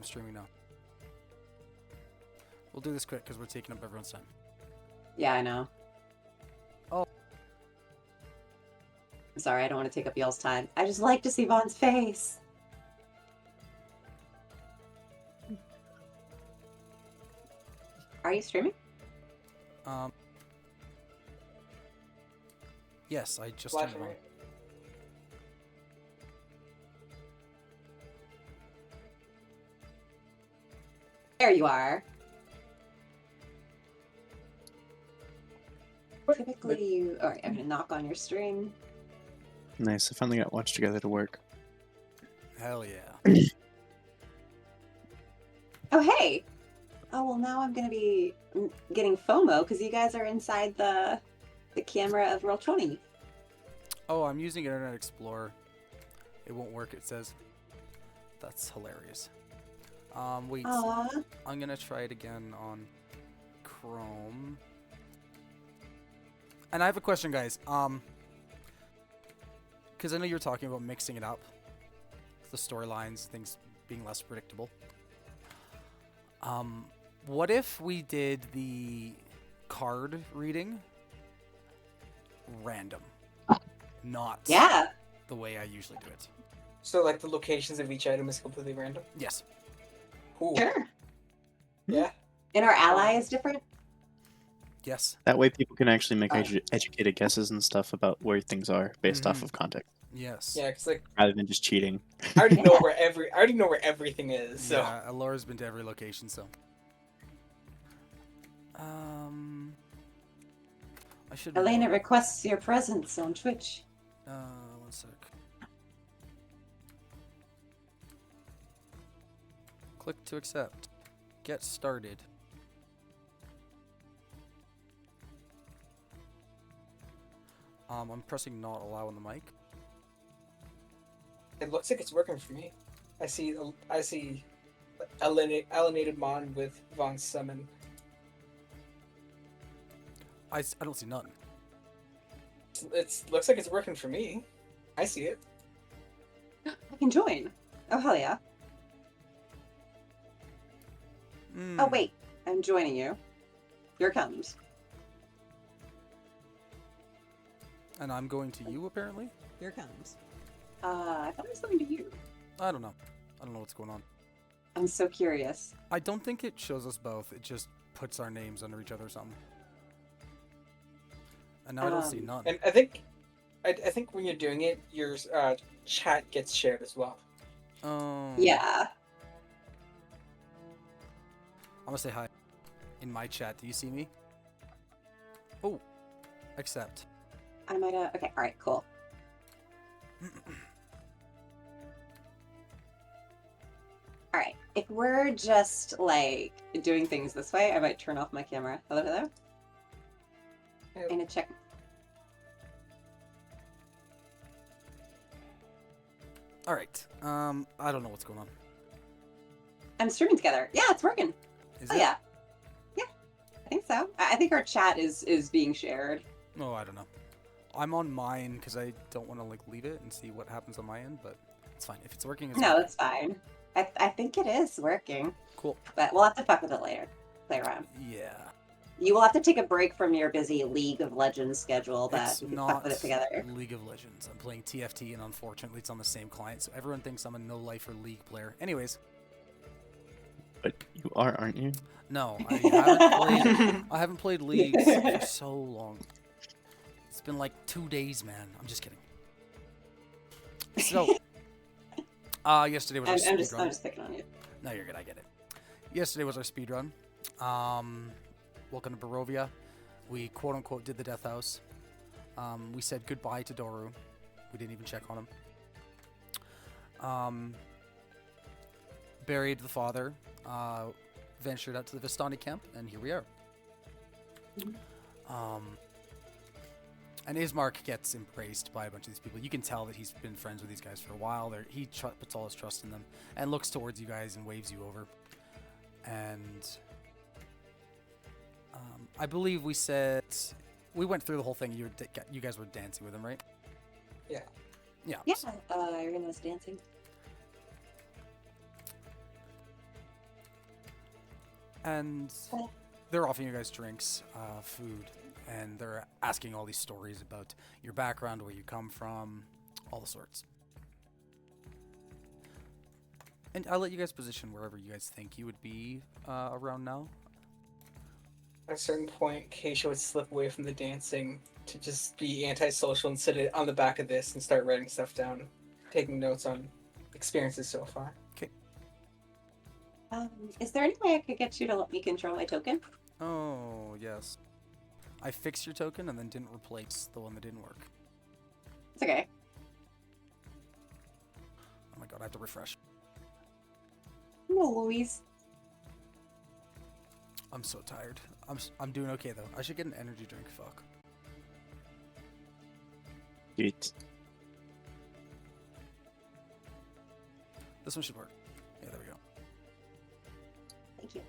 I'm streaming now. We'll do this quick because we're taking up everyone's time. Yeah, I know. Oh. I'm sorry, I don't want to take up y'all's time. I just like to see Vaughn's face. Are you streaming? Yes, I just Flash turned it on. right. There you are. Typically, you. Alright, I'm gonna knock on your string. Nice. I finally got Watch Together to work. Hell yeah. Oh, hey! Oh, well, now I'm gonna be getting FOMO because you guys are inside the camera of Roll20. Oh, I'm using Internet Explorer. It won't work, it says. That's hilarious. Wait. Aww. I'm gonna try it again on Chrome. And I have a question, guys. Because I know you were talking about mixing it up. The storylines, things being less predictable. What if we did the card reading random? Not the way I usually do it. So like the locations of each item is completely random? Yes. Ooh. Sure. Yeah. And our ally is different? Yes. That way people can actually make educated guesses and stuff about where things are based off of context, Yes. Yeah, because like rather than just cheating. I already know where everything is. So Yeah, Laura's been to every location, so. I should. Elena requests your presence on Twitch. One sec. Click to accept. Get started. I'm pressing not allow on the mic. it looks like it's working for me. I see alienated Mon with Von Summon. I don't see none. It looks like it's working for me. I see it. I can join. Oh, hell yeah. Oh, wait. I'm joining you. Here it comes. And I'm going to you, apparently? Here it comes. I thought I was going to you. I don't know. I don't know what's going on. I'm so curious. I don't think it shows us both. It just puts our names under each other or something. And now I don't see none. And I think when you're doing it, your chat gets shared as well. Oh. Yeah. I'm gonna say hi. In my chat, do you see me? Oh. Accept. I might have... Okay, alright, cool. Alright, if we're just, like, doing things this way, I might turn off my camera. Hello, hello? I'm gonna check... Alright. I don't know what's going on. I'm streaming together. Yeah, it's working. Is Oh, it? yeah. Yeah, I think so. I think our chat is being shared. Oh, I don't know. I'm on mine because I don't want to, like, leave it and see what happens on my end, but it's fine. If it's working, it's No, working. it's fine. I think it is working. Cool. But we'll have to fuck with it later. Play around. Yeah. You will have to take a break from your busy League of Legends schedule, but It's we can not fuck with it together. League of Legends. I'm playing TFT, and unfortunately, it's on the same client, so everyone thinks I'm a no-lifer League player. Anyways. But you are, aren't you? No, I haven't played Leagues for so long. It's been like 2 days, man. I'm just kidding. So, yesterday was our I'm speedrun. just picking on you. No, you're good. I get it. Yesterday was our speedrun. Welcome to Barovia. We quote-unquote did the Death House. We said goodbye to Doru. We didn't even check on him. Buried the father. Ventured out to the Vistani camp, and here we are. And Ismark gets embraced by a bunch of these people. You can tell that he's been friends with these guys for a while. He puts all his trust in them and looks towards you guys and waves you over. And I believe we went through the whole thing. You guys were dancing with him, right? Yeah. Yeah, Irina's dancing. And they're offering you guys drinks, food, and they're asking all these stories about your background, where you come from, all the sorts. And I'll let you guys position wherever you guys think you would be around now. At a certain point, Keisha would slip away from the dancing to just be antisocial and sit on the back of this and start writing stuff down, taking notes on experiences so far. Okay. Is there any way I could get you to let me control my token? Oh, yes. I fixed your token and then didn't replace the one that didn't work. It's okay. Oh my god, I have to refresh. No, Louise. I'm so tired. I'm doing okay though. I should get an energy drink. Fuck. Sweet. This one should work. Yeah, there we go. Thank you.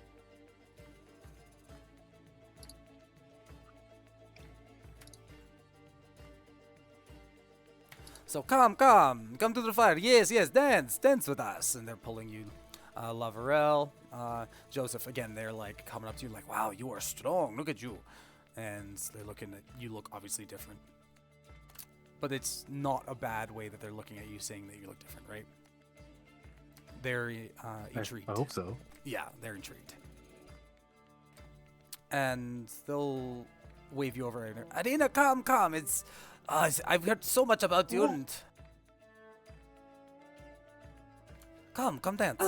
So come to the fire. Yes, dance with us. And they're pulling you, Lavarel, Joseph. Again, they're like coming up to you like, wow, you are strong. Look at you. And they're looking at you. Look obviously different, but it's not a bad way that they're looking at you, saying that you look different, right? They're intrigued. I hope so. Yeah, they're intrigued. And they'll wave you over. Adina, come. It's I've heard so much about you. And come dance.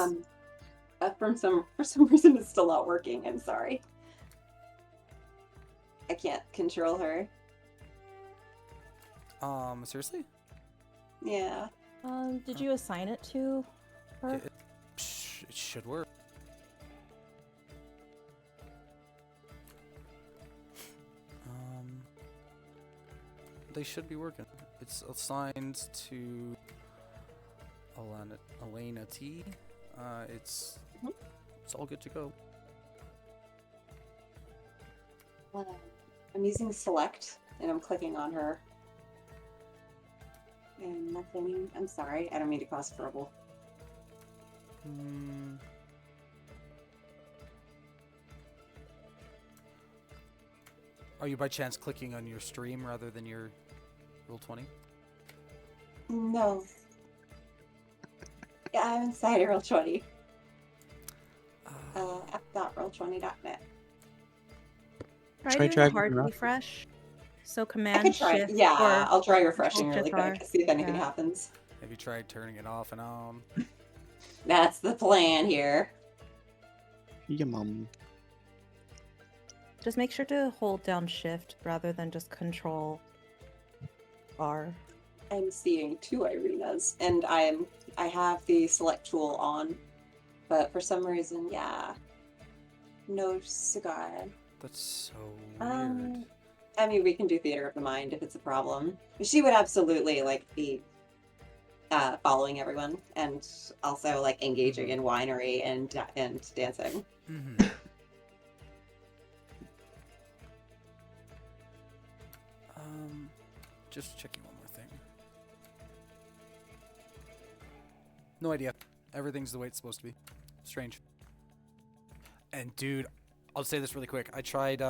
For some reason, it's still not working. I'm sorry. I can't control her. Seriously? Yeah. Did you assign it to her? It should work. They should be working. It's assigned to Elena T. It's all good to go. I'm using select and I'm clicking on her. And nothing. I'm sorry. I don't mean to cause trouble. Are you by chance clicking on your stream rather than your Roll20? No. Yeah, I'm inside of Roll20. app.roll20.net. Try doing a dragging hard her up. refresh. So I command could try. shift. Yeah, or I'll try refreshing Control really Shift quick. R. See if anything Yeah. happens. Have you tried turning it off and on? That's the plan here. Yeah, mom. Just make sure to hold down shift rather than just control R. I'm seeing 2 Irenas, and I have the select tool on, but for some reason, yeah, no cigar. That's so weird. I mean, we can do theater of the mind if it's a problem. She would absolutely be following everyone, and also engaging in winery and dancing. Mm-hmm. Just checking one more thing. No idea. Everything's the way it's supposed to be. Strange. And dude, I'll say this really quick. I tried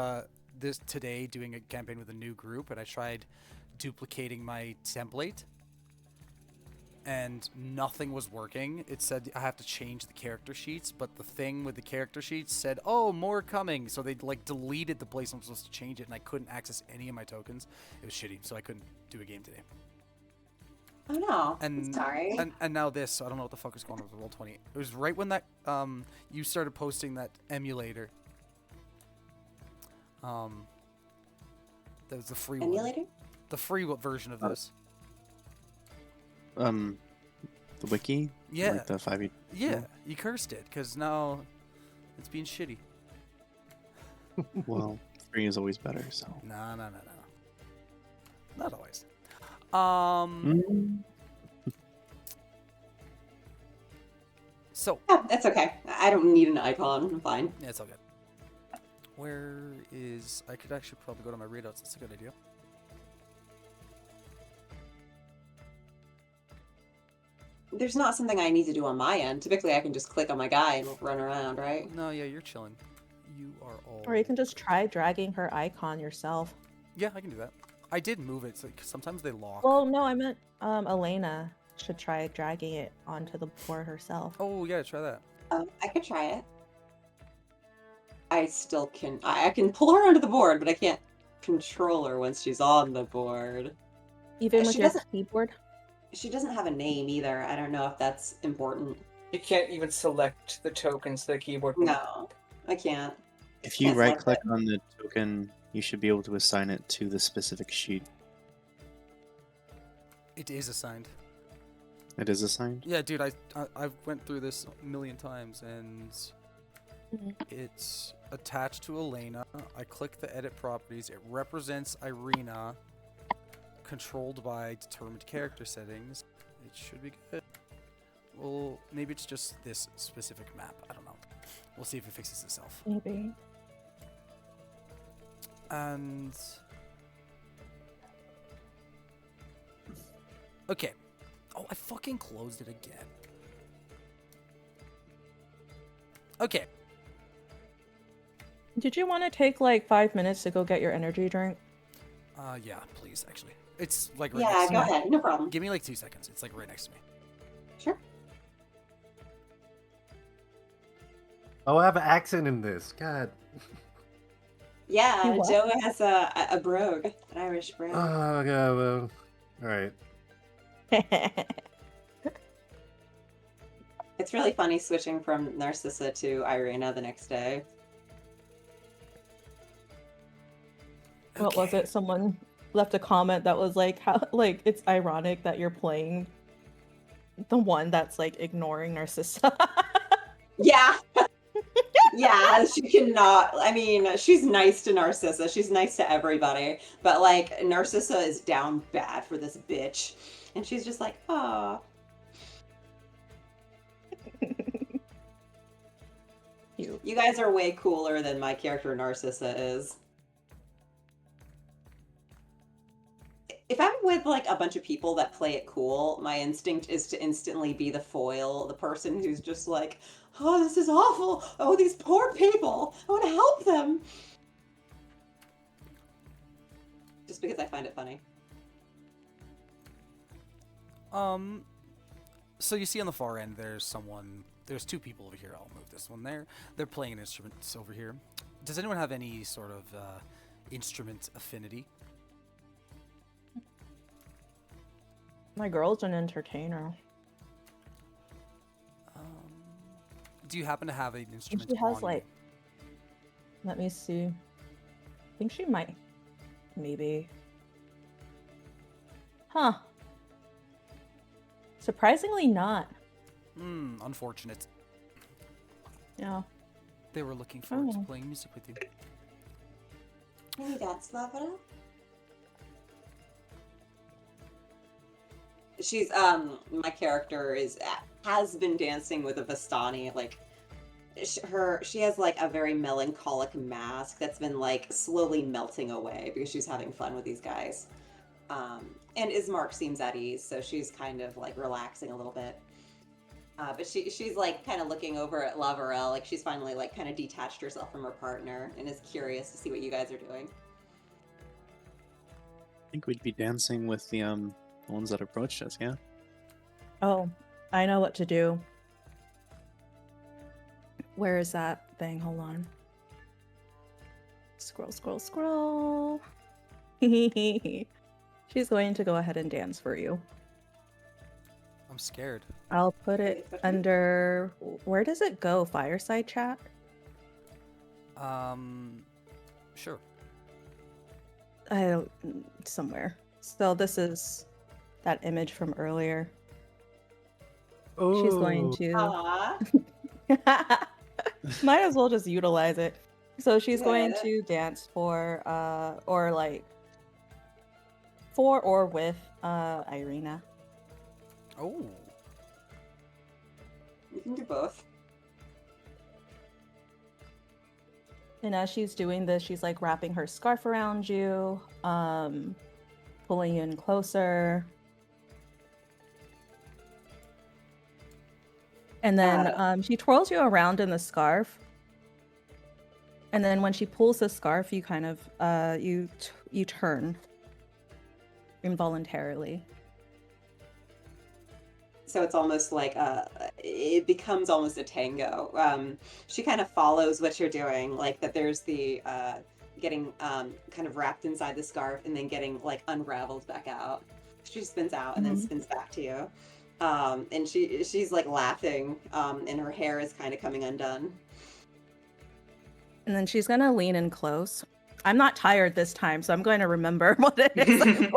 this today doing a campaign with a new group, and I tried duplicating my template, and nothing was working. It said I have to change the character sheets, but the thing with the character sheets said, "Oh, more coming." So they deleted the place I'm supposed to change it, and I couldn't access any of my tokens. It was shitty, so I couldn't do a game today. Oh no! And I'm sorry. and now this. So I don't know what the fuck is going on with Roll20. It was right when that you started posting that emulator. That was the free Emulator? one. The free version of this. The wiki. Yeah. Like the 5e. Yeah, you cursed it because now it's being shitty. Well, free is always better. So. No. Not always. So Yeah, that's okay. I don't need an icon. I'm fine. yeah, it's all good. Where is? I could actually probably go to my readouts. That's a good idea. There's not something I need to do on my end. Typically, I can just click on my guy and run around, right? No, yeah, you're chilling. You are all. Or you can just try dragging her icon yourself. Yeah, I can do that. I did move it, so 'cause sometimes they lock. Well, no, I meant Elena should try dragging it onto the board herself. Oh yeah, try that. I could try it. I still can. I can pull her onto the board, but I can't control her once she's on the board. Even with She your doesn't- keyboard? She doesn't have a name either. I don't know if that's important. You can't even select the tokens to the keyboard. No, I can't. If you Can't select right-click on the token, you should be able to assign it to the specific sheet. It is assigned. It is assigned? Yeah, dude, I went through this a million times, and Mhm. it's attached to Elena. I click the edit properties. It represents Irina, controlled by determined character settings. It should be good. Well, maybe it's just this specific map. I don't know. We'll see if it fixes itself. Maybe. And okay. Oh, I fucking closed it again. Okay. Did you want to take like 5 minutes to go get your energy drink? Yeah, please, actually. It's like right Yeah, next to go me. ahead. No problem. Give me like 2 seconds. It's like right next to me. Sure. Oh, I have an accent in this. God. Yeah, You what? Joe has a brogue, an Irish brogue. Oh, God. Well, all right. It's really funny switching from Narcissa to Irina the next day. What was Okay. it? Someone left a comment that was like, "How like it's ironic that you're playing the one that's like ignoring Narcissa." Yeah. Yeah, she cannot. I mean, she's nice to Narcissa. She's nice to everybody. But, like, Narcissa is down bad for this bitch. And she's just like, oh. Cute. You guys are way cooler than my character Narcissa is. If I'm with, like, a bunch of people that play it cool, my instinct is to instantly be the foil, the person who's just like, oh, this is awful. Oh, these poor people. I want to help them. Just because I find it funny. So you see on the far end, there's two people over here. I'll move this one there. They're playing an instrument over here. Does anyone have any sort of instrument affinity? My girl's an entertainer. Do you happen to have an And instrument? she has on like, let me see. I think she might, maybe. Huh. Surprisingly not. you? Unfortunate. Yeah. They were looking forward to Oh. playing music with you. Hey, that's Lavada. She's my character has been dancing with a Vistani. Like she has like a very melancholic mask that's been like slowly melting away because she's having fun with these guys. And Ismark seems at ease, so she's kind of like relaxing a little bit. But she's like kind of looking over at Lavarel, like she's finally like kind of detached herself from her partner and is curious to see what you guys are doing. I think we'd be dancing with the ones that approached us, yeah? Oh, I know what to do. Where is that thing? Hold on. Scroll, scroll, scroll. She's going to go ahead and dance for you. I'm scared. I'll put it under. Where does it go? Fireside chat? Sure. I don't. Somewhere. So this is that image from earlier. She's going Ooh. to. Aww. Might as well just utilize it. So she's going Yeah. to dance for or like for or with Irina. Oh. You can do both. And as she's doing this, she's like wrapping her scarf around you, pulling you in closer. And then she twirls you around in the scarf. And then when she pulls the scarf, you kind of you turn involuntarily. So it's almost like it becomes almost a tango. She kind of follows what you're doing, like that. There's the getting kind of wrapped inside the scarf and then getting like unraveled back out. She spins out and then spins back to you, and she's like laughing, and her hair is kind of coming undone. And then she's gonna lean in close. I'm not tired this time, so I'm going to remember what it is.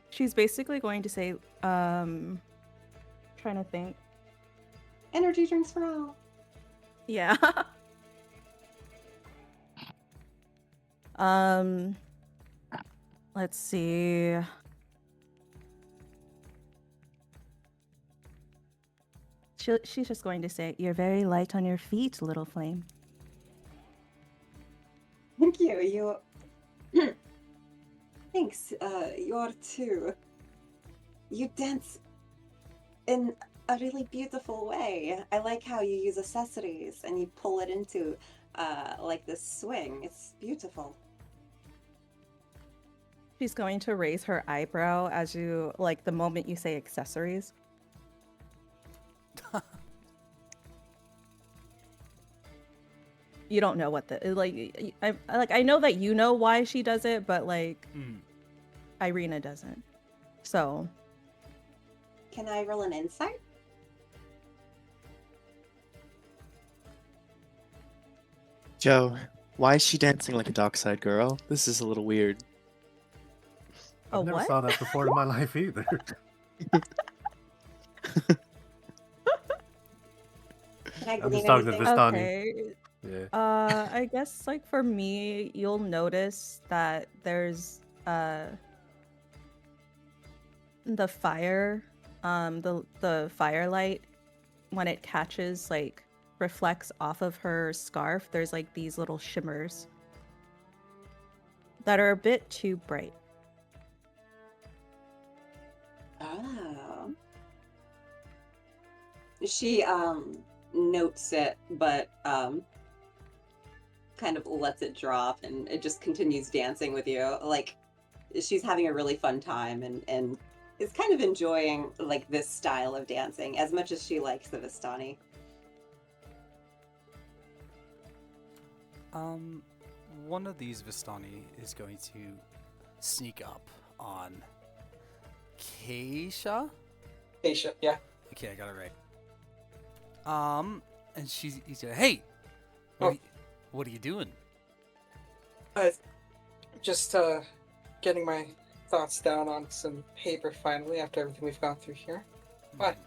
She's basically going to say, trying to think. Energy drinks for all. Yeah. Let's see. She's just going to say, "You're very light on your feet, little flame." Thank you. You. Thanks. You're too. You dance in a really beautiful way. I like how you use accessories and you pull it into like this swing. It's beautiful. She's going to raise her eyebrow as you, like, the moment you say accessories. You don't know what the I know that you know why she does it, but like Irina doesn't. So Can I roll an insight? Joe, why is she dancing like a dockside girl? This is a little weird. I've never saw that before in my life either. I'm just talking to Vistani. Okay. Yeah. I guess like for me, you'll notice that there's the fire, the firelight when it catches, like reflects off of her scarf. There's like these little shimmers that are a bit too bright. Oh. She notes it, but kind of lets it drop, and it just continues dancing with you. Like she's having a really fun time, and is kind of enjoying like this style of dancing as much as she likes the Vistani. One of these Vistani is going to sneak up on Keisha. Aisha, yeah. Okay, I got it right. And he's like, "Hey, what are you doing?" Just getting my thoughts down on some paper finally after everything we've gone through here. What?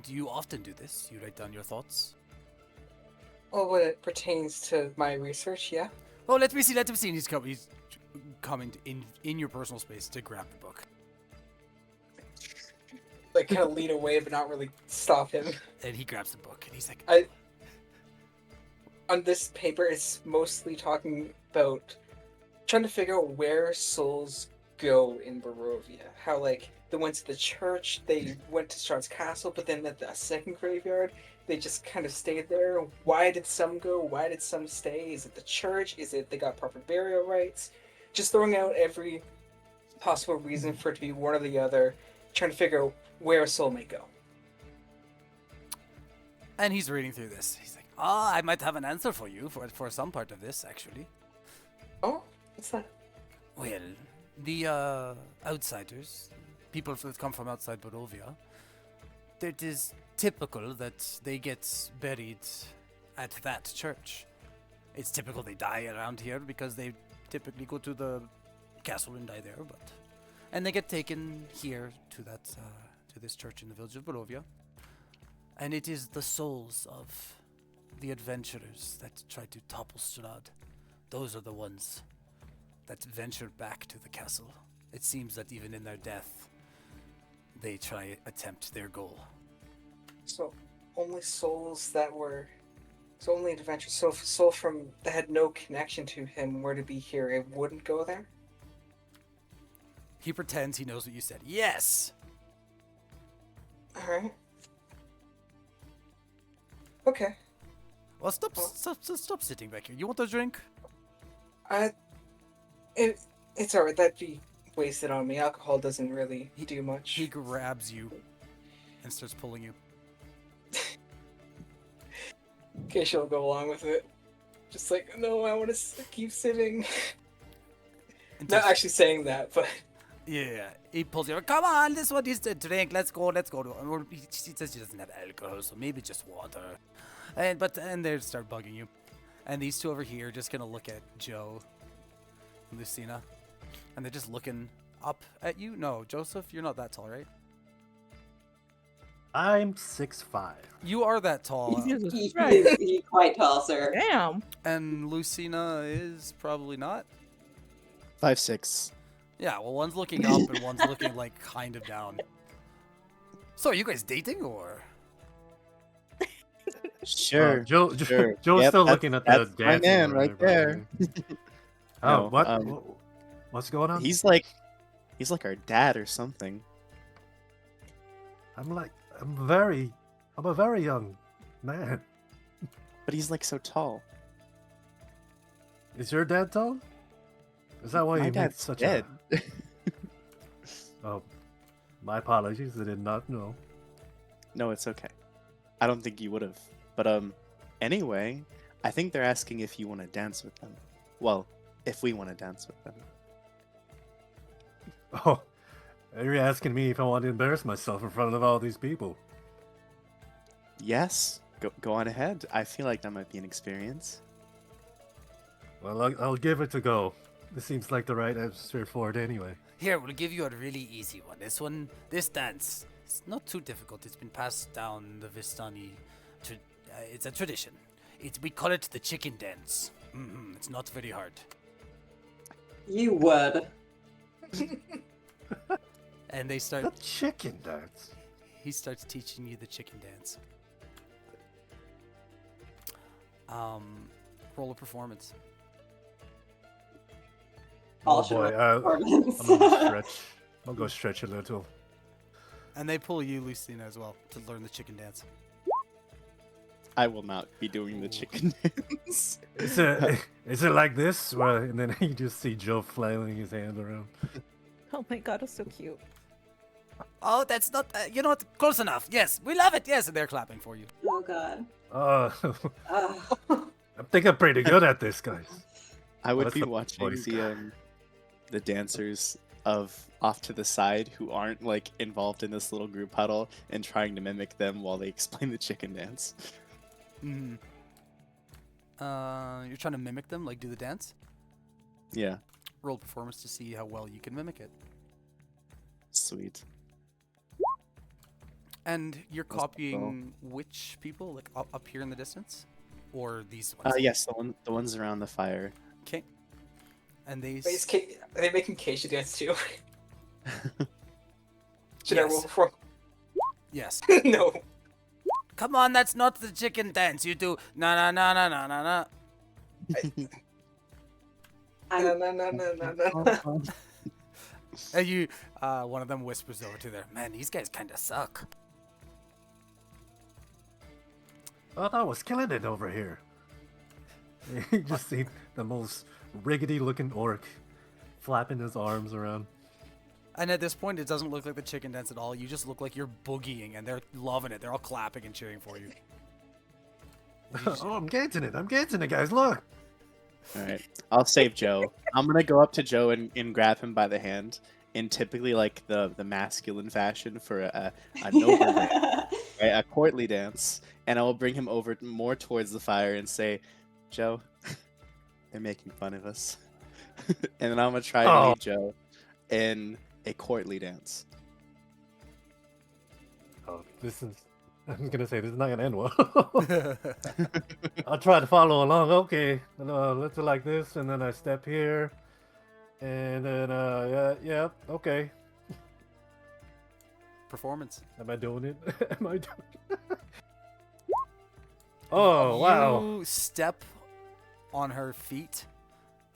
Do you often do this? You write down your thoughts? Well, when it pertains to my research, yeah. Oh, let me see. And he's coming in your personal space to grab the book. Like kind of lead away, but not really stop him. And he grabs the book, and he's like, On this paper, it's mostly talking about trying to figure out where souls go in Barovia. How, like, they went to the church, they went to Strahd's castle, but then at the second graveyard, they just kind of stayed there. Why did some go? Why did some stay? Is it the church? Is it they got proper burial rites? Just throwing out every possible reason for it to be one or the other, trying to figure out where a soul may go. And he's reading through this. He's like, I might have an answer for you for some part of this, actually. Oh, what's that? Well, the outsiders, people that come from outside Barovia, it is typical that they get buried at that church. It's typical they die around here because they typically go to the castle and die there, and they get taken here to that to this church in the village of Barovia. And it is the souls of the adventurers that try to topple Strahd. Those are the ones that venture back to the castle. It seems that even in their death, they attempt their goal. So, only souls that were... So only adventurers. So if a soul that had no connection to him were to be here, it wouldn't go there? He pretends he knows what you said. Yes! Alright. Okay. Well, stop sitting back here. You want a drink? It's alright, that'd be wasted on me. Alcohol doesn't really do much. He grabs you and starts pulling you. Keisha will go along with it. Just like, no, I want to keep sitting. Not actually saying that, but... Yeah, he pulls you. Come on, this one is the drink. Let's go. He says she doesn't have alcohol, so maybe just water. And they start bugging you. And these two over here are just gonna look at Joe and Lucina. And they're just looking up at you. No, Joseph, you're not that tall, right? I'm 6'5". You are that tall. Jesus He's Christ. quite tall, sir. Damn. And Lucina is probably not. 5'6". Yeah, well, one's looking up and one's looking like kind of down. So, are you guys dating or? Sure. Joe's sure. still Yep, looking at the that's my dancing man or right whatever. there. Oh, No, what? What's going on? He's like our dad or something. I'm a very young man. But he's like so tall. Is your dad tall? Is that why My you make dad's such dead. a? Oh, my apologies. I did not know. No, it's okay. I don't think you would have. But anyway, I think they're asking if you want to dance with them. Well, if we want to dance with them. Oh, you're asking me if I want to embarrass myself in front of all these people. Yes, go on ahead. I feel like that might be an experience. Well, I'll give it a go. This seems like the right atmosphere for it anyway. Here, we'll give you a really easy one. This dance, it's not too difficult. It's been passed down the Vistani. It's a tradition. We call it the chicken dance. It's not very hard. You would. And they start. The chicken dance. He starts teaching you the chicken dance. Roll a performance. Oh All boy, performance. I'm gonna stretch. I'll go stretch a little. And they pull you, Lucina, as well, to learn the chicken dance. I will not be doing the chicken dance. Is it like this? Where, and then you just see Joe flailing his hands around. Oh my god, it's so cute. Oh, that's not. You know what? Close enough. Yes, we love it. Yes, and they're clapping for you. Oh god. I think I'm pretty good at this, guys. I would That's be the watching point. the dancers off to the side who aren't like involved in this little group huddle and trying to mimic them while they explain the chicken dance. You're trying to mimic them, like do the dance. Yeah, Roll performance to see how well you can mimic it. sweet. And you're That's copying which people, like up here in the distance, or these ones? Yes, the ones around the fire. Okay. And they. Wait, are they making Keisha dance too? Should I Yes. roll for? Yes. No. Come on, that's not the chicken dance. You do na na na na na na na. No. And you, one of them whispers over to there. Man, these guys kind of suck. Oh, I was killing it over here. You just see the most riggedy-looking orc flapping his arms around. And at this point, it doesn't look like the chicken dance at all. You just look like you're boogieing, and they're loving it. They're all clapping and cheering for you. Oh, I'm getting it, guys. Look. All right, I'll save Joe. I'm gonna go up to Joe and grab him by the hand in typically like the masculine fashion for a noble dance, right? A courtly dance, and I will bring him over more towards the fire and say, Joe, they're making fun of us. And then I'm gonna try to lead Joe in a courtly dance. Oh, I'm gonna say this is not gonna end well. I'll try to follow along. Okay, let's do like this, and then I step here, and then yeah, okay. Performance. Am I doing it? Am I doing it? Oh wow! You step on her feet,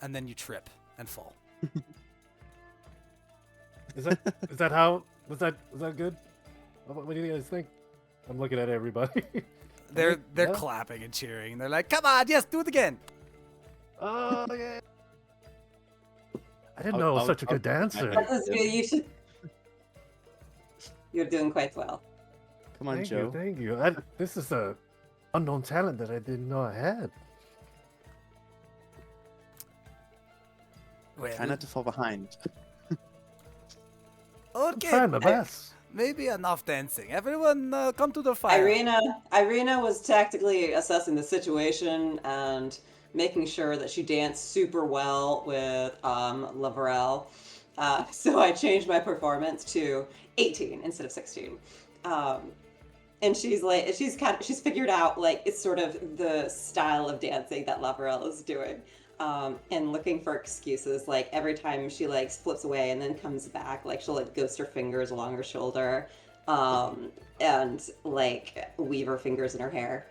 and then you trip and fall. Is that how? Was that good? What do you guys think? I'm looking at everybody. They're Yeah. clapping and cheering. They're like, "Come on, yes, do it again." Oh yeah. I didn't I'll- know I was I'll- such a I'll good give it back. dancer. That is good. You should. You're doing quite well. Come on, Thank Joe. you, thank you. This is a unknown talent that I didn't know I had. Well, Try not to fall behind. okay. Trying my best. Maybe enough dancing. Everyone, come to the fire. Irina was tactically assessing the situation and making sure that she danced super well with Lavarelle. So I changed my performance to 18 instead of 16. And she's figured out like it's sort of the style of dancing that Lavarelle is doing. And looking for excuses, like every time she like flips away and then comes back, like she'll like ghost her fingers along her shoulder, and like weave her fingers in her hair.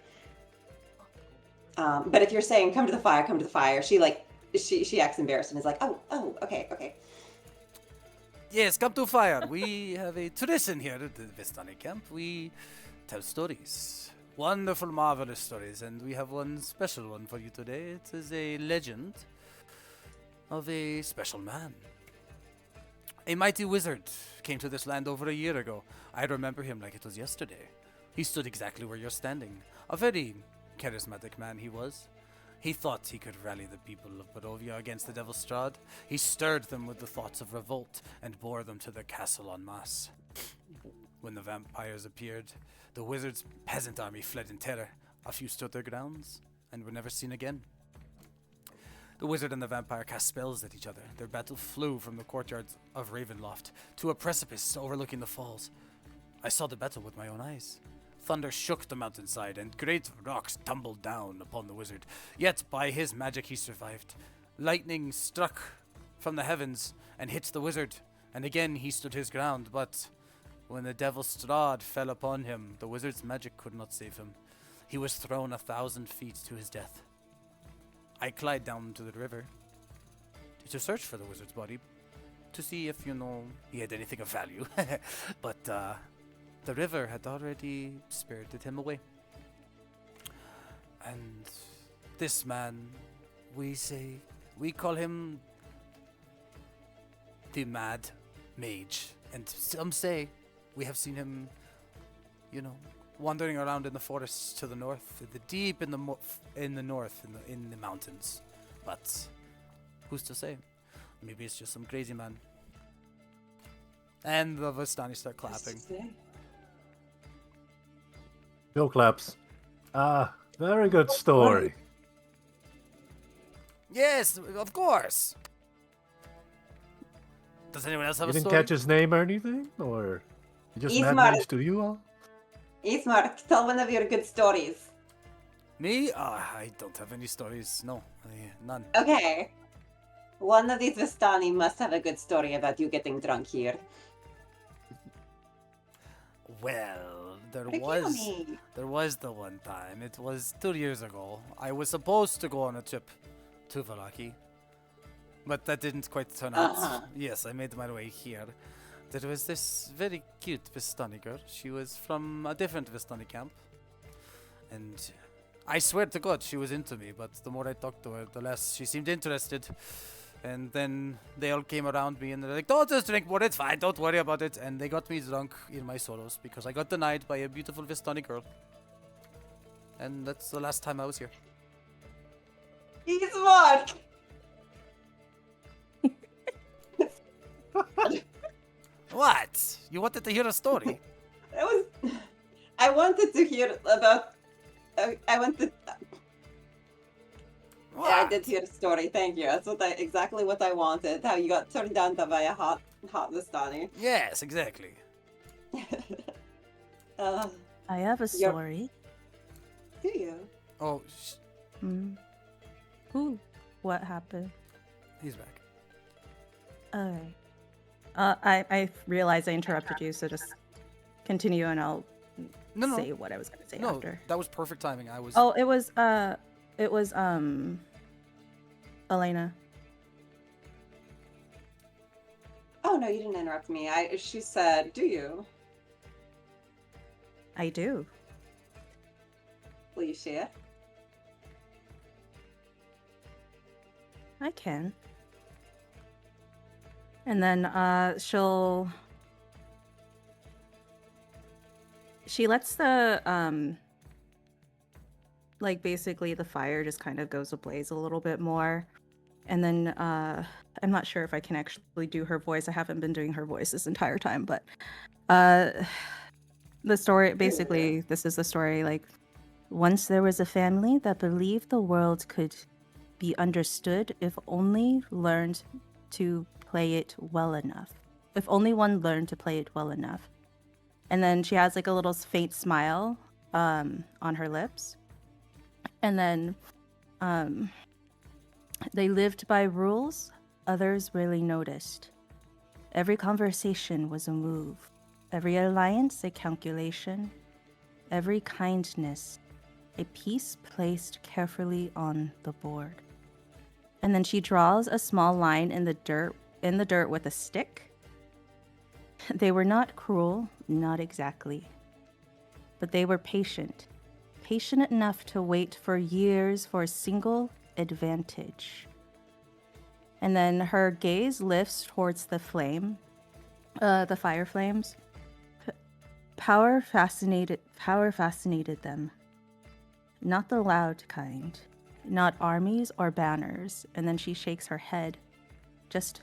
But if you're saying come to the fire, she acts embarrassed and is like, oh, okay. Yes, come to fire. We have a tradition here at the Vistani camp. We tell stories. Wonderful, marvelous stories. And we have one special one for you today. It is a legend of a special man. A mighty wizard came to this land over a year ago. I remember him like it was yesterday. He stood exactly where you're standing. A very charismatic man he was. He thought he could rally the people of Barovia against the Devil's Strahd. He stirred them with the thoughts of revolt and bore them to their castle en masse. When the vampires appeared, the wizard's peasant army fled in terror. A few stood their grounds and were never seen again. The wizard and the vampire cast spells at each other. Their battle flew from the courtyards of Ravenloft to a precipice overlooking the falls. I saw the battle with my own eyes. Thunder shook the mountainside, and great rocks tumbled down upon the wizard. Yet by his magic he survived. Lightning struck from the heavens and hit the wizard, and again he stood his ground, but when the Devil's Strahd fell upon him, the wizard's magic could not save him. He was thrown 1,000 feet to his death. I climbed down to the river to search for the wizard's body, to see if, he had anything of value. But the river had already spirited him away. And this man, we call him the Mad Mage. And some say we have seen him, wandering around in the forests to the north, deep in the north, in the mountains. But who's to say? Maybe it's just some crazy man. And the Vistani start clapping. Bill claps. Very good story. Yes, of course. Does anyone else have You a didn't story? catch his name or anything? Or he just Ismar. mad to you all? Ismar, tell one of your good stories. Me? I don't have any stories. No, none. Okay. One of these Vistani must have a good story about you getting drunk here. Well, there Look at was me. the one time. It was 2 years ago. I was supposed to go on a trip to Valaki, but that didn't quite turn out. Uh-huh. Yes, I made my way here. There was this very cute Vistani girl. She was from a different Vistani camp, and I swear to God, she was into me. But the more I talked to her, the less she seemed interested. And then they all came around me and they're like, "Don't just drink more, it's fine, don't worry about it." And they got me drunk in my solos because I got denied by a beautiful Vistani girl. And that's the last time I was here. Ismar! What? You wanted to hear a story? I wanted to hear about. I wanted. What? Yeah, I did hear a story. Thank you. That's exactly what I wanted. How you got turned down by a hot Vistani. Yes, exactly. uh, I have a Yep. story. do you? Oh, Hmm. Who? What happened? he's back. Okay. I realize I interrupted you, so just continue and I'll No, say what I was going to say no, after. that was perfect timing. I was. Oh, it was Elena. Oh no, you didn't interrupt me. She said, "Do you?" I do. Will you share? I can. And then she lets the like basically the fire just kind of goes ablaze a little bit more. And then I'm not sure if I can actually do her voice. I haven't been doing her voice this entire time, but the story basically, this is the story. Like, once there was a family that believed the world could be understood if only learned to play it well enough. If only one learned to play it well enough. And then she has like a little faint smile on her lips. And then they lived by rules others really noticed. Every conversation was a move. Every alliance a calculation. Every kindness a piece placed carefully on the board. And then she draws a small line in the dirt with a stick. They were not cruel, not exactly. But they were patient enough to wait for years for a single advantage. And then her gaze lifts towards the fire flames. Power fascinated them. Not the loud kind, not armies or banners. And then she shakes her head, just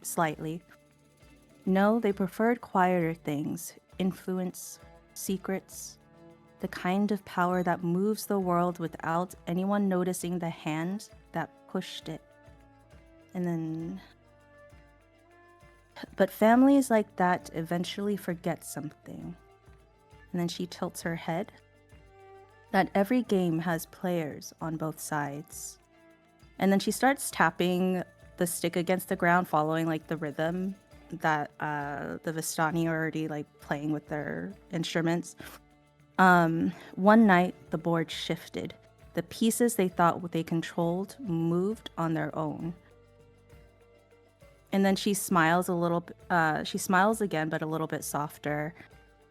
slightly. No, they preferred quieter things, influence, secrets, the kind of power that moves the world without anyone noticing the hand that pushed it. And then... But families like that eventually forget something. And then she tilts her head. That every game has players on both sides. And then she starts tapping the stick against the ground, following like the rhythm that the Vistani are already like playing with their instruments. One night the board shifted. The pieces they thought they controlled moved on their own. And then she smiles a little. She smiles again, but a little bit softer.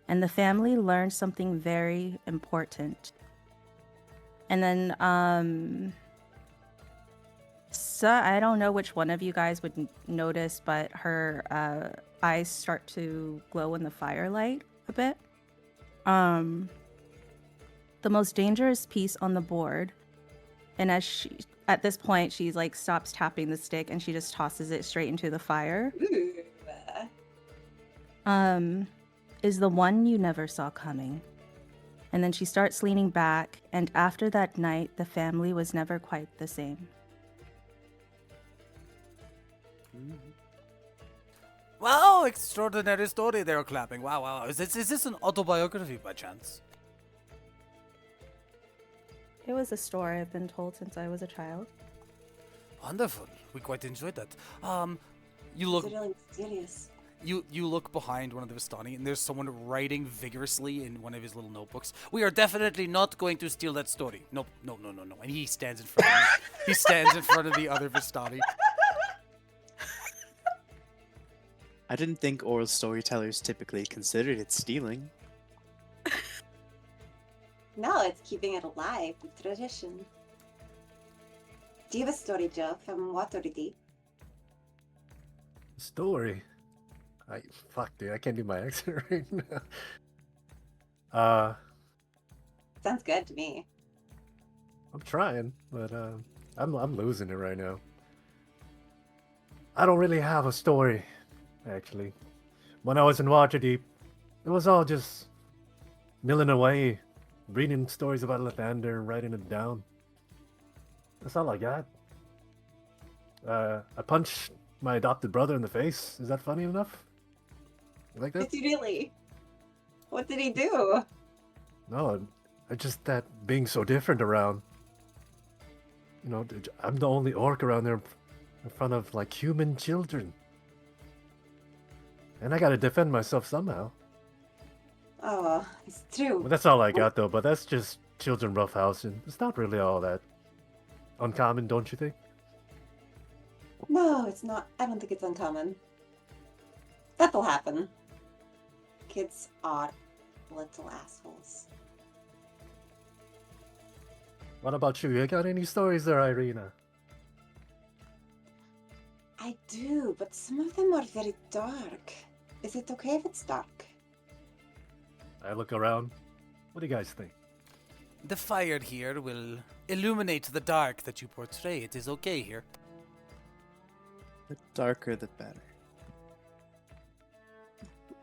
And the family learned something very important. And then, so I don't know which one of you guys would notice, but her eyes start to glow in the firelight a bit. The most dangerous piece on the board, and at this point, she's like stops tapping the stick and she just tosses it straight into the fire. Ooh. Is the one you never saw coming. And then she starts leaning back, and after that night, the family was never quite the same. Wow, extraordinary story they're clapping. Wow. Is this an autobiography by chance? It was a story I've been told since I was a child. Wonderful. We quite enjoyed that. You look... It's really mysterious. You look behind one of the Vistani, and there's someone writing vigorously in one of his little notebooks. We are definitely not going to steal that story. Nope, no. And he stands in front of he stands in front of the other Vistani. I didn't think oral storytellers typically considered it stealing. No, it's keeping it alive, the tradition. Do you have a story, Joe, from what already? Story? Fuck, dude, I can't do my accent right now. Sounds good to me. I'm trying, but I'm losing it right now. I don't really have a story, actually. When I was in Waterdeep, it was all just milling away, reading stories about Lathander and writing it down. That's all I got. I punched my adopted brother in the face. Is that funny enough? You like that? Did you really? What did he do? No, I just that being so different around. You know, I'm the only orc around there in front of like human children. And I gotta defend myself somehow. Oh, it's true. Well, that's all I got though, but that's just children roughhousing. It's not really all that uncommon, don't you think? No, it's not. I don't think it's uncommon. That'll happen. Kids are little assholes. What about you? You got any stories there, Irina? I do, but some of them are very dark. Is it okay if it's dark? I look around. What do you guys think? The fire here will illuminate the dark that you portray. It is okay here. The darker, the better.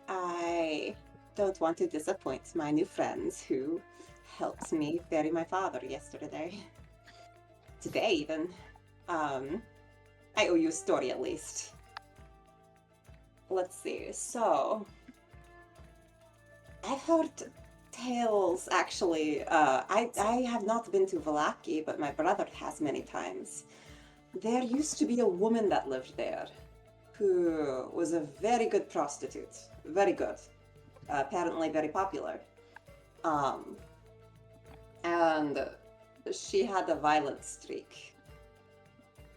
I don't want to disappoint my new friends who helped me bury my father yesterday. Today, even. I owe you a story at least. Let's see. So, I've heard tales, actually. I have not been to Vallaki, but my brother has many times. There used to be a woman that lived there who was a very good prostitute. Very good. Apparently very popular. And she had a violent streak.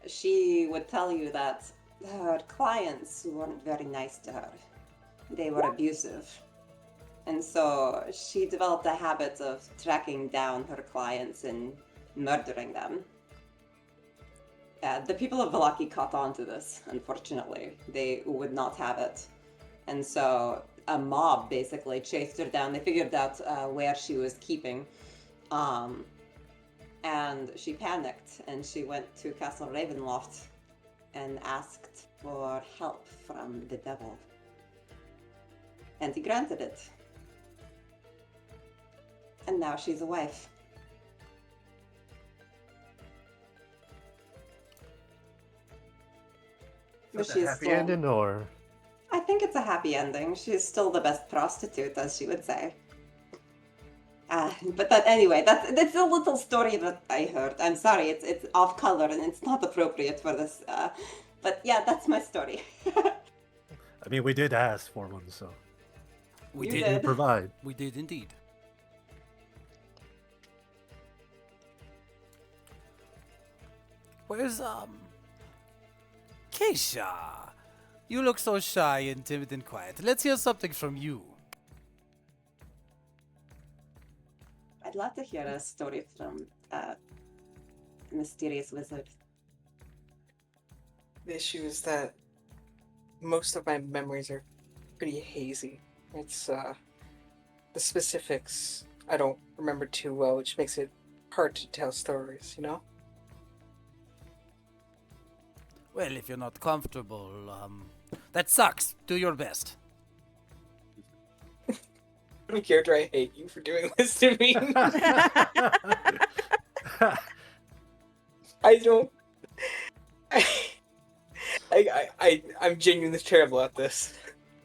She would tell you that her clients weren't very nice to her. They were abusive. And so she developed a habit of tracking down her clients and murdering them. The people of Vallaki caught on to this, unfortunately. They would not have it. And so a mob basically chased her down. They figured out where she was keeping. And she panicked and she went to Castle Ravenloft and asked for help from the devil. And he granted it. And now she's a wife. Is that a happy ending, or? I think it's a happy ending. She's still the best prostitute, as she would say. But that's a little story that I heard. I'm sorry, it's off color and it's not appropriate for this. But yeah, that's my story. I mean, we did ask for one, so We You did. we did. provide. We did indeed. Where's Keisha? You look so shy and timid and quiet. Let's hear something from you. I'd love to hear a story from a mysterious wizard. The issue is that most of my memories are pretty hazy. It's the specifics I don't remember too well, which makes it hard to tell stories, you know? Well, if you're not comfortable, that sucks. Do your best. Every character, I hate you for doing this to me. I don't. I'm genuinely terrible at this.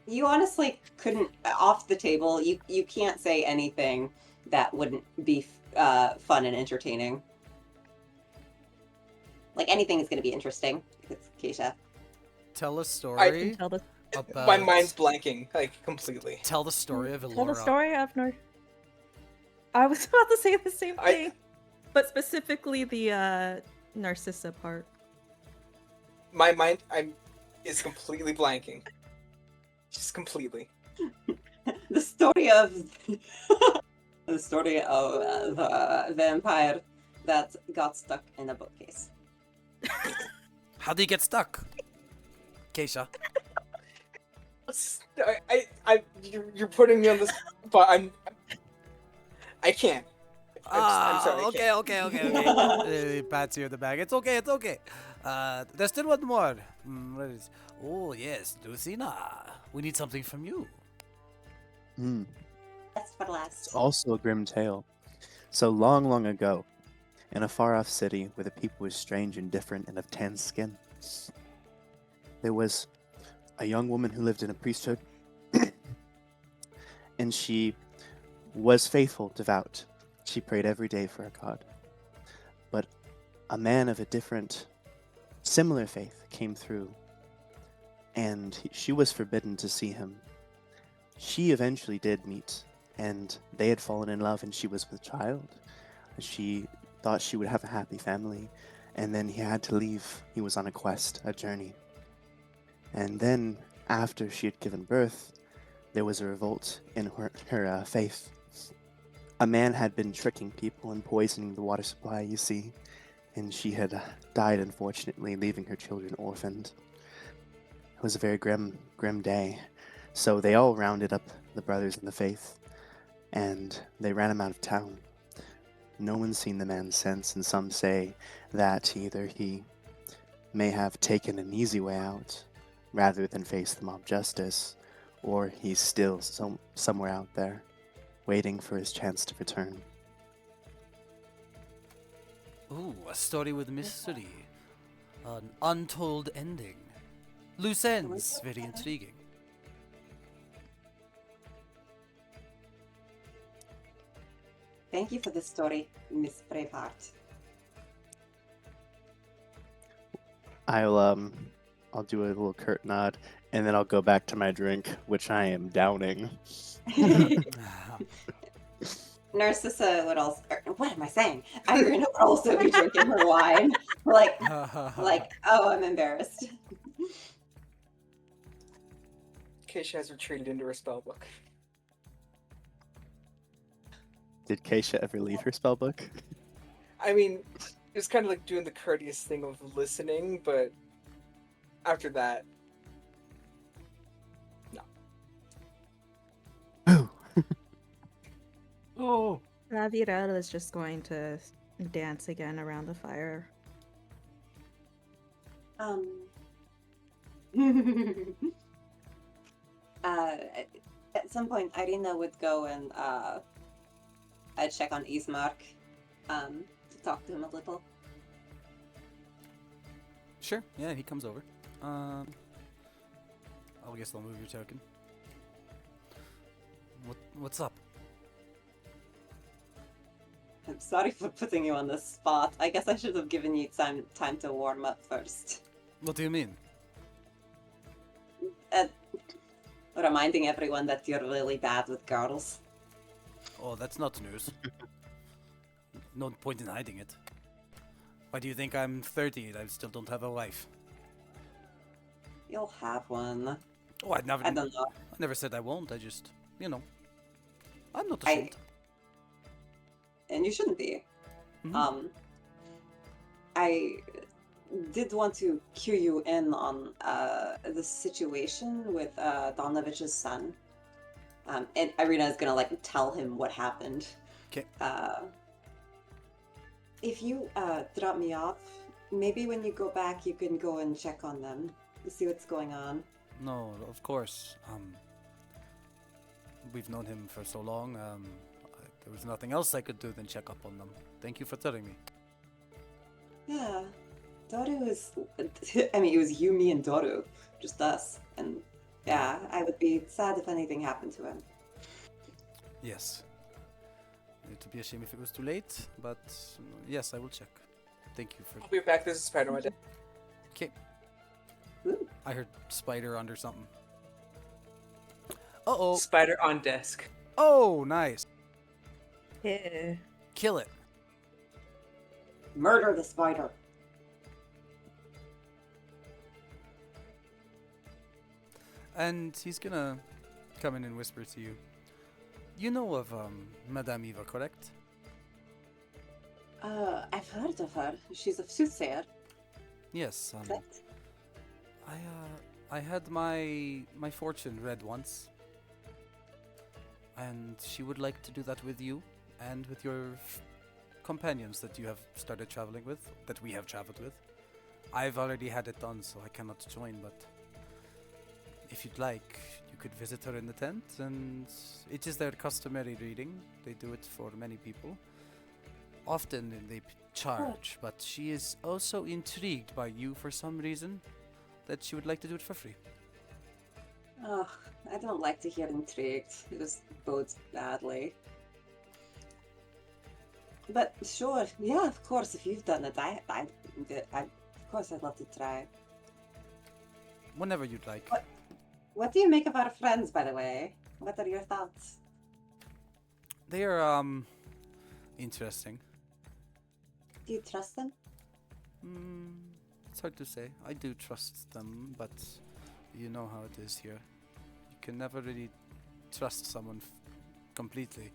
You honestly couldn't, off the table, you can't say anything that wouldn't be fun and entertaining. Like anything is going to be interesting. It's Keisha. Tell a story Tell the about. My mind's blanking, like, completely. Tell the story of Elora. tell the story of I was about to say the same thing, but specifically the Narcissa part. My mind is completely blanking. Just completely. The story of the story of the vampire that got stuck in a bookcase. How do you get stuck? Keisha. You're putting me on this, but I can't. I'm sorry. I Okay, can't. okay. He pats you in the back. It's okay. There's still one more. What is? Oh yes, Lucina. We need something from you. That's for last. It's also a grim tale. So long, long ago, in a far-off city where the people were strange and different and of tan skin, there was a young woman who lived in a priesthood, and she was faithful, devout. She prayed every day for her God. But a man of a different, similar faith came through, and she was forbidden to see him. She eventually did meet, and they had fallen in love, and she was with child. She thought she would have a happy family, and then he had to leave. He was on a quest, a journey. And then, after she had given birth, there was a revolt in her faith. A man had been tricking people and poisoning the water supply, you see, and she had died, unfortunately, leaving her children orphaned. It was a very grim day. So they all rounded up the brothers in the faith, and they ran him out of town. No one's seen the man since, and some say that either he may have taken an easy way out rather than face the mob justice, or he's still somewhere out there, waiting for his chance to return. Ooh, a story with mystery. An untold ending. Loose ends, very intriguing. Thank you for the story, Miss Braveheart. I'll do a little curt nod, and then I'll go back to my drink, which I am downing. Narcissa would also. What am I saying? Irina would also be drinking her wine. Like, oh, I'm embarrassed. Keisha has retreated into her spellbook. Did Keisha ever leave her spellbook? I mean, it was kind of like doing the courteous thing of listening, but after that, no. Oh, La Virel is just going to dance again around the fire. At some point, Irina would go and I'd check on Ismark, to talk to him a little. Sure, yeah, he comes over. I guess I'll move your token. What's up? I'm sorry for putting you on the spot. I guess I should have given you time to warm up first. What do you mean? Reminding everyone that you're really bad with girls. Oh, that's not news. No point in hiding it. Why do you think I'm 30 and I still don't have a wife? You'll have one. Oh, I don't know. I never said I won't. I just, I'm not ashamed. And you shouldn't be. Mhm. I did want to cue you in on the situation with Donovich's son. And Irina is gonna tell him what happened. Okay. If you drop me off, maybe when you go back, you can go and check on them to see what's going on. No, of course. We've known him for so long. There was nothing else I could do than check up on them. Thank you for telling me. Yeah, Doru is. I mean, it was you, me, and Doru, just us. And yeah, I would be sad if anything happened to him. Yes. It would be a shame if it was too late, but yes, I will check. Thank you for. I'll be back. This is Spider-Man. Okay. Ooh. I heard spider under something. Uh-oh. Spider on desk. Oh, nice. Yeah. Kill it. Murder the spider. And he's gonna come in and whisper to you. You know of Madame Eva, correct? I've heard of her. She's a soothsayer. Yes. Correct? I had my fortune read once, and she would like to do that with you and with your companions that you have started traveling with, that we have traveled with. I've already had it done, so I cannot join, but if you'd like, you could visit her in the tent, and it is their customary reading. They do it for many people. Often they charge, but she is also intrigued by you for some reason that she would like to do it for free. Oh, I don't like to hear intrigued. It just bodes badly. But sure, yeah, of course, if you've done it, of course I'd love to try. Whenever you'd like. What do you make of our friends, by the way? What are your thoughts? They are, interesting. Do you trust them? It's hard to say. I do trust them, but you know how it is here. You can never really trust someone completely.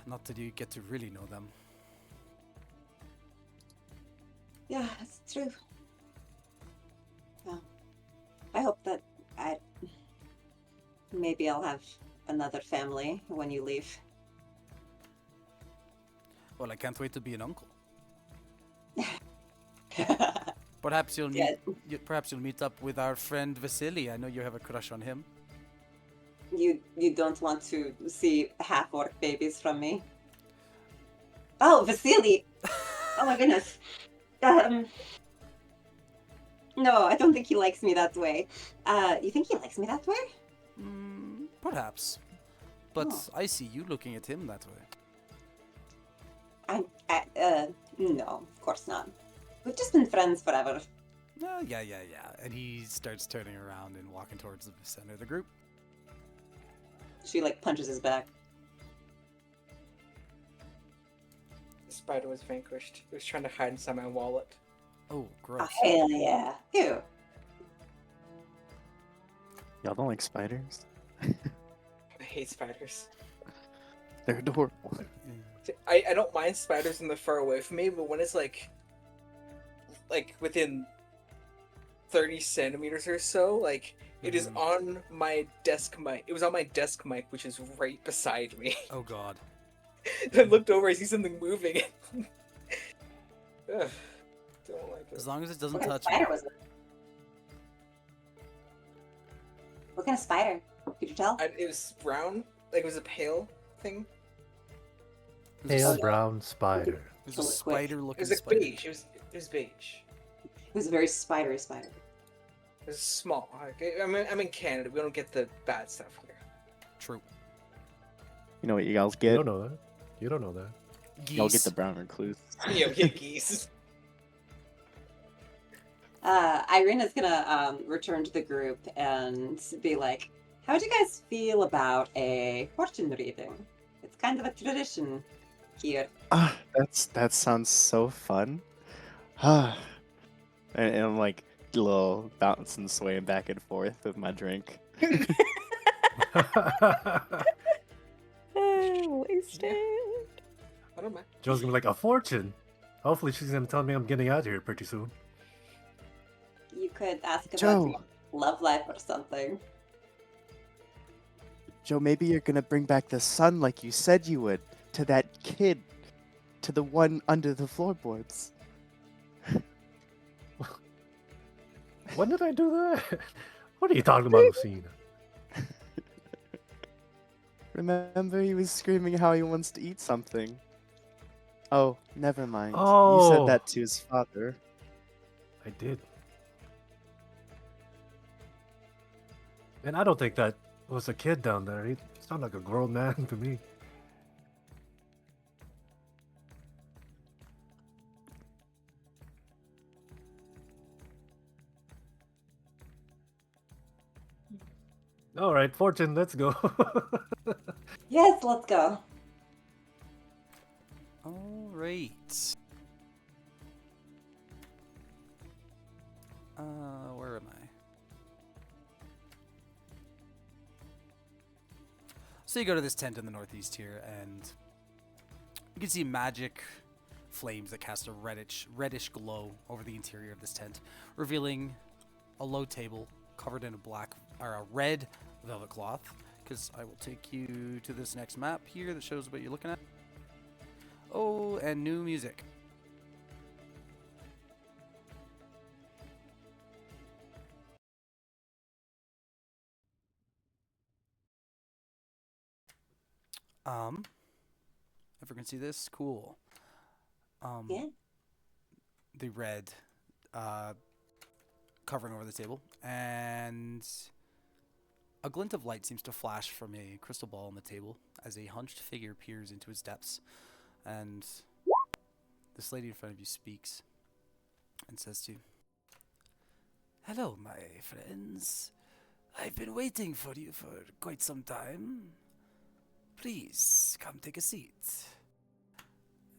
Not that you get to really know them. Yeah, that's true. Well, I hope that maybe I'll have another family when you leave. Well, I can't wait to be an uncle. Perhaps you'll Yeah. perhaps you'll meet up with our friend Vasily. I know you have a crush on him. You don't want to see half-orc babies from me? Oh, Vasily! Oh my goodness. No, I don't think he likes me that way. You think he likes me that way? Perhaps. But Oh. I see you looking at him that way. No, of course not. We've just been friends forever. Yeah. And he starts turning around and walking towards the center of the group. She, like, punches his back. The spider was vanquished. It was trying to hide inside my wallet. Oh, Oh, gross. hell yeah. Ew. Y'all don't like spiders? I hate spiders. They're adorable. See, I don't mind spiders when they're far away from me, but when it's like within 30 centimeters or so, like it is on my desk mic. It was on my desk mic, which is right beside me. Oh god. I looked over, I see something moving. Ugh, don't like it. As long as it doesn't What kind of touch me. spider was it? What kind of spider? Could you tell? It was brown, like it was a pale thing. It was Pale a, brown spider. it was a Quick. spider It looking was like spider. beige. It was beige. It was a very spidery spider. It was small. Like, I'm in Canada. We don't get the bad stuff here. True. You know what you guys You get? don't know that. You don't know that. Y'all get Geese. the brown recluse. Yeah, we get geese. Irina's gonna return to the group and be like, how do you guys feel about a fortune reading? It's kind of a tradition here. Ah, that sounds so fun. Ah, and I'm like a little bouncing, swaying back and forth with my drink. Wasted. I don't mind. Joe's gonna be like, a fortune? Hopefully she's gonna tell me I'm getting out of here pretty soon. You could ask about Joe. your love life or something. Joe, maybe you're gonna bring back the sun like you said you would to that kid, to the one under the floorboards. When did I do that? What are you talking about, Lucina? Remember, he was screaming how he wants to eat something. Oh, never mind. You Oh. said that to his father. I did. And I don't think that was a kid down there. He sounded like a grown man to me. All right, Fortune, let's go. Yes, let's go. All right. Where am I? So you go to this tent in the northeast here, and you can see magic flames that cast a reddish glow over the interior of this tent, revealing a low table covered in a red velvet cloth. Because I will take you to this next map here that shows what you're looking at. Oh, and new music. Everyone can see this? Cool. Yeah. The red covering over the table, and a glint of light seems to flash from a crystal ball on the table as a hunched figure peers into its depths, and this lady in front of you speaks and says to you, "Hello, my friends. I've been waiting for you for quite some time. Please come take a seat."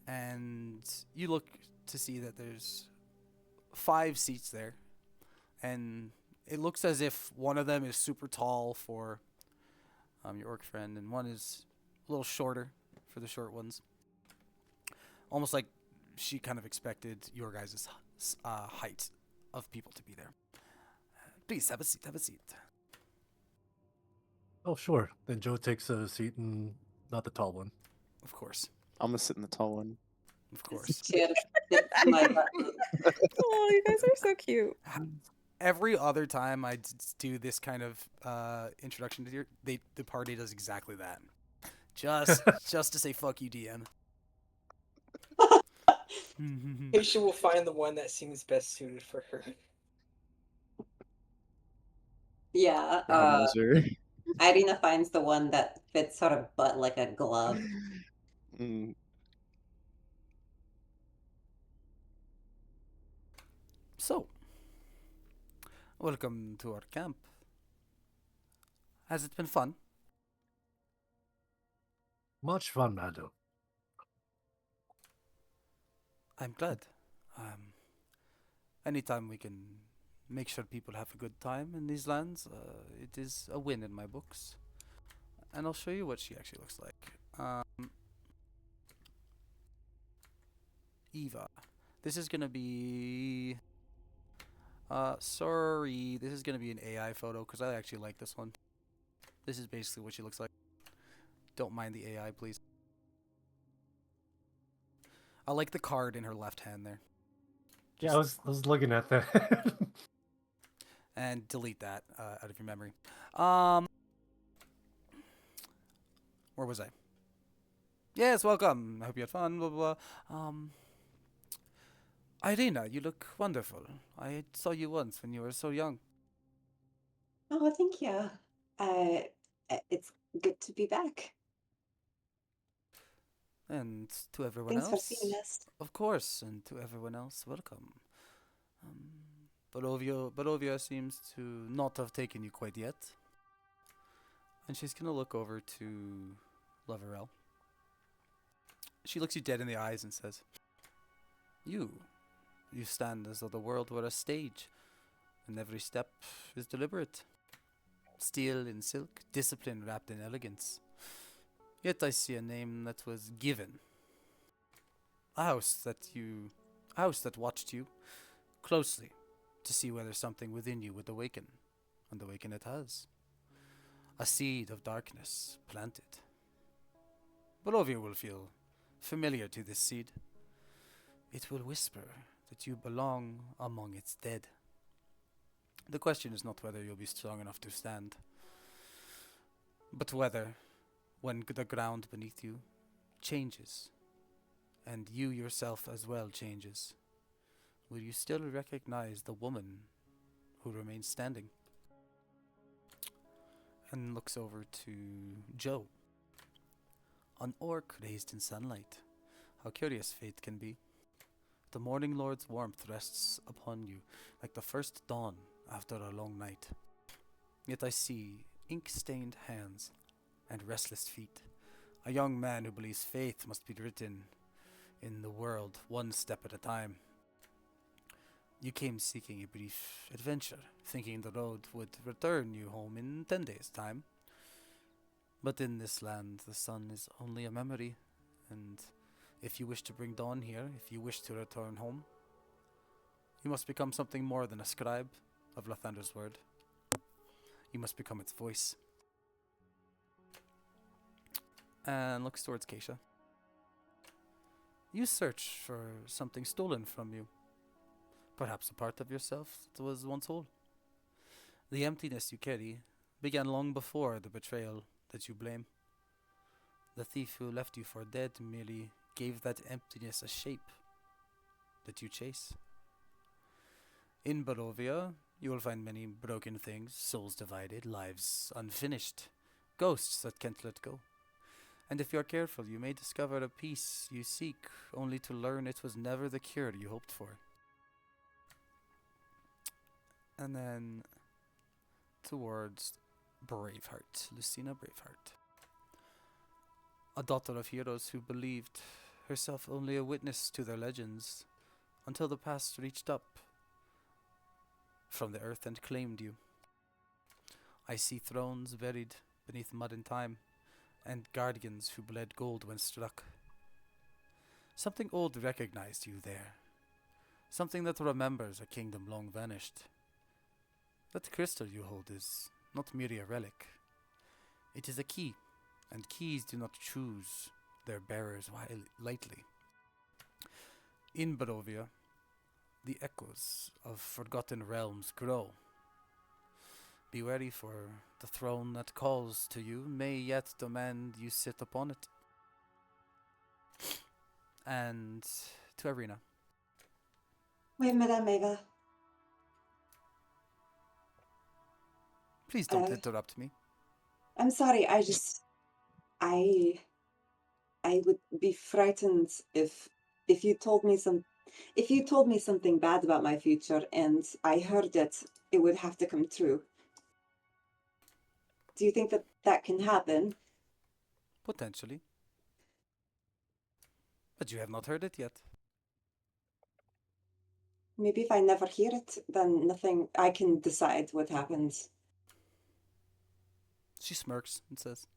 And you look to see that there's 5 seats there, and it looks as if one of them is super tall for your orc friend, and one is a little shorter for the short ones. Almost like she kind of expected your guys' height of people to be there. Please have a seat. Have a seat. Oh, sure. Then Joe takes a seat and not the tall one. Of course. I'm gonna sit in the tall one. Of course. Chair fits my button. Oh, you guys are so cute. Every other time I do this kind of introduction to the party does exactly that. Just to say fuck you, DM. Keisha will find the one that seems best suited for her. Yeah, Measure. Irina finds the one that fits her butt like a glove. Mm, So, welcome to our camp. Has it been fun? Much fun, madam. I'm glad. Anytime we can make sure people have a good time in these lands, it is a win in my books. And I'll show you what she actually looks like. Eva. This is gonna be... sorry, this is gonna be an AI photo because I actually like this one. This is basically what she looks like. Don't mind the AI, please. I like the card in her left hand there. Yeah, I was looking at that. And delete that out of your memory. Where was I? Yes, welcome. I hope you had fun. Blah blah blah. Irina, you look wonderful. I saw you once when you were so young. Oh, thank you. It's good to be back. And to everyone Thanks for else, seeing us. of course, and to everyone else, welcome. Barovia seems to not have taken you quite yet. And she's gonna look over to Leverell. She looks you dead in the eyes and says, You stand as though the world were a stage, and every step is deliberate. Steel in silk, discipline wrapped in elegance. Yet I see a name that was given. A house that watched you closely to see whether something within you would awaken, and awaken it has. A seed of darkness planted. Barovia will feel familiar to this seed. It will whisper that you belong among its dead. The question is not whether you'll be strong enough to stand, but whether, when the ground beneath you changes, and you yourself as well changes, will you still recognize the woman who remains standing? And looks over to Joe. An orc raised in sunlight. How curious fate can be. The morning lord's warmth rests upon you like the first dawn after a long night. Yet I see ink-stained hands and restless feet. A young man who believes faith must be written in the world one step at a time. You came seeking a brief adventure, thinking the road would return you home in 10 days' time. But in this land, the sun is only a memory, and if you wish to bring dawn here, if you wish to return home, you must become something more than a scribe of Lathander's word. You must become its voice. And looks towards Keisha. You search for something stolen from you. Perhaps a part of yourself that was once whole. The emptiness you carry began long before the betrayal that you blame. The thief who left you for dead merely gave that emptiness a shape that you chase. In Barovia, you will find many broken things, souls divided, lives unfinished, ghosts that can't let go. And if you are careful, you may discover a peace you seek, only to learn it was never the cure you hoped for. And then towards Braveheart, Lucina Braveheart. A daughter of heroes who believed herself only a witness to their legends, until the past reached up from the earth and claimed you. I see thrones buried beneath mud and time, and guardians who bled gold when struck. Something old recognized you there. Something that remembers a kingdom long vanished. That crystal you hold is not merely a relic. It is a key, and keys do not choose their bearers lightly. In Barovia, the echoes of forgotten realms grow. Be ready, for the throne that calls to you may yet demand you sit upon it. And to Irina. Wait, Madame Eva. Please don't interrupt me. I'm sorry. I would be frightened if you told me something bad about my future and I heard it, it would have to come true. Do you think that can happen? Potentially. But you have not heard it yet. Maybe if I never hear it, then I can decide what happens. She smirks and says,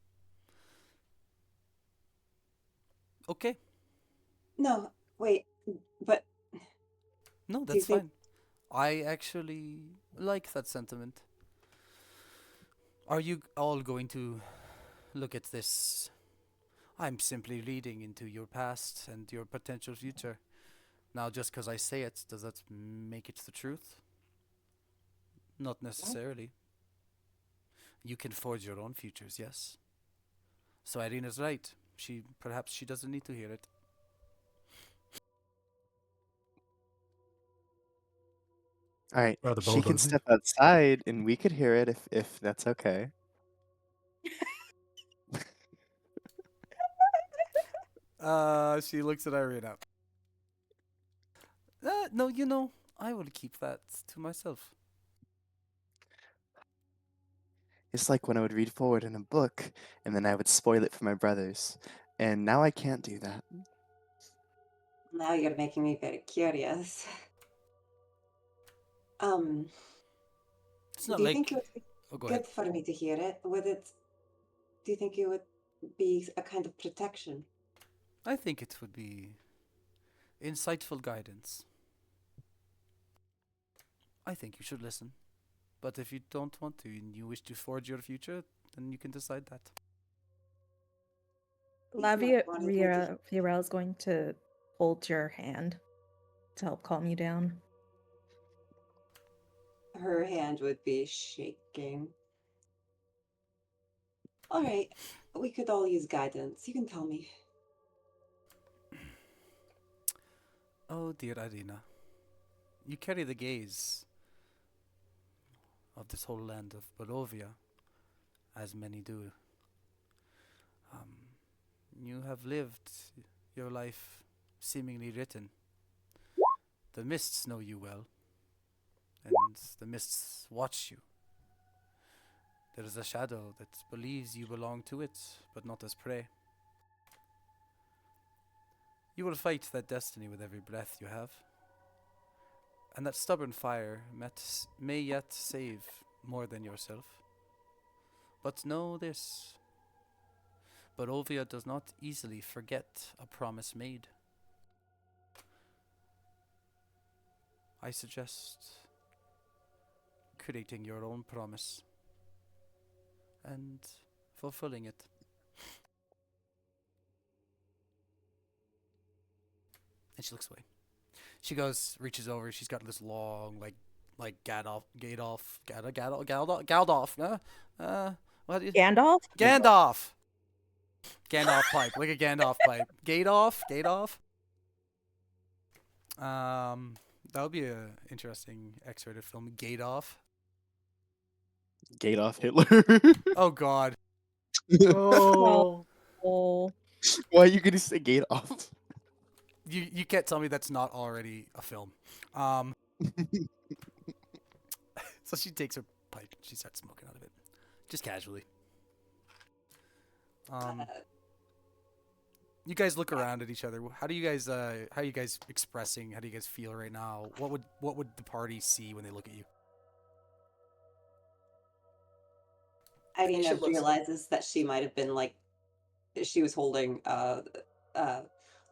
okay. No, wait, but No, do you that's think fine. I actually like that sentiment. Are you all going to look at this? I'm simply reading into your past and your potential future. Now, just because I say it, does that make it the truth? Not necessarily. You can forge your own futures, yes. So Irina's right. Perhaps she doesn't need to hear it. All right, Rather she bold can of you. step outside, and we could hear it if that's okay. She looks at Irina. No, I will keep that to myself. It's like when I would read forward in a book, and then I would spoil it for my brothers. And now I can't do that. now you're making me very curious. Um, It's not do you like... think it would be Oh, go good ahead. for me to hear it? Do you think it would be a kind of protection? I think it would be insightful guidance. I think you should listen. But if you don't want to and you wish to forge your future, then you can decide that. Lavia wanted me to- Fiorel is going to hold your hand to help calm you down. Her hand would be shaking. All right, we could all use guidance. You can tell me. Oh, dear Irina. You carry the gaze of this whole land of Barovia, as many do. You have lived your life seemingly written. The mists know you well, and the mists watch you. There is a shadow that believes you belong to it, but not as prey. You will fight that destiny with every breath you have. And that stubborn fire may yet save more than yourself. But know this. Barovia does not easily forget a promise made. I suggest creating your own promise and fulfilling it. And she looks away. She goes, reaches over. She's got this long, like Gandalf. What is Gandalf? Gandalf? Gandalf pipe, like a Gandalf pipe. Gate off. That would be a interesting X-rated film. Gate off. Gate off Hitler. Oh God. Oh, Oh, Why are you gonna say gate off? You can't tell me that's not already a film. So she takes her pipe. She starts smoking out of it, just casually. You guys look around at each other. How are you guys expressing? How do you guys feel right now? What would the party see when they look at you? Irina looks- realizes that she might have been like she was holding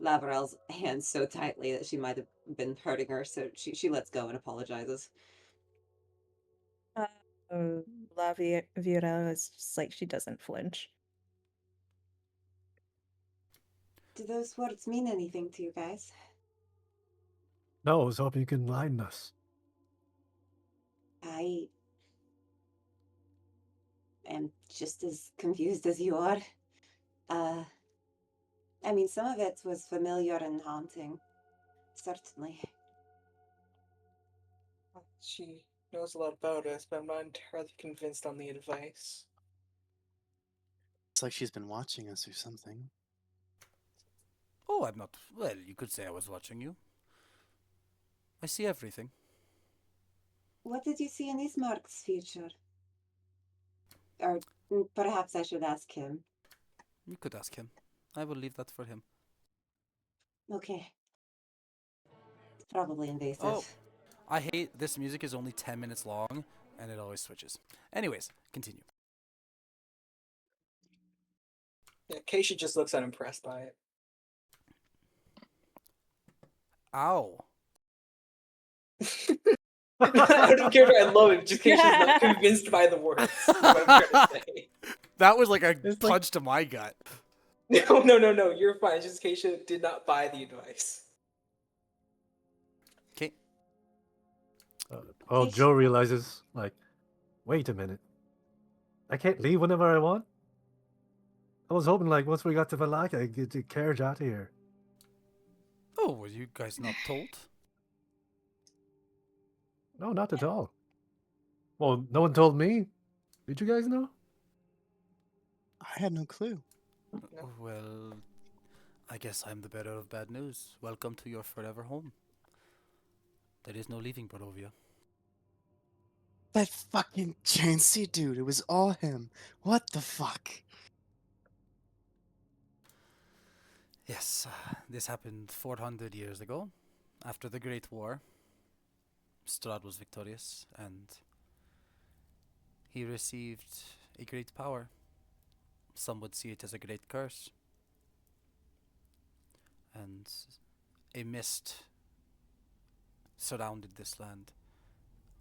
Lavarel's hand so tightly that she might have been hurting her, so she lets go and apologizes. La Viera is just like she doesn't flinch. Do those words mean anything to you guys? No, I was hoping you could enlighten us. I am just as confused as you are. Uh, I mean, some of it was familiar and haunting, certainly. She knows a lot about us, but I'm not entirely convinced on the advice. It's like she's been watching us or something. Oh, I'm not. Well, you could say I was watching you. I see everything. What did you see in Ismark's future? Or perhaps I should ask him. You could ask him. I will leave that for him. Okay. It's probably invasive. Oh. I hate this music is only 10 minutes long and it always switches. Anyways, continue. Yeah, Keisha just looks unimpressed by it. Ow. Out of character, I love it. Just Keisha's not convinced by the words. Is what I'm trying to say. That was like a It's like- punch to my gut. No. You're fine. It's just Keisha did not buy the advice. Okay. Oh, Joe realizes, like, wait a minute. I can't leave whenever I want? I was hoping, like, once we got to Valaka, I'd get the carriage out of here. Oh, were you guys not told? No, not at all. Well, no one told me. Did you guys know? I had no clue. No. Well, I guess I'm the bearer of bad news. Welcome to your forever home. There is no leaving Barovia. That fucking Chansey dude, it was all him. What the fuck? Yes, this happened 400 years ago. After the Great War, Strahd was victorious and he received a great power. Some would see it as a great curse. And a mist surrounded this land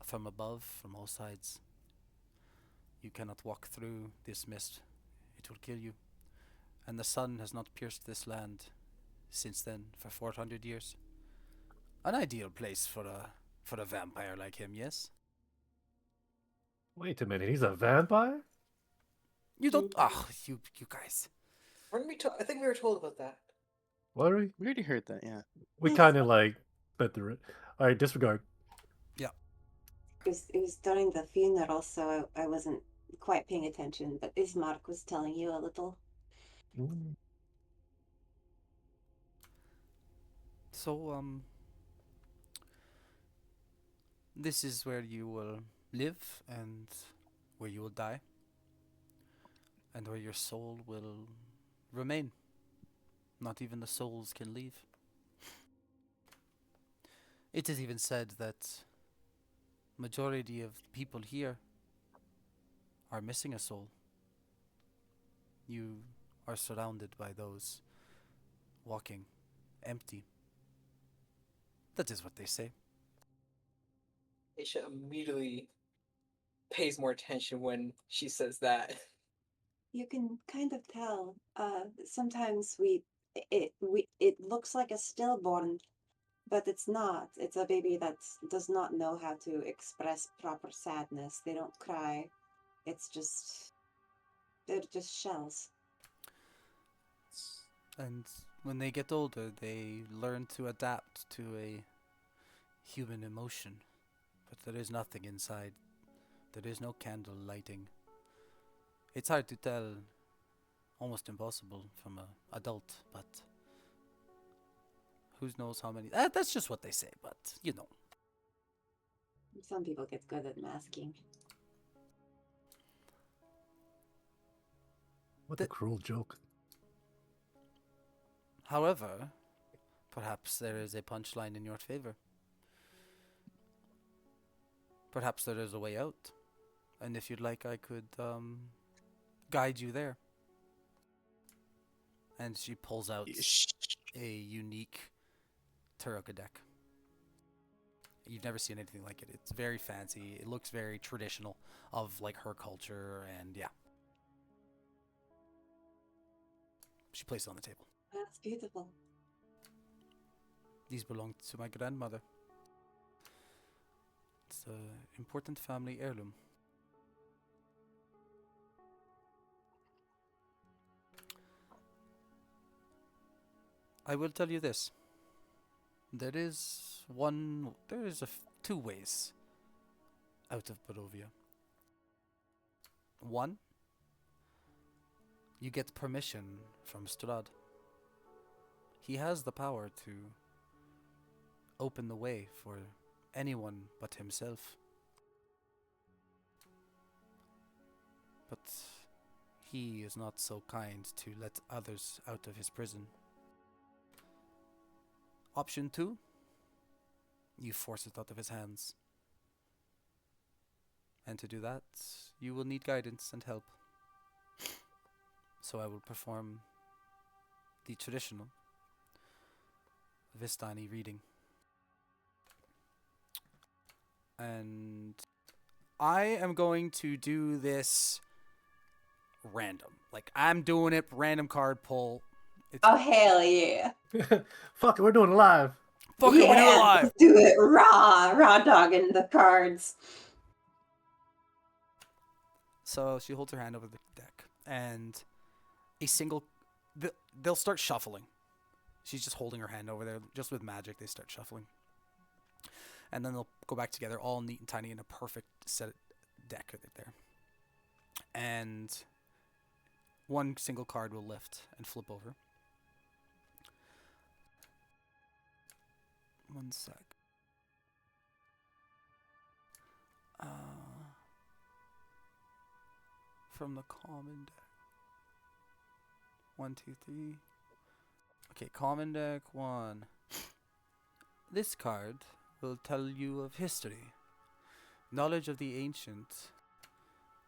from above, from all sides. You cannot walk through this mist, it will kill you. And the sun has not pierced this land since then for 400 years. An ideal place for a vampire like him, yes? Wait a minute, he's a vampire? You don't. You guys. Weren't we I think we were told about that. Were we? We already heard that, yeah. We kind of, like, sped through it. Alright, disregard. It was during the funeral, so I wasn't quite paying attention, but Ismark was telling you a little. Mm. So, this is where you will live and where you will die, and where your soul will remain. Not even the souls can leave. It is even said that majority of people here are missing a soul. You are surrounded by those walking empty. That is what they say. Keisha immediately pays more attention when she says that. You can kind of tell. Sometimes it looks like a stillborn, but it's not. It's a baby that does not know how to express proper sadness. They don't cry. They're just shells. And when they get older, they learn to adapt to a human emotion. But there is nothing inside. There is no candle lighting. It's hard to tell, almost impossible from an adult, but who knows how many. That's just what they say, but you know. Some people get good at masking. What a cruel joke. However, perhaps there is a punchline in your favor. Perhaps there is a way out. And if you'd like, I could guide you there. And she pulls out Shh. a unique Turuka deck. You've never seen anything like it. It's very fancy. It looks very traditional of like her culture, and yeah. She placed it on the table. That's beautiful. These belong to my grandmother. It's an important family heirloom. I will tell you this. There is two ways out of Barovia. One, you get permission from Strad. He has the power to open the way for anyone but himself. But he is not so kind to let others out of his prison. Option 2, you force it out of his hands. And to do that, you will need guidance and help. So I will perform the traditional Vistani reading. And I am going to do this random. Like, I'm doing it random card pull. It's Oh hell yeah! Fuck it, we're doing it live. Fuck it, we do it Yeah, live. let's do it raw dogging the cards. So she holds her hand over the deck, and they'll start shuffling. She's just holding her hand over there, just with magic. They start shuffling, and then they'll go back together, all neat and tiny in a perfect set deck right there. And one single card will lift and flip over. One sec. From the common deck. 1, 2, 3. Okay, common deck 1. This card will tell you of history. Knowledge of the ancient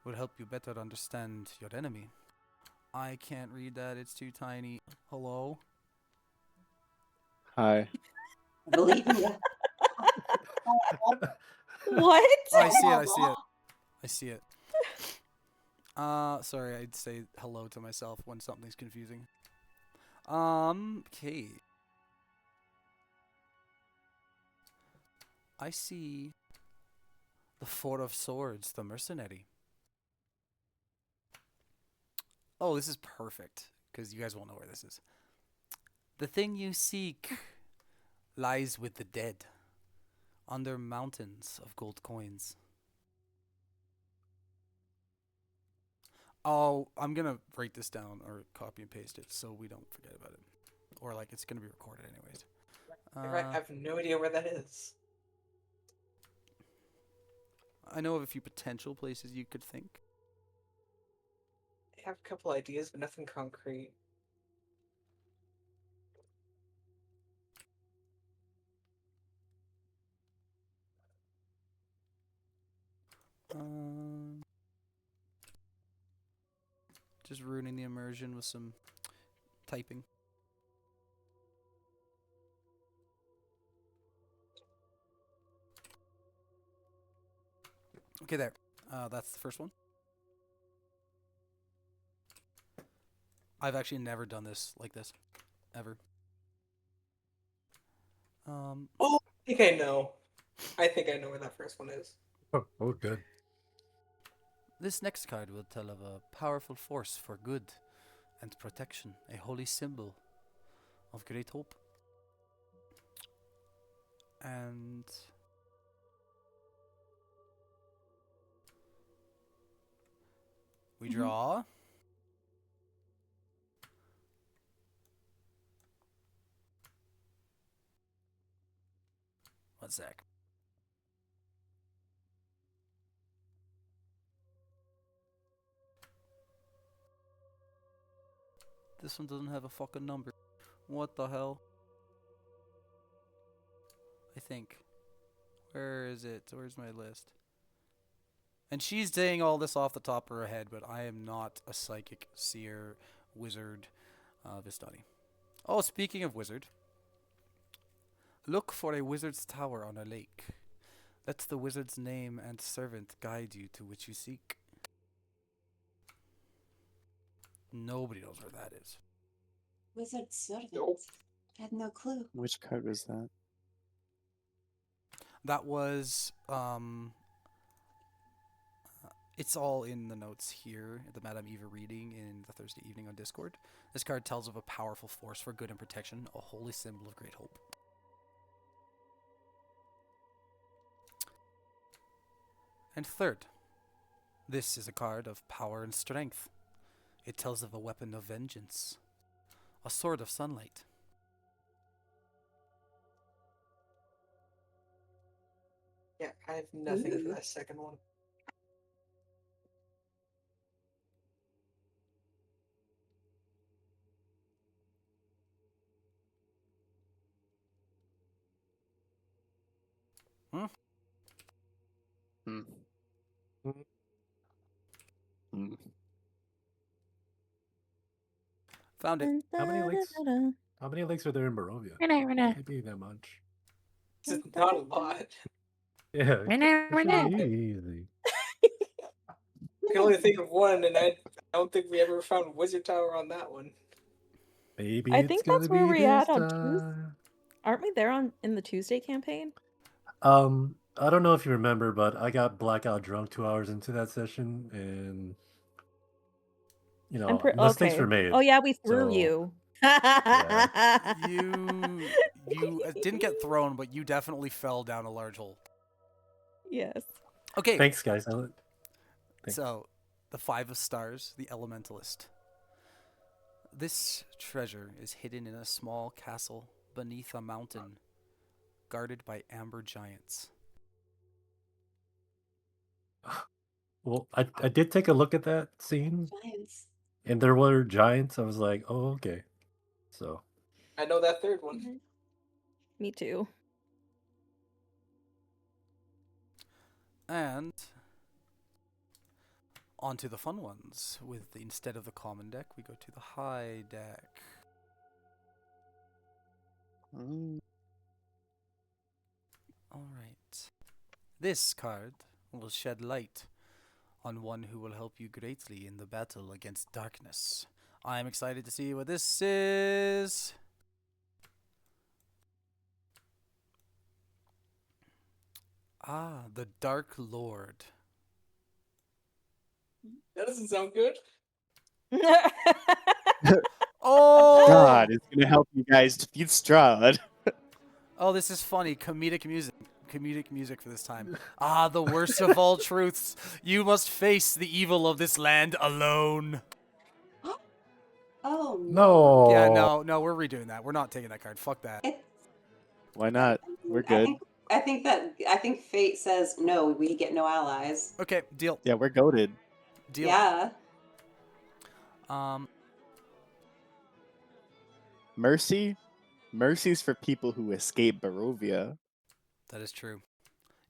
will help you better understand your enemy. I can't read that, it's too tiny. Hello? Hi. I believe in you. What? I see it. I see it. Sorry, I'd say hello to myself when something's confusing. Okay. I see the Four of Swords, the mercenary. Oh, this is perfect, because you guys won't know where this is. The thing you seek lies with the dead, under mountains of gold coins. Oh, I'm gonna write this down or copy and paste it so we don't forget about it. Or like it's gonna be recorded anyways. I have no idea where that is. I know of a few potential places you could think. I have a couple ideas, but nothing concrete. Just ruining the immersion with some typing. Okay, there. That's the first one. I've actually never done this like this, ever. Oh, I think I know. I think I know where that first one is. Oh, good. This next card will tell of a powerful force for good and protection, a holy symbol of great hope. And we draw. One sec. This one doesn't have a fucking number. What the hell? I think. Where is it? Where's my list? And she's saying all this off the top of her head, but I am not a psychic, seer, wizard, Vistani. Oh, speaking of wizard, look for a wizard's tower on a lake. Let the wizard's name and servant guide you to which you seek. Nobody knows where that is. Wizard servant. Nope. I had no clue. Which card was that? That was it's all in the notes here, the Madame Eva reading in the Thursday evening on Discord. This card tells of a powerful force for good and protection, a holy symbol of great hope. And third, this is a card of power and strength. It tells of a weapon of vengeance, a sword of sunlight. Yeah, I have nothing for Ooh. that second one. Hmm. Mm. Hmm. Found it. How many lakes? How many lakes are there in Barovia? Can't be that much. It's not a lot. Yeah, it should know. be easy. I can only think of one, and I don't think we ever found Wizard Tower on that one. Maybe I it's think gonna that's be where we this at on time. Aren't we there in the Tuesday campaign? I don't know if you remember, but I got blackout drunk 2 hours into that session, and mistakes Okay. were made. Oh yeah, we threw So, you. You didn't get thrown, but you definitely fell down a large hole. Yes. Okay, thanks, guys. Thanks. so the Five of Stars, the Elementalist. This treasure is hidden in a small castle beneath a mountain, guarded by amber giants. Well, I did take a look at that scene, Giants. and there were giants. I was like, oh, okay. So, I know that third one. Mhm. Me too. And onto the fun ones. Instead of the common deck, we go to the high deck. Mm. All right. This card will shed light on one who will help you greatly in the battle against darkness. I am excited to see what this is. Ah, the Dark Lord. That doesn't sound good. Oh! God, it's gonna help you guys defeat Strahd. Oh, this is funny. Comedic music. Comedic music for this time. Ah, the worst of all truths. You must face the evil of this land alone. Oh no. Yeah, no, we're redoing that. We're not taking that card. Fuck that. It's, Why not? We're I good. think fate says no. We get no allies. Okay, deal. Yeah, we're goated. Deal. Yeah. Mercy? Mercy's for people who escape Barovia. That is true.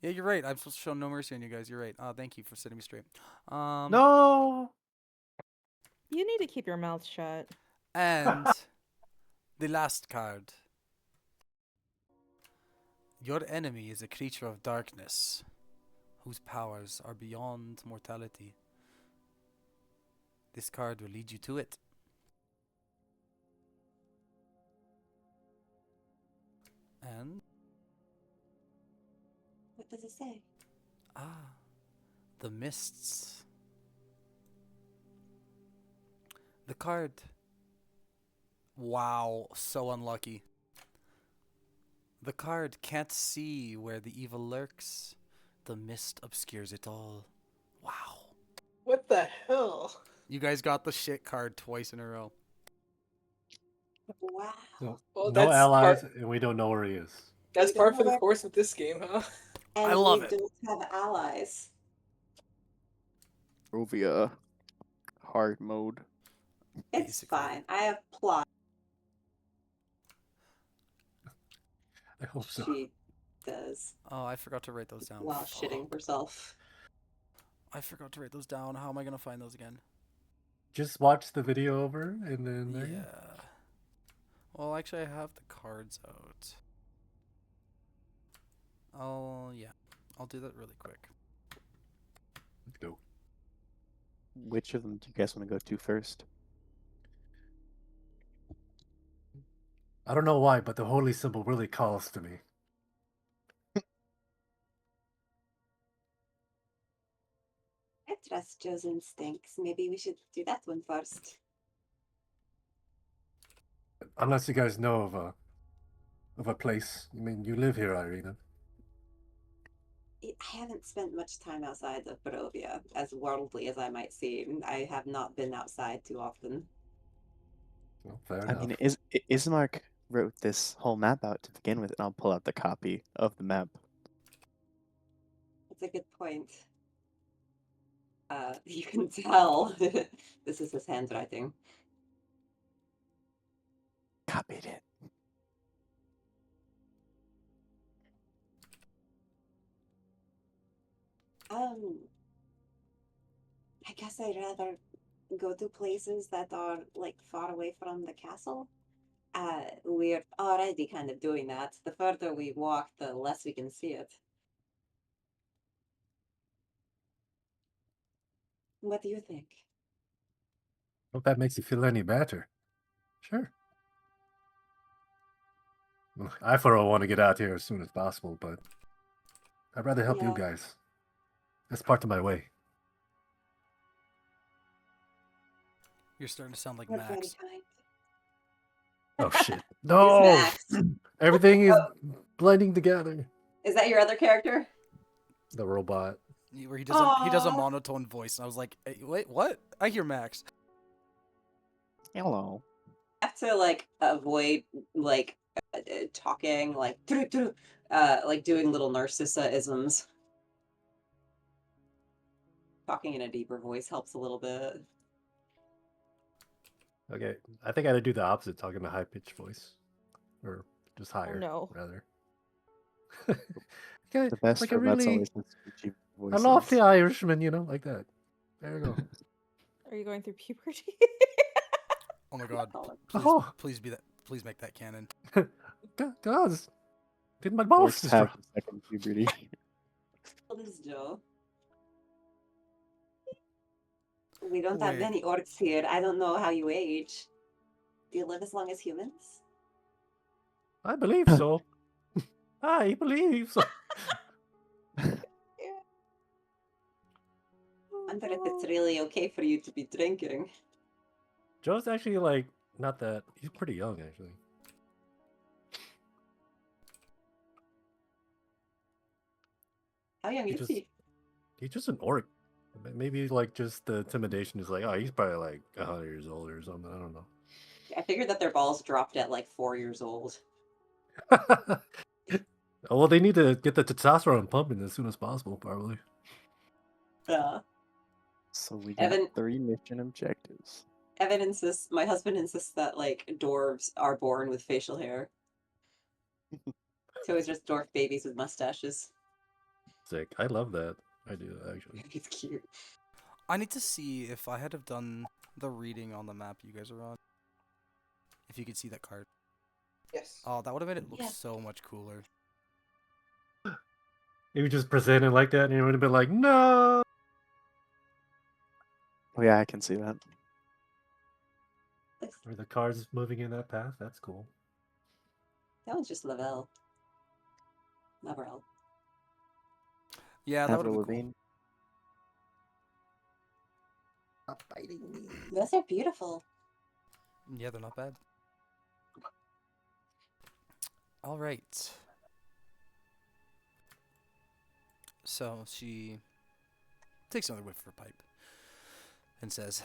Yeah, you're right. I've shown no mercy on you guys. You're right. Thank you for setting me straight. No. You need to keep your mouth shut. And the last card. Your enemy is a creature of darkness, whose powers are beyond mortality. This card will lead you to it. And What does it say? the mists. The card. Wow, so unlucky. The card can't see where the evil lurks. The mist obscures it all. Wow. What the hell? You guys got the shit card twice in a row. Wow. So, Well, no that's allies, part- and we don't know where he is. That's We part don't for know the where- course of this game, huh? And I love we it. don't have allies. Barovia. Hard mode. It's Basically. fine. I have plot. I hope so. She does Oh, I forgot to write those down. while shitting herself. I forgot to write those down. How am I gonna find those again? Just watch the video over and then there you go. Yeah. Well, actually, I have the cards out. I'll do that really quick. Let's go. Which of them do you guys want to go to first? I don't know why, but the holy symbol really calls to me. I trust Joe's instincts. Maybe we should do that one first. Unless you guys know of a place. I mean, you live here, Irina. I haven't spent much time outside of Barovia, as worldly as I might seem. I have not been outside too often. Well, fair I enough. mean, Ismark wrote this whole map out to begin with, and I'll pull out the copy of the map. That's a good point. You can tell this is his handwriting. Copied it. I guess I'd rather go to places that are like far away from the castle. We're already kind of doing that. The further we walk, the less we can see it. What do you think? Hope that makes you feel any better. Sure. Well, I for one want to get out here as soon as possible, but I'd rather help you Yeah. guys. That's part of my way. You're starting to sound like That's very Max. kind. Oh shit. Who's No! Max? Everything is Oh. blending together. Is that your other character? The robot. Where he does a Aw. monotone voice, and I was like, hey, wait, what? I hear Max. Hello. I have to like avoid like talking like like doing little Narcissa-isms. Talking in a deeper voice helps a little bit. Okay. I think I gotta do the opposite, talking in a high pitched voice. Or just higher, no. rather. Okay, The best like a robots really always have screechy a voices. lofty Irishman, you know, like that. There you go. Are you going through puberty? Oh my god. Oh, Oh. Please be that. Please make that canon. Guys, did my balls Orcs just have drop? the second puberty. what is Joe? We don't have Wait. many orcs here. I don't know how you age. Do you live as long as humans? I believe so. I believe so. Wonder if it's really okay for you to be drinking. Joe's actually like not that. He's pretty young actually. How young He is just- he? He's just an orc. Maybe like just the intimidation is like, oh, he's probably like 100 years old or something. I don't know. I figured that their balls dropped at like 4 years old. Well, they need to get the testosterone pumping as soon as possible, probably. Yeah. So we got Evan- 3 mission objectives. Evan insists, my husband insists that like dwarves are born with facial hair. So it's just dwarf babies with mustaches. Sick. I love that. I do actually. It's cute. I need to see if I had have done the reading on the map you guys are on. If you could see that card. Yes. Oh, that would have made it look Yeah. so much cooler. If you just present it like that, and it would have been like, no. Oh yeah, I can see that. Or the cards moving in that path. That's cool. That one's just Lavelle. Lavrel. Yeah, that would Avril have been cool. Lavigne. Stop biting me. Those are beautiful. Yeah, they're not bad. All right. So she takes another whiff of her pipe and says,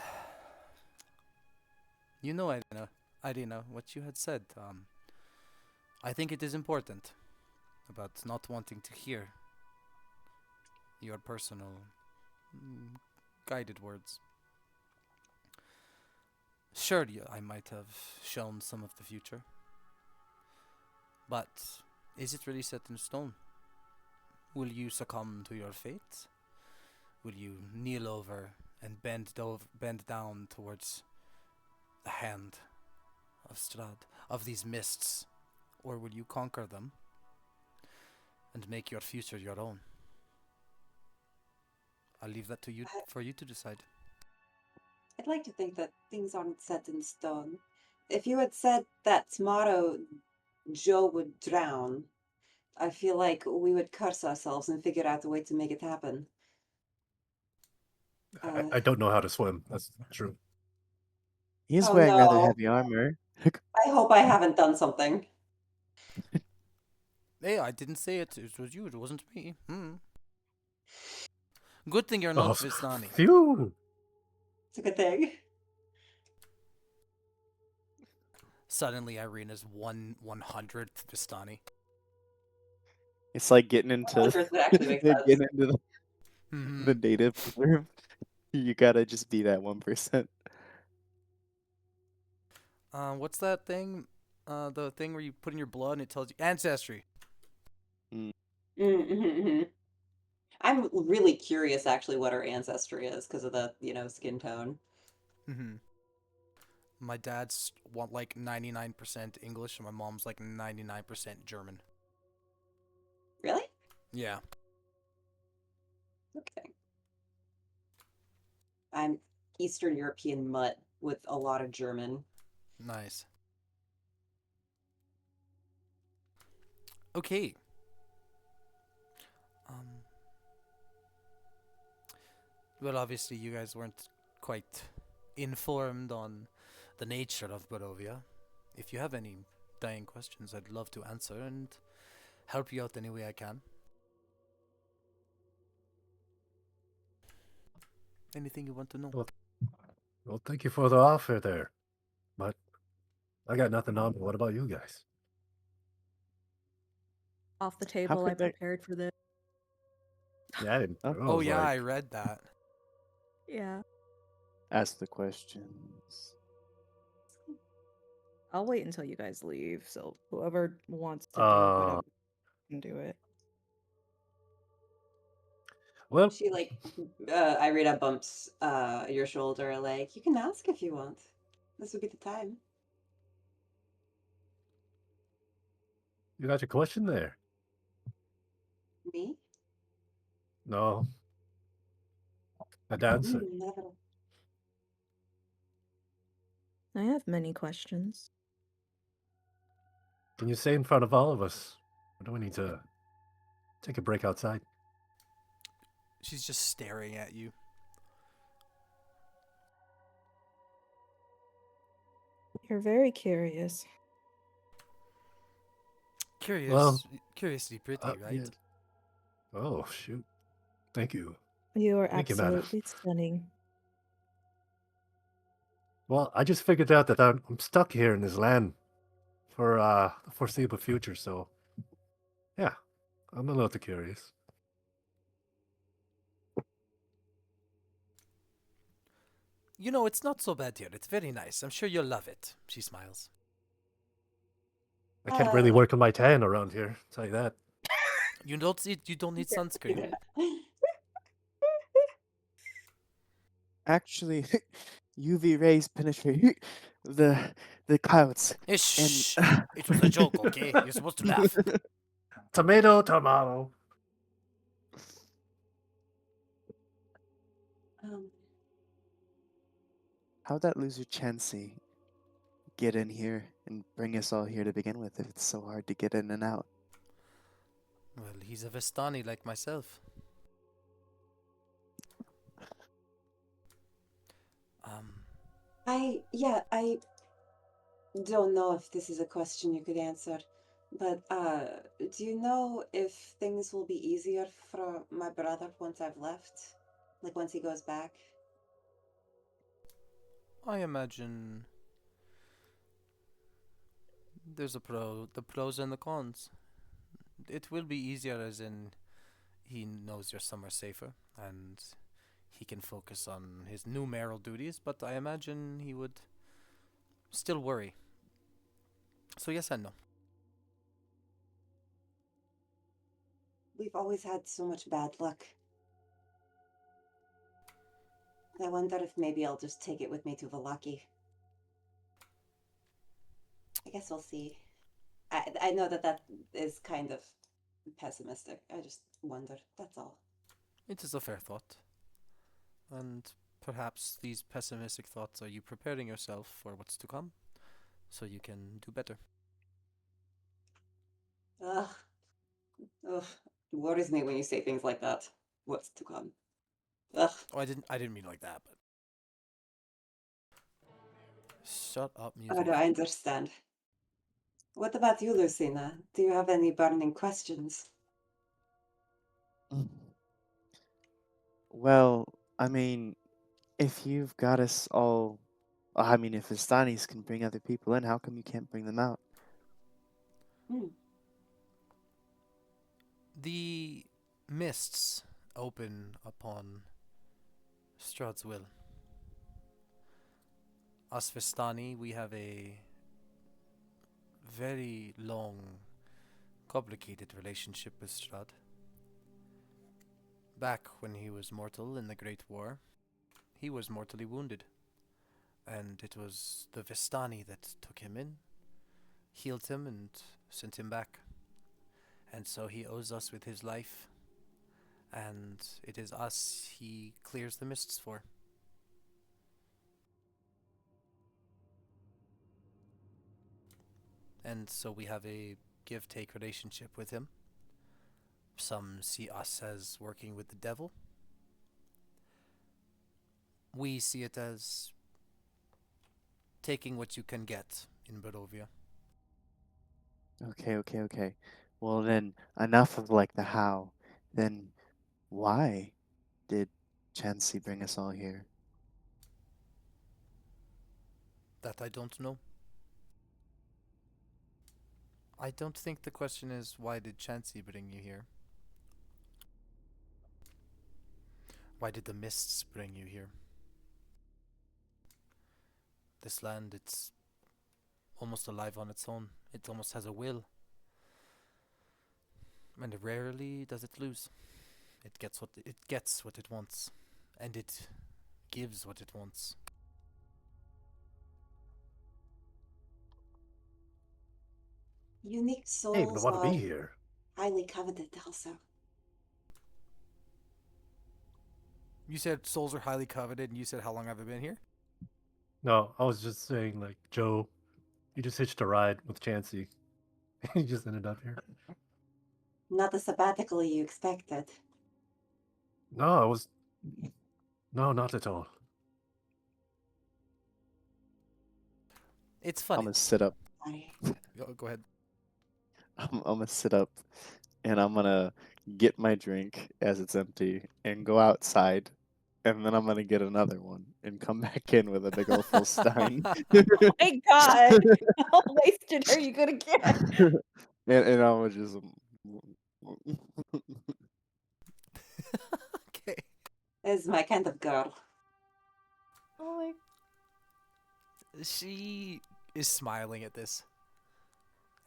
"You know, Irina, what you had said. I think it is important about not wanting to hear your personal guided words. Sure, I might have shown some of the future. But is it really set in stone? Will you succumb to your fate? Will you kneel over and bend down towards the hand of Strahd, of these mists, or will you conquer them and make your future your own? I'll leave that to you for you to decide. I'd like to think that things aren't set in stone. If you had said that tomorrow Joe would drown, I feel like we would curse ourselves and figure out a way to make it happen. I don't know how to swim. That's true. He's Oh wearing rather no. heavy armor. I hope I haven't done something. Hey, I didn't say it. It was you. It wasn't me. Good thing you're Oh, not Vistani. phew! It's a good thing. Suddenly, Irina's 1/100th Vistani. It's like getting into 100th would actually make sense. getting into Mhm. the native reserve. You gotta just be that 1%. What's that thing? The thing where you put in your blood and it tells you ancestry. Mm-hmm. I'm really curious, actually, what her ancestry is because of the, skin tone. My dad's like 99% English, and my mom's like 99% German. Really? Yeah. Okay. I'm Eastern European mutt with a lot of German. Nice. Okay. Well, obviously, you guys weren't quite informed on the nature of Barovia. If you have any dying questions, I'd love to answer and help you out any way I can. Anything you want to know? Well, thank you for the offer there, but I got nothing on me. What about you guys? Off the table, I could they- prepared for this. Yeah, I didn't. I Oh was yeah, I like, read that. Yeah. Ask the questions. I'll wait until you guys leave, so whoever wants to do whatever can do it. well, She Irina bumps your shoulder, like, you can ask if you want. This would be the time. you got your question there. Me? No, I'd answer. Never. I have many questions. Can you say in front of all of us? Or do we need to take a break outside? She's just staring at you. You're very curious. Curiously pretty, right? Yeah. Oh, shoot. Thank you. You are Thank you, madam. absolutely stunning. Well, I just figured out that I'm stuck here in this land for the foreseeable future, so yeah, I'm a little curious. You know, it's not so bad here. It's very nice. I'm sure you'll love it. She smiles. I can't really work on my tan around here, I'll tell you that. You don't need sunscreen. Actually, UV rays penetrate the clouds. Shh. It was a joke, okay? You're supposed to laugh. Tomato, tomato. How'd that loser Chansey get in here and bring us all here to begin with if it's so hard to get in and out? Well, he's a Vistani like myself. I don't know if this is a question you could answer, but do you know if things will be easier for my brother once I've left? Like once he goes back? I imagine there's the pros and the cons. It will be easier as in he knows you're somewhere safer and he can focus on his new mayoral duties, but I imagine he would still worry. So yes and no. We've always had so much bad luck. I wonder if maybe I'll just take it with me to Valaki. I guess we'll see. I know that is kind of pessimistic. I just wonder. That's all. It is a fair thought. And perhaps these pessimistic thoughts are you preparing yourself for what's to come, so you can do better. Ugh. Ugh. It worries me when you say things like that. What's to come? Ugh. Oh, I didn't mean like that, but shut up, Oh, music. no, I understand. What about you, Lucina? Do you have any burning questions? Well, I mean, if you've got us all, I mean, if Vistanis can bring other people in, how come you can't bring them out? Hmm. The mists open upon Strahd's will. Us Vistani, we have a very long, complicated relationship with Strahd. Back when he was mortal in the Great War, he was mortally wounded. And it was the Vistani that took him in, healed him, and sent him back. And so he owes us with his life, and it is us he clears the mists for. And so we have a give-take relationship with him. Some see us as working with the devil. We see it as taking what you can get in Barovia. Okay. Well then, enough of like the how. Then why did Chansey bring us all here? That I don't know. I don't think the question is why did Chansey bring you here? Why did the mists bring you here? This land, it's almost alive on its own. It almost has a will. And rarely does it lose. It gets what it wants. And it gives what it wants. Unique I even souls want to are be here. highly coveted also. You said souls are highly coveted, and you said how long have I been here? No, I was just saying, like, Joe, you just hitched a ride with Chansey. You just ended up here. Not the sabbatical you expected. No, I was. No, not at all. It's I'm funny. gonna sit up. Sorry. Go ahead. I'm gonna sit up, and I'm gonna get my drink as it's empty and go outside, and then I'm gonna get another one and come back in with a big old full stein. My God, how wasted are you gonna get? And I was just. Okay. This is my kind of girl. Oh my. She is smiling at this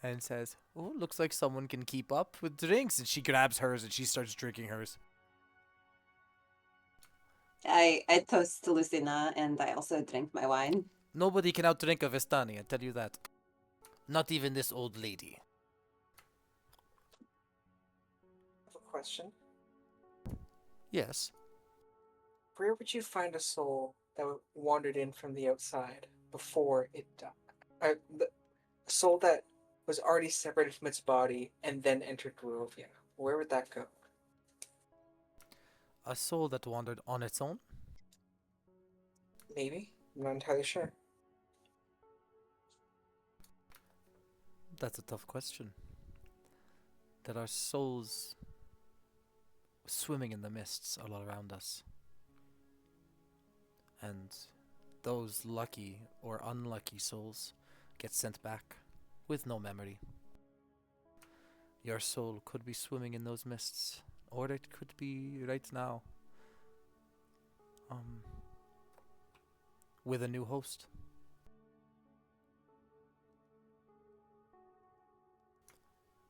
and says, "Oh, looks like someone can keep up with drinks." And she grabs hers and she starts drinking hers. I toast to Lucina and I also drink my wine. Nobody can outdrink a Vistani, I tell you that. Not even this old lady. I have a question. Yes. Where would you find a soul that wandered in from the outside before it died? A soul that was already separated from its body and then entered Barovia. Where would that go? A soul that wandered on its own? Maybe? I'm not entirely sure. That's a tough question. There are souls swimming in the mists all around us. And those lucky or unlucky souls get sent back with no memory. Your soul could be swimming in those mists, or it could be right now with a new host.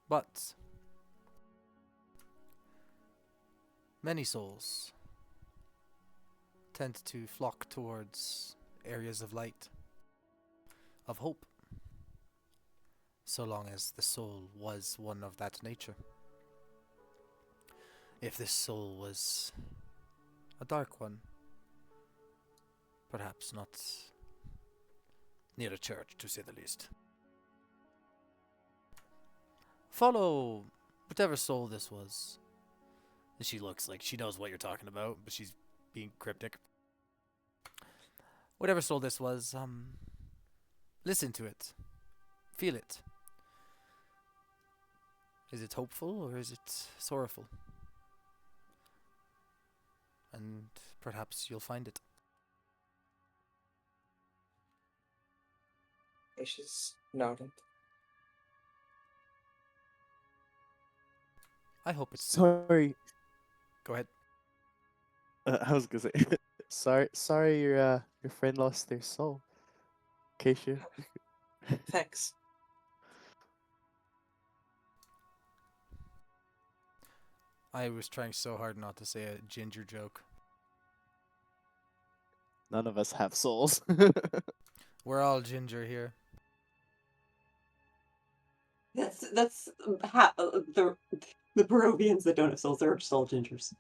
But many souls tend to flock towards areas of light, of hope, so long as the soul was one of that nature. If this soul was a dark one, perhaps not near a church, to say the least. Follow whatever soul this was. She looks like she knows what you're talking about, but she's being cryptic. Whatever soul this was, listen to it. Feel it. Is it hopeful or is it sorrowful? And perhaps you'll find it. Aisha's nodding. I hope it's. Sorry, Go ahead. I was gonna say, sorry, your friend lost their soul, Keisha. Thanks. I was trying so hard not to say a ginger joke. None of us have souls. We're all ginger here. That's the Barovians that don't have souls are just all gingers.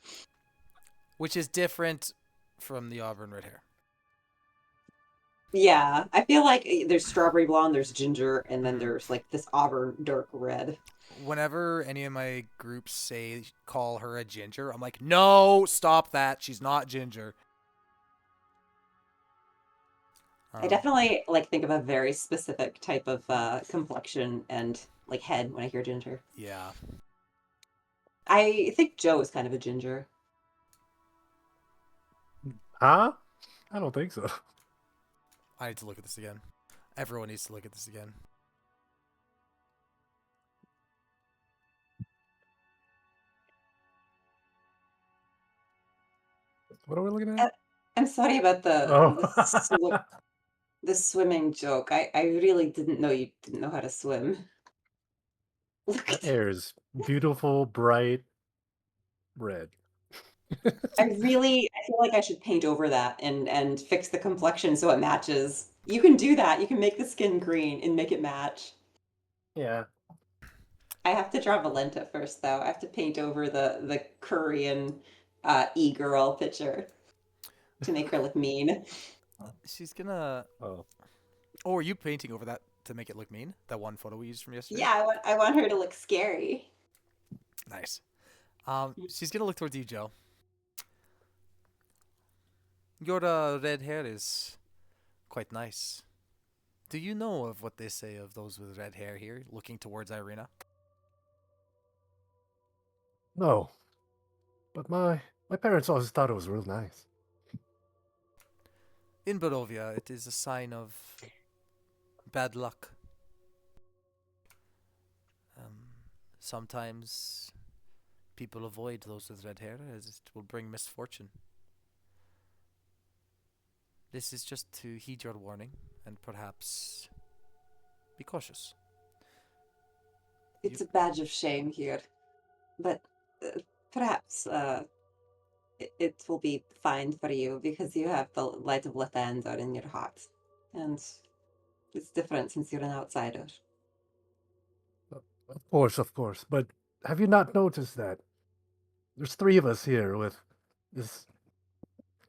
Which is different from the auburn red hair. Yeah, I feel like there's strawberry blonde, there's ginger, and then there's like this auburn dark red. Whenever any of my groups call her a ginger, I'm like, no, stop that. She's not ginger. I definitely like think of a very specific type of complexion and like head when I hear ginger. Yeah. I think Joe is kind of a ginger. Huh? I don't think so. I need to look at this again. Everyone needs to look at this again. What are we looking at? I'm sorry about Oh. the swimming joke. I really didn't know you didn't know how to swim. Look That at hair is beautiful, bright red. I feel like I should paint over that and fix the complexion so it matches. You can do that. You can make the skin green and make it match. Yeah. I have to draw Valenta first, though. I have to paint over the Korean e-girl picture to make her look mean. She's gonna. Oh. Oh, are you painting over that to make it look mean? That one photo we used from yesterday? Yeah, I want her to look scary. Nice. She's gonna look towards you, Joe. Your red hair is quite nice. Do you know of what they say of those with red hair here, looking towards Irina? No. But my parents always thought it was real nice. In Barovia, it is a sign of bad luck. Sometimes people avoid those with red hair as it will bring misfortune. This is just to heed your warning and perhaps be cautious. It's a badge of shame here, but perhaps it will be fine for you because you have the light of Lathander in your heart, and it's different since you're an outsider. Of course. But have you not noticed that there's three of us here with this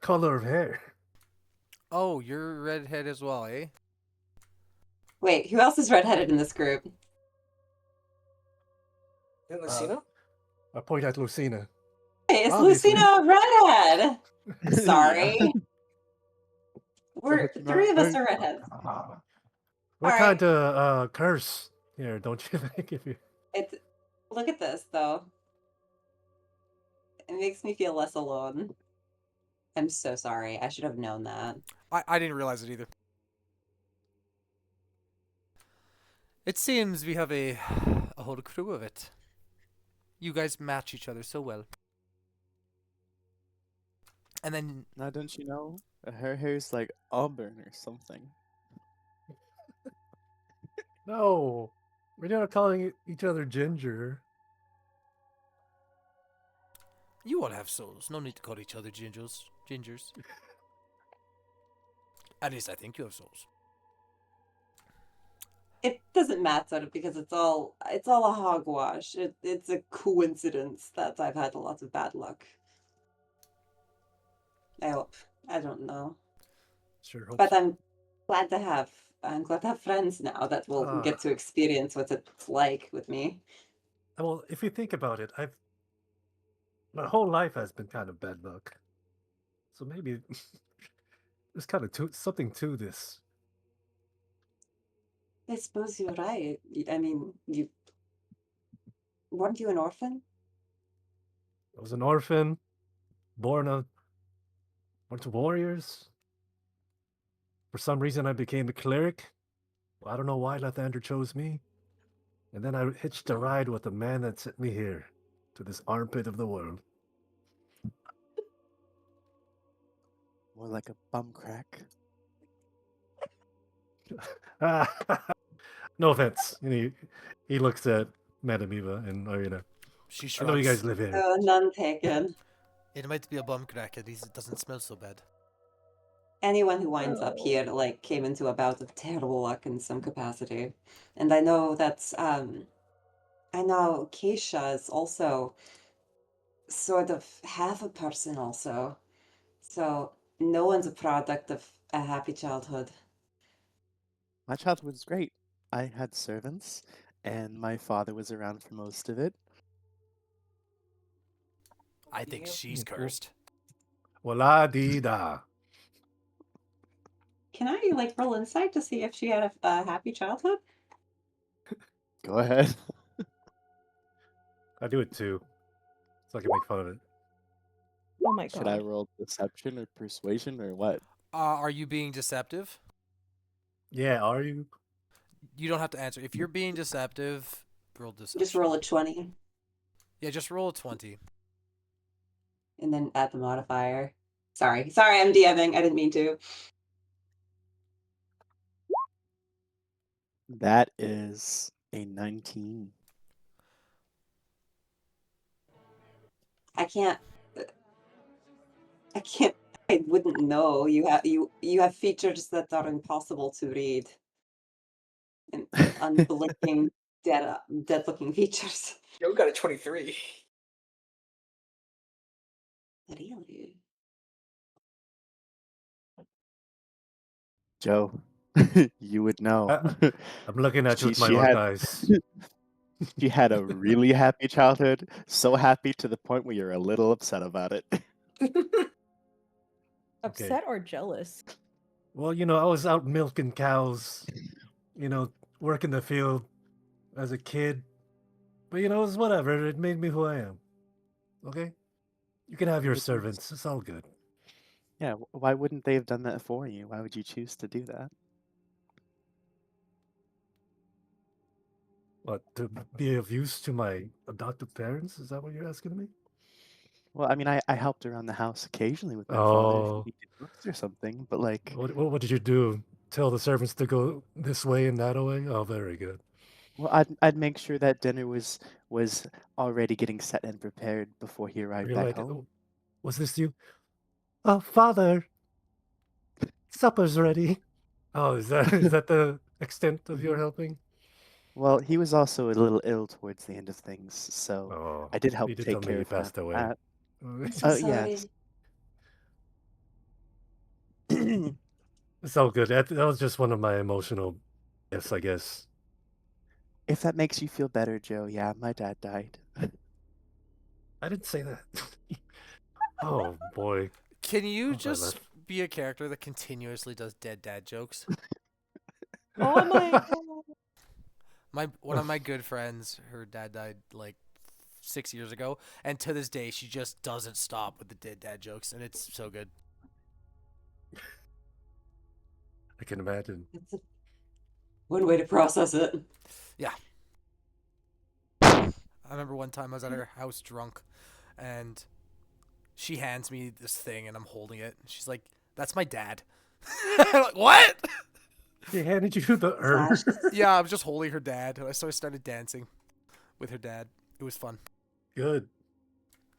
color of hair? Oh, you're redhead as well, eh? Wait, who else is redheaded in this group? And Lucina? I point at Lucina. Hey, is Obviously. Lucina a redhead? I'm sorry. Yeah. We're three of us are redheads. What All kind of curse here, don't you think? If you It's look at this though. It makes me feel less alone. I'm so sorry. I should have known that. I didn't realize it either. It seems we have a whole crew of it. You guys match each other so well. And then Now, don't you know? Her hair's like auburn or something. No, we're not calling each other Ginger. you all have souls. No need to call each other gingers. At least I think you have souls. It doesn't matter because it's all a hogwash. It's a coincidence that I've had a lot of bad luck. I hope. I don't know. Sure hope But so. I'm glad to have friends now that will Ah. get to experience what it's like with me. Well, if you think about it, my whole life has been kind of bad luck. So maybe there's kind of something to this. I suppose you're right. I mean, weren't you an orphan? I was an orphan, born a bunch of warriors. For some reason, I became a cleric. I don't know why Lathander chose me. And then I hitched a ride with the man that sent me here, to this armpit of the world. More like a bum crack. No offense. He looks at Madame Eva and Arena. She I know you guys shrugs. live here. None taken. It might be a bum crack. At least it doesn't smell so bad. Anyone who winds up here like came into a bout of terrible luck in some capacity. And I know that's I know Keisha is also sort of half a person also. So no one's a product of a happy childhood. My childhood was great. I had servants, and my father was around for most of it. I think she's cursed. Wala-dee-da. Can I like roll insight to see if she had a happy childhood? Go ahead. I do it too, so I can make fun of it. Oh my Should I god. roll deception or persuasion or what? Are you being deceptive? Yeah, are you? You don't have to answer. If you're being deceptive, roll deception. Just roll a 20 Yeah, just roll a 20. and then add the modifier. Sorry, I'm DMing. I didn't mean to. That is a 19. I can't. I can't. I wouldn't know. You have features that are impossible to read. And unblinking, dead looking features. Yo got a 23. Really? Joe, you would know. I'm looking at you with my she orc had eyes. she had a really happy childhood, so happy to the point where you're a little upset about it. Upset or jealous? Well, I was out milking cows, working the field as a kid. But, it's whatever. It made me who I am. Okay? You can have your Wouldn't you- servants. It's all good. Yeah, why wouldn't they have done that for you? Why would you choose to do that? What, to be of use to my adoptive parents? Is that what you're asking me? Well, I mean, I helped around the house occasionally with my father if he Oh, needed books or something, but like, what did you do? Tell the servants to go this way and that way? Oh, very good. well, I'd make sure that dinner was already getting set and prepared before he arrived You're back like, home. "Oh, was this you? Oh, father, supper's ready. Oh, is that the extent of your Mhm. helping? Well, he was also a little ill towards the end of things, so Oh, I did help you did take tell me care he of him passed after away. that. I'm so Yes. sorry. It's all good. That was just one of my emotional gifts, I guess. If that makes you feel better, Joe, yeah, my dad died. I didn't say that. Oh boy. Can you Oh, I just left. be a character that continuously does dead dad jokes? Oh my god. One of my good friends, her dad died like 6 years ago, and to this day she just doesn't stop with the dead dad jokes, and it's so good. I can imagine. That's one way to process it. Yeah. I remember one time I was at her house drunk, and she hands me this thing, and I'm holding it. And she's like, "That's my dad." I'm like, what? She handed you the Slash. herb. Yeah, I was just holding her dad. So I started dancing with her dad. It was fun. Good.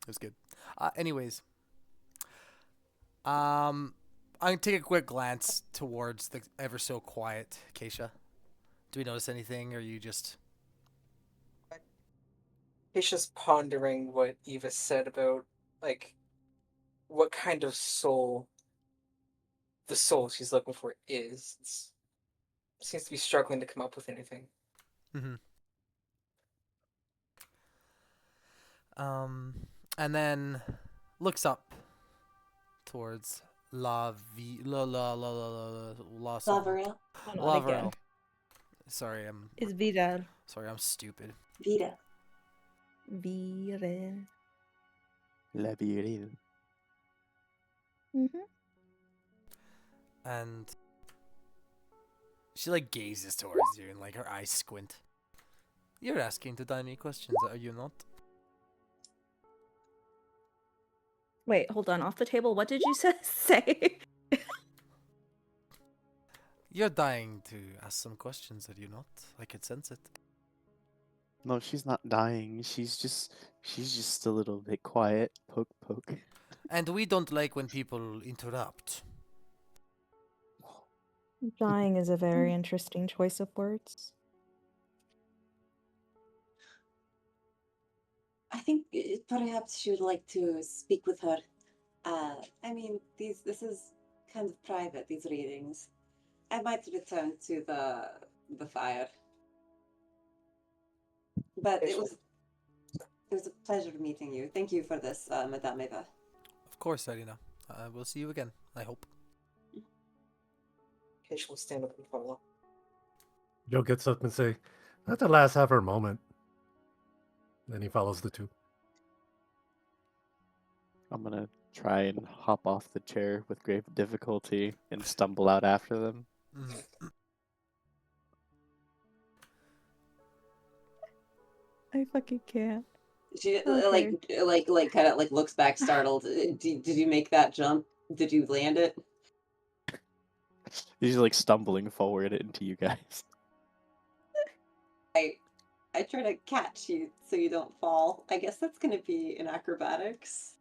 It was good. Anyways, um, I'm gonna take a quick glance towards the ever so quiet Keisha. Do we notice anything, or are you just? Keisha's pondering what Eva said about, like, what kind of soul the soul she's looking for is. Seems to be struggling to come up with anything. Mm-hmm. Um, and then looks up towards La something. Lavarel. Oh, not again. Lavarel. Sorry, It's Vidal. I'm stupid. Vita. Virel. La viril. Mm-hmm. And she like gazes towards you and like her eyes squint. You're asking to me questions, are you not? Wait, hold on. Off the table, what did you say? You're dying to ask some questions, are you not? I could sense it. No, she's not dying. She's just a little bit quiet. Poke, poke. And we don't like when people interrupt. Dying is a very interesting choice of words. I think perhaps she would like to speak with her. I mean, this is kind of private, these readings. I might return to the fire. But it was a pleasure meeting you. Thank you for this, Madame Eva. Of course, Arina. We'll see you again, I hope. Keisha will stand up and follow. Joe gets up and say, "Let the lass have her moment." Then he follows the two. I'm gonna try and hop off the chair with grave difficulty and stumble out after them. Mm-hmm. I fucking can't. She Okay. like kind of like looks back startled. Did you make that jump? Did you land it? He's like stumbling forward into you guys. I try to catch you so you don't fall. I guess that's gonna be in acrobatics.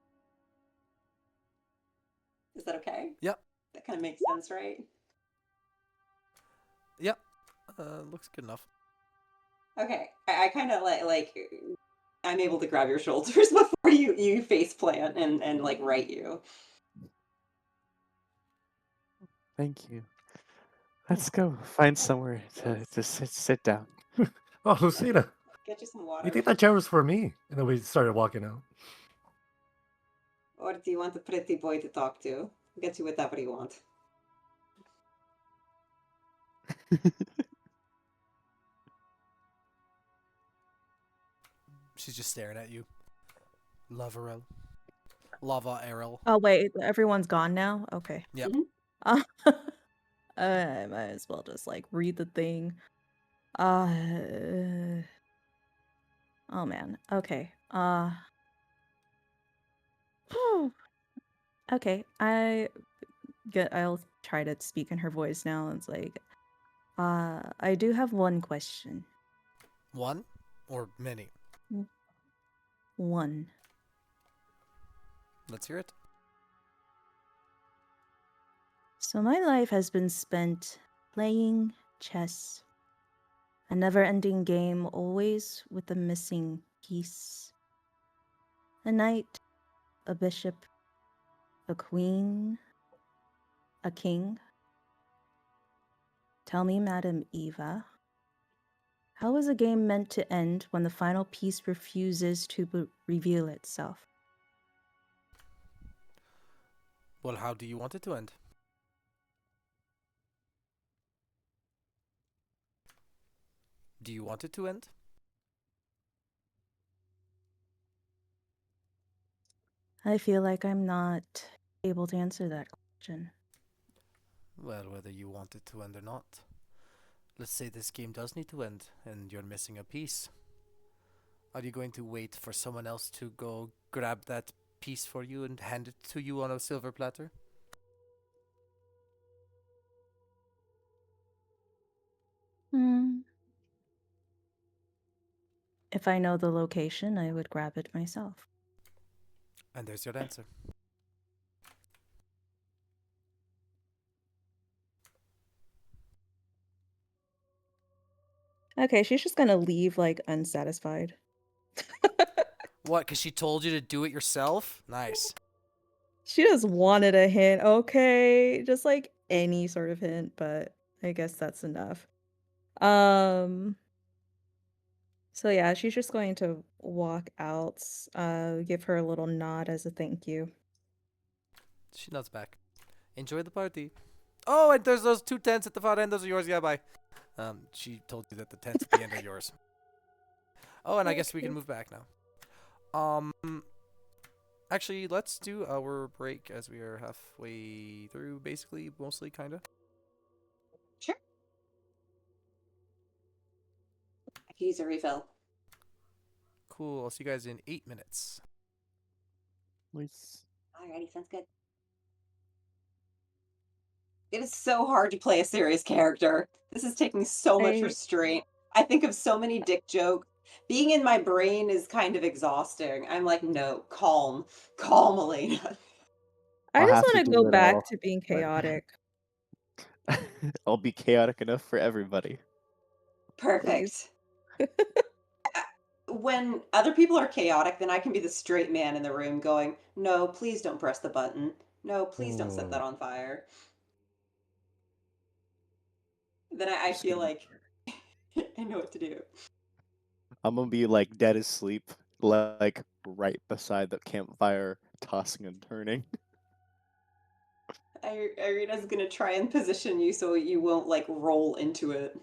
Is that okay? Yep. That kind of makes sense, right? Yep. Looks good enough. Okay. I kind of like I'm able to grab your shoulders before you face plant and like right you. Thank you. Let's go find somewhere to sit down. Oh, Lucina, Get you some you water. think that chair was for me? And then we started walking out. Or do you want the pretty boy to talk to? I'll get you whatever you want. She's just staring at you. Lavarel. Lava Errol. Oh wait, everyone's gone now? Okay. Yep. Uh, I might as well just like read the thing. Oh man. Okay. Whew. Okay. I'll try to speak in her voice now. It's like, I do have one question. One or many? One. Let's hear it. So my life has been spent playing chess. A never-ending game, always with a missing piece. A knight, a bishop, a queen, a king. Tell me, Madam Eva, how is a game meant to end when the final piece refuses to reveal itself? Well, how do you want it to end? Do you want it to end? I feel like I'm not able to answer that question. Well, whether you want it to end or not. Let's say this game does need to end and you're missing a piece. Are you going to wait for someone else to go grab that piece for you and hand it to you on a silver platter? If I know the location, I would grab it myself. And there's your answer. Okay, she's just gonna leave like unsatisfied. What? Because she told you to do it yourself? Nice. She just wanted a hint, okay? Just like any sort of hint, but I guess that's enough. Um, so yeah, she's just going to walk out, give her a little nod as a thank you. She nods back. Enjoy the party. Oh, and there's those 2 tents at the far end. Those are yours. Yeah, bye. She told you that the tents at the end are yours. Oh, and I guess we can move back now. Actually, let's do our break as we are halfway through, basically, mostly, kind of. Sure. I could use a refill. Cool. I'll see you guys in 8 minutes. Nice. Alrighty, sounds good. It is so hard to play a serious character. This is taking so much I restraint. I think of so many dick jokes. Being in my brain is kind of exhausting. I'm like, no, calm, calm, Elena. I I'll just have to want to do go it back all, to being but chaotic, I'll be chaotic enough for everybody. please. Perfect. When other people are chaotic, then I can be the straight man in the room going, no, please don't press the button. No, please don't set that on fire. Then I Just feel gonna, like I know what to do. I'm gonna be like dead asleep, like right beside the campfire, tossing and turning. Irina's gonna try and position you so you won't like roll into it.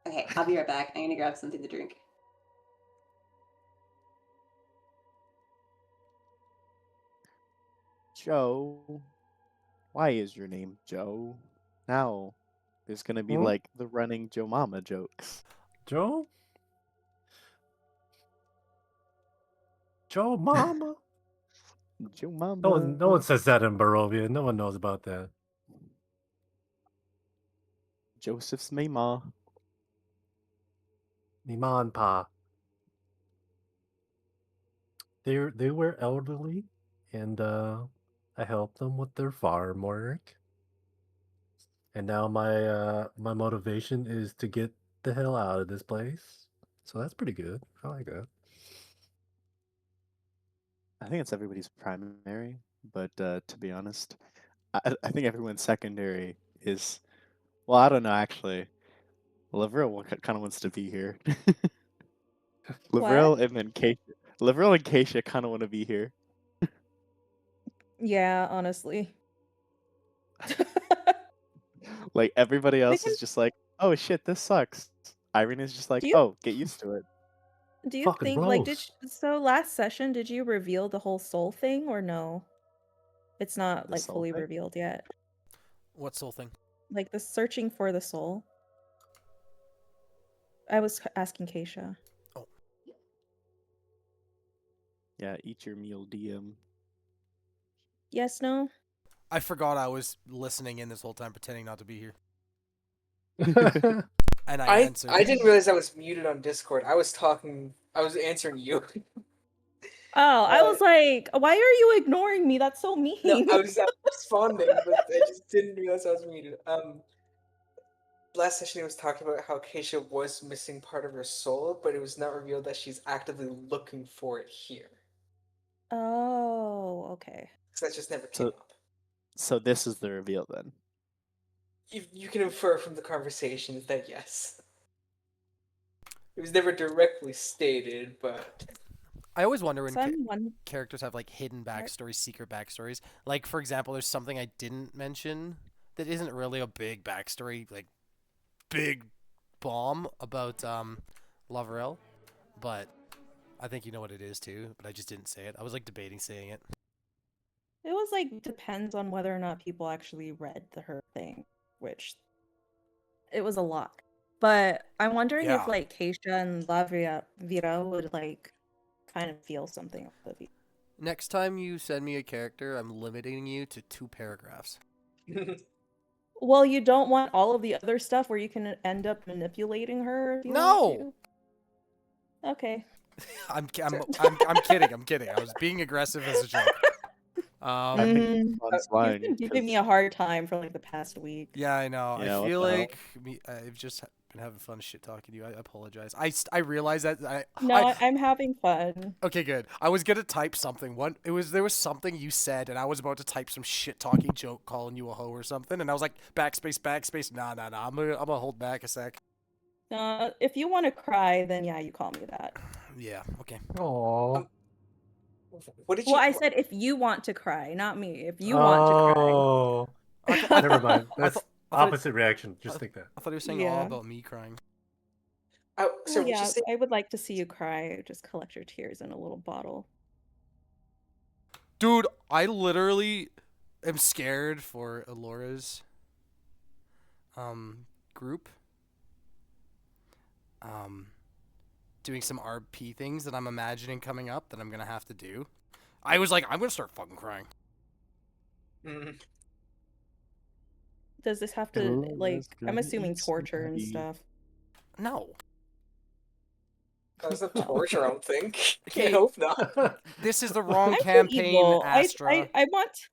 Okay, I'll be right back. I'm gonna grab something to drink. Joe, why is your name Joe? Now, there's gonna be Hmm? like the running Joe Mama jokes. Joe? Joe Mama? Joe No one Mama, says that in Barovia. No one knows about that. Joseph's Mama. Me ma and pa. They were elderly, and I helped them with their farm work. And now my motivation is to get the hell out of this place. So that's pretty good. I like that. I think it's everybody's primary, but to be honest, I think everyone's secondary is. Well, I don't know actually. Lavril kind of wants to be here. What? Lavril and then Keisha. Lavril and Keisha kind of want to be here. Yeah, honestly. Like everybody We else can. is just like, oh shit, this sucks. Irene is just like, Do you oh, get used to it. do you Fucking think like gross. so last session did you reveal the whole soul thing or no? It's not The like soul fully thing. revealed yet. What soul thing? Like the searching for the soul. I was asking Keisha. Oh, Yeah, eat your meal, DM. Yes, no? I forgot I was listening in this whole time, pretending not to be here. And I answered. I didn't realize I was muted on Discord. I was talking. I was answering you. Oh, I was like, why are you ignoring me? That's so mean. No, I was responding, but I just didn't realize I was muted. Last session, he was talking about how Keisha was missing part of her soul, but it was not revealed that she's actively looking for it here. Oh, okay. Because that just never came So, up. so this is the reveal then. You can infer from the conversations that yes. It was never directly stated, but I always wonder when So I'm one. characters have like hidden What? backstories, secret backstories. Like, for example, there's something I didn't mention that isn't really a big backstory, like big bomb about Lavrel, but I think you know what it is too. But I just didn't say it. I was like debating saying it. It was like depends on whether or not people actually read her thing, which it was a lot. But I'm wondering if Yeah. like Keisha and Lavia Vira would like kind of feel something of it. Next time you send me a character, I'm limiting you to 2 paragraphs. Well, you don't want all of the other stuff where you can end up manipulating her if you want No, to. Okay. I'm kidding. I'm kidding. I was being aggressive as a joke. I think Mm, Fun's he's lying been giving me 'cause- a hard time for like the past week. Yeah, I know. Yeah, I what feel the hell? like I've just been having fun shit talking to you. I apologize. I realized that No, I'm having fun. okay, good. I was gonna type something. There was something you said, and I was about to type some shit talking joke calling you a hoe or something, and I was like backspace, backspace. Nah. I'm gonna hold back a sec. If you want to cry, then yeah, you call me that. Yeah. Okay. Oh. What did Well, you? I said if you want to cry, not me. If you want to cry. Oh. I Never mind. That's thought- opposite reaction. Just think that. I thought he was saying all Yeah. about me crying. So Well, would you yeah, say? I would like to see you cry. Just collect your tears in a little bottle. Dude, I literally am scared for Alora's group. Doing some RP things that I'm imagining coming up that I'm gonna have to do. I was like, I'm gonna start fucking crying. Mm, Does this have to like? I'm assuming torture and stuff. No. that was a torture. I don't think. Okay. I hope not. This is the wrong I'm too campaign, evil. Astra. I want.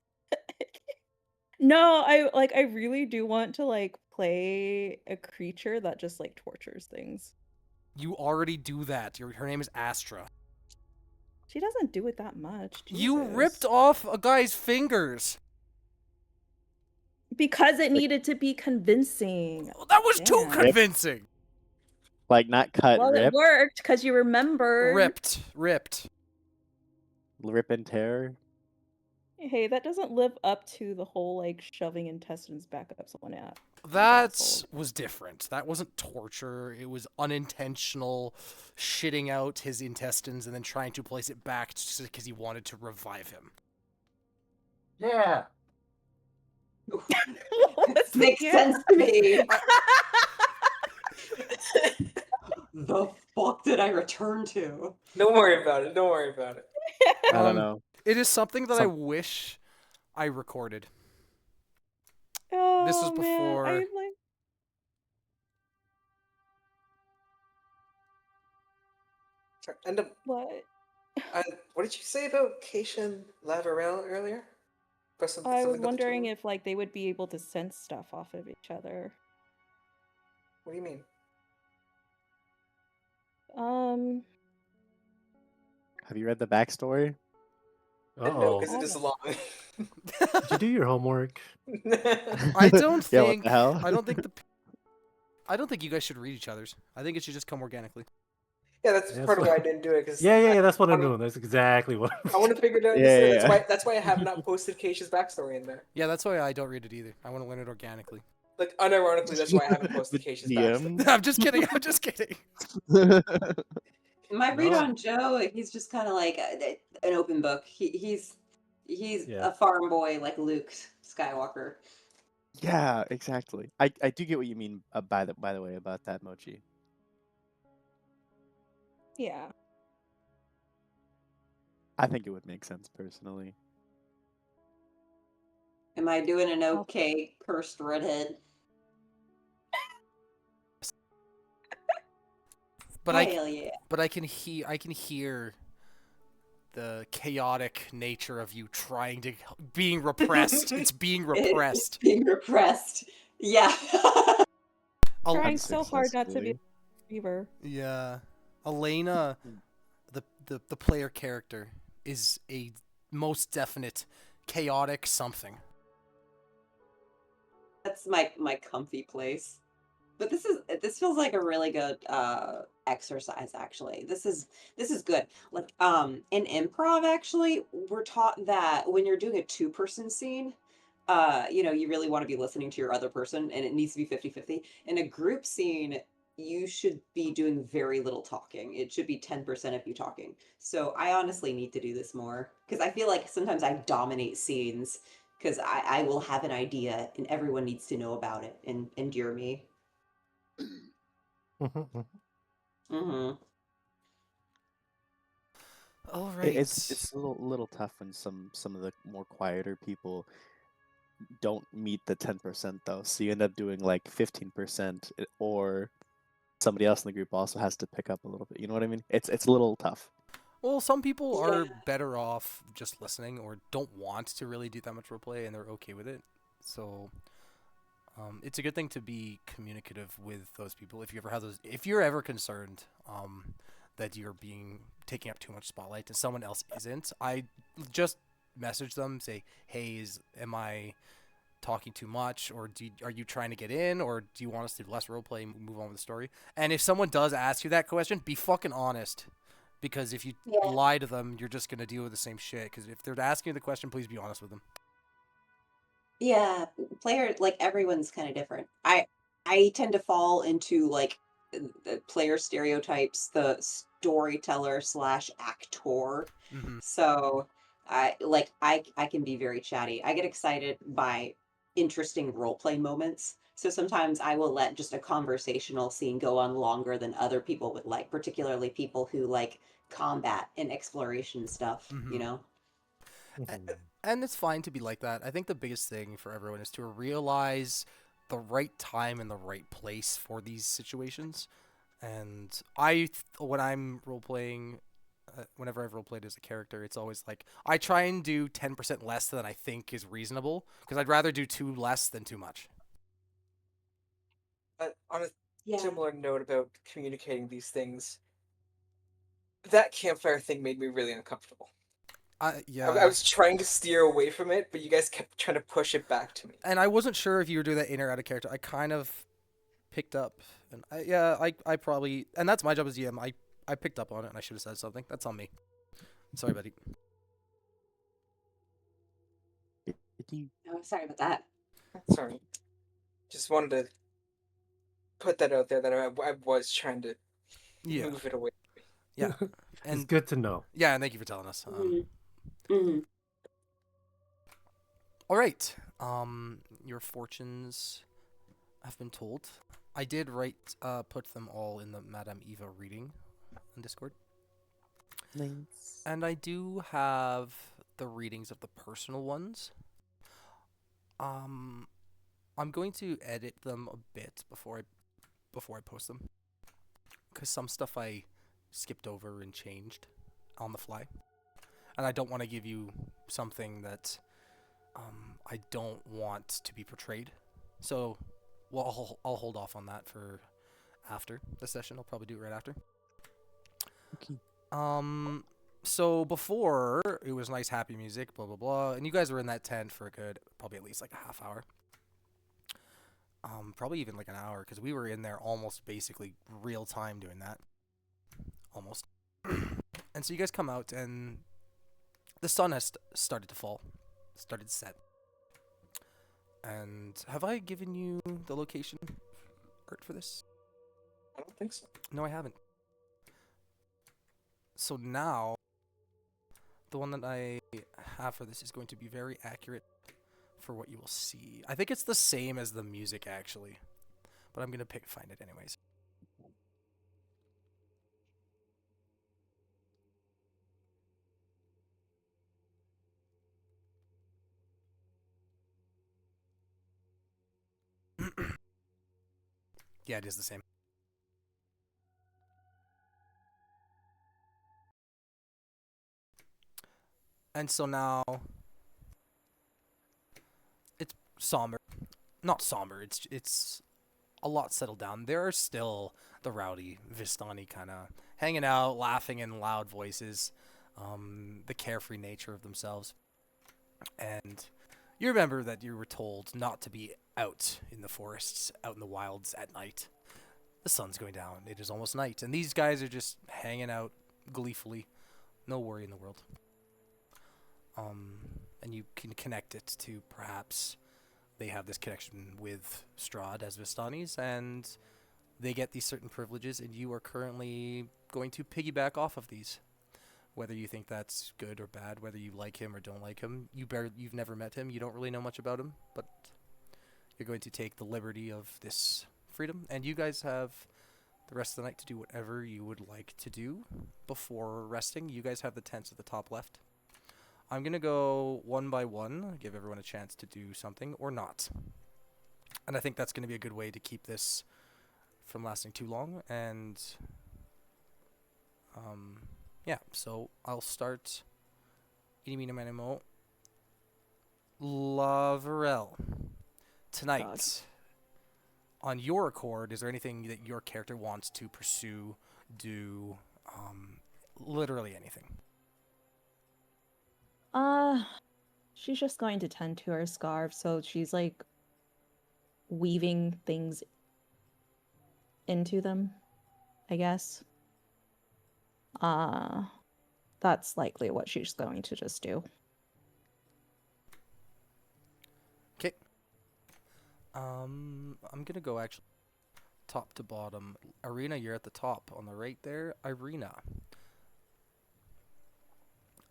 No, I really do want to like play a creature that just like tortures things. You already do that. Her name is Astra. She doesn't do it that much. You Jesus. ripped off a guy's fingers. Because it needed to be convincing. That was too Yeah. convincing. Like not cut, Well, it rip, worked because you remembered. Ripped. rip and tear. Hey, that doesn't live up to the whole like shoving intestines back up someone at. That was different. That wasn't torture. It was unintentional shitting out his intestines and then trying to place it back because he wanted to revive him. Yeah. Makes sense to me. The fuck did I return to? Don't worry about it. Don't worry about it. I don't know. It is something that I Some- wish I recorded. Oh, This was man, before- I like. Sorry, and What? what did you say about Keisha and Lavarel earlier? I was wondering if like they would be able to sense stuff off of each other. What do you mean? Have you read the backstory? No, Oh. because it is long. Did you do your homework? I don't Yeah, what think. the hell? I don't think I don't think you guys should read each other's. I think it should just come organically. Yeah, that's Yeah, part of so- why I didn't do it. Cause Yeah, that's what I'm I- doing. That's exactly what I want to figure it out. Yeah, That's yeah. why. That's why I have not posted Keisha's backstory in there. Yeah, that's why I don't read it either. I want to learn it organically. Like unironically, that's why I haven't posted The Keisha's backstory. DM? I'm just kidding. I'm just kidding. My read No. on Joe, he's just kind of like an open book. He's Yeah. a farm boy like Luke Skywalker. Yeah, exactly. I do get what you mean by the way about that, Mochi. Yeah. I think it would make sense personally. Am I doing an okay cursed redhead? But Hell yeah. I can hear the chaotic nature of you trying to being repressed. It's being repressed. Being repressed. Yeah. Trying so hard not to be a Unsuccessfully. fever. Yeah. Elena, the player character, is a most definite chaotic something. That's my comfy place. But this feels like a really good exercise actually. This is good. Like in improv actually, we're taught that when you're doing a two-person scene, you really want to be listening to your other person and it needs to be 50-50. In a group scene, you should be doing very little talking. It should be 10% of you talking. So I honestly need to do this more because I feel like sometimes I dominate scenes because I will have an idea and everyone needs to know about it and endure me. Mm-hmm. All right. It's a little tough when some of the more quieter people don't meet the 10% though. So you end up doing like 15% or somebody else in the group also has to pick up a little bit. You know what I mean? It's a little tough. Well, some people are Yeah. better off just listening or don't want to really do that much roleplay and they're okay with it. So it's a good thing to be communicative with those people if you ever have those. If you're ever concerned that you're being taking up too much spotlight and someone else isn't, I just message them, say, "Hey, am I talking too much, or are you trying to get in, or do you want us to do less roleplay and move on with the story?" And if someone does ask you that question, be fucking honest, because if you Yeah. lie to them, you're just gonna deal with the same shit. Because if they're asking you the question, please be honest with them. Yeah, player like everyone's kind of different. I tend to fall into like the player stereotypes, the storyteller slash actor. Mm-hmm. So I can be very chatty. I get excited by interesting role play moments. So sometimes I will let just a conversational scene go on longer than other people would like, particularly people who like combat and exploration stuff, Mm-hmm. you know? Mhm. And it's fine to be like that. I think the biggest thing for everyone is to realize the right time and the right place for these situations. And when I'm role playing, whenever I've role played as a character, it's always like I try and do 10% less than I think is reasonable because I'd rather do too less than too much. On a Yeah. similar note about communicating these things, that campfire thing made me really uncomfortable. I Yeah, was trying to steer away from it, but you guys kept trying to push it back to me. and I wasn't sure if you were doing that in or out of character. I kind of picked up, and I probably, and that's my job as GM. I picked up on it, and I should have said something. That's on me. Sorry, buddy. Oh, sorry about that. Sorry. Just wanted to put that out there that I was trying to Yeah, move it away. yeah, It's and good to know. yeah, and thank you for telling us. Hmm. All right. Your fortunes have been told. I did put them all in the Madame Eva reading on Discord. Thanks. And I do have the readings of the personal ones. Um, I'm going to edit them a bit before I post them, because some stuff I skipped over and changed on the fly, and I don't want to give you something that I don't want to be portrayed. So, well, I'll hold off on that for after the session. I'll probably do it right after. Okay. So before it was nice, happy music, blah blah blah, and you guys were in that tent for a good, probably at least like a half hour. Probably even like an hour, because we were in there almost basically real time doing that, almost. And so you guys come out, and the sun has started to fall, started to set. And have I given you the location art for this? I don't think so. No, I haven't. So now, the one that I have for this is going to be very accurate for what you will see. I think it's the same as the music, actually, but I'm gonna find it anyways. Yeah, it is the same. And so now it's somber. Not somber. It's a lot settled down. There are still the rowdy Vistani kind of hanging out, laughing in loud voices, the carefree nature of themselves. And you remember that you were told not to be out in the forests, out in the wilds at night. The sun's going down. It is almost night, and these guys are just hanging out gleefully. No worry in the world. And you can connect it to perhaps they have this connection with Strahd as Vistanis, and they get these certain privileges, and you are currently going to piggyback off of these. Whether you think that's good or bad, whether you like him or don't like him, you've never met him, you don't really know much about him, but you're going to take the liberty of this freedom, and you guys have the rest of the night to do whatever you would like to do before resting. You guys have the tents at the top left. I'm going to go one by one, give everyone a chance to do something or not. And I think that's going to be a good way to keep this from lasting too long. And Yeah, so I'll start. Eeny, meeny, miny, moe. Lavarel. Tonight, on your accord, is there anything that your character wants to pursue, do, literally anything? Uh, she's just going to tend to her scarf, so she's like weaving things into them, I guess. Uh, that's likely what she's going to just do. Okay. I'm gonna go actually top to bottom. Irina, you're at the top on the right there. Irina.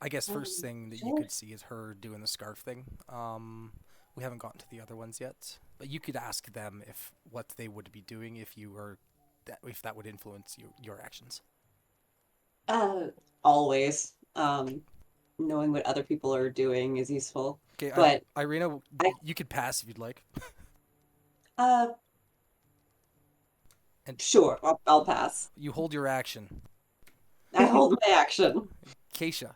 I guess first thing that you Sure. could see is her doing the scarf thing. We haven't gotten to the other ones yet, but you could ask them if what they would be doing if you were, if that would influence your actions. Always. Knowing what other people are doing is useful. Okay, But Irina, I you could pass if you'd like. uh And sure, I'll pass. you hold your action. I hold my action. Keisha,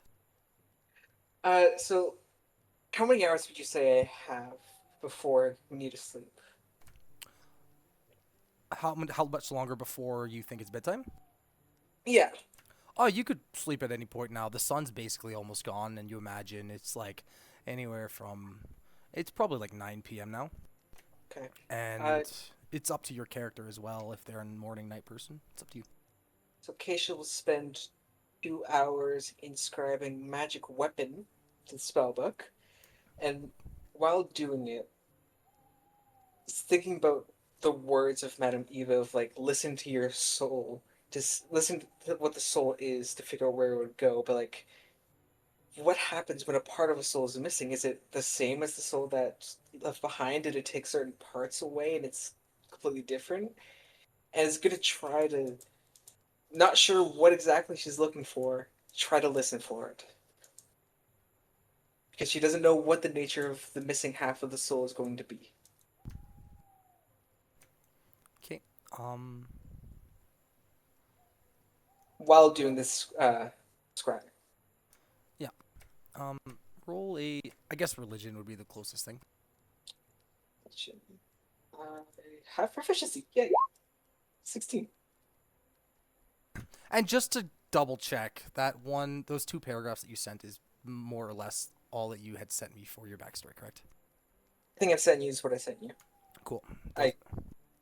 So how many hours would you say I have before we need to sleep? how much longer before you think it's bedtime? Yeah. Oh, you could sleep at any point now. The sun's basically almost gone, and you imagine it's like anywhere from. It's probably like 9 p.m. now, Okay. and it's up to your character as well if they're a morning night person. It's up to you. So Keisha will spend 2 hours inscribing magic weapon to the spellbook, and while doing it, thinking about the words of Madame Eva of like listen to your soul, just listen to what the soul is to figure out where it would go. But like, what happens when a part of a soul is missing? Is it the same as the soul that's left behind? Did it take certain parts away and it's completely different? And it's gonna try to, not sure what exactly she's looking for, try to listen for it. Because she doesn't know what the nature of the missing half of the soul is going to be. Okay. Um. While doing this scribe. Yeah. Um. Roll a. I guess religion would be the closest thing. Have proficiency. Yay. 16. And just to double check, those two paragraphs that you sent is more or less all that you had sent me for your backstory, correct? I think I've sent you is what I sent you. Cool.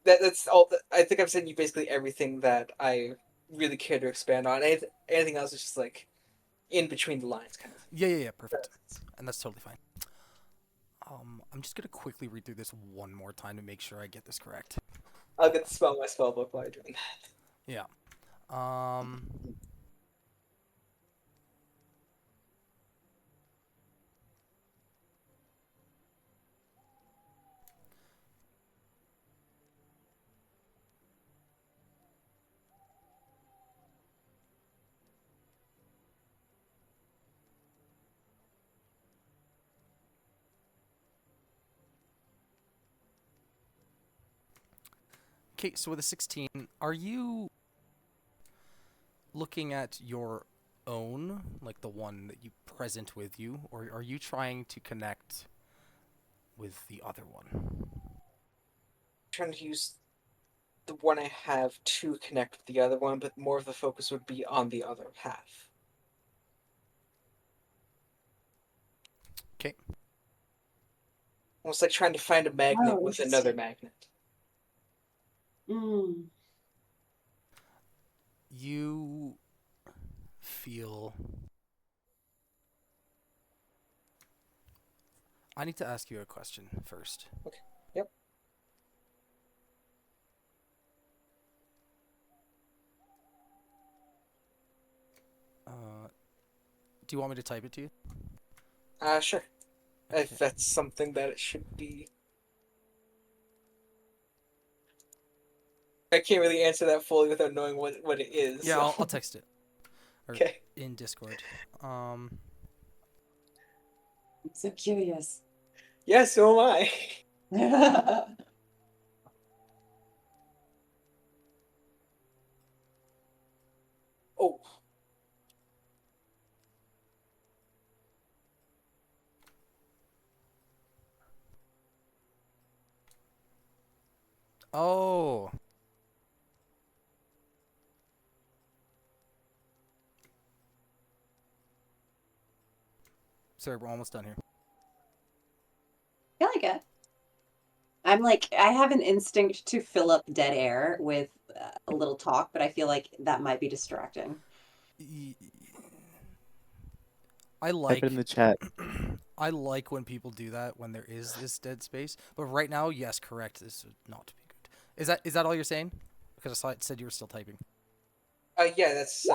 That's all. I think I've sent you basically everything that I really care to expand on. Anything else is just like in between the lines, kind of. Yeah. Perfect. And that's totally fine. I'm just gonna quickly read through this one more time to make sure I get this correct. I'll get to spell my spell book while I'm doing that. Yeah. Um. Okay, so with a 16, are you looking at your own, like the one that you present with you, or are you trying to connect with the other one? Trying to use the one I have to connect with the other one, but more of the focus would be on the other half. Okay. Almost like trying to find a magnet Oh, with interesting. another magnet. Mm. You feel. I need to ask you a question first. Okay. Yep. Do you want me to type it to you? Sure. Okay. If that's something that it should be. I can't really answer that fully without knowing what it is. Yeah, so. I'll text it. Or Okay. in Discord. I'm so curious. Yeah, so am I. Oh. Oh. Sorry, we're almost done here. I like it. I'm like, I have an instinct to fill up dead air with a little talk, but I feel like that might be distracting. I Type like it in the chat. I like when people do that when there is this dead space. But right now, yes, correct. This is not to be good. Is that all you're saying? Because I saw it said you were still typing. Yeah, that's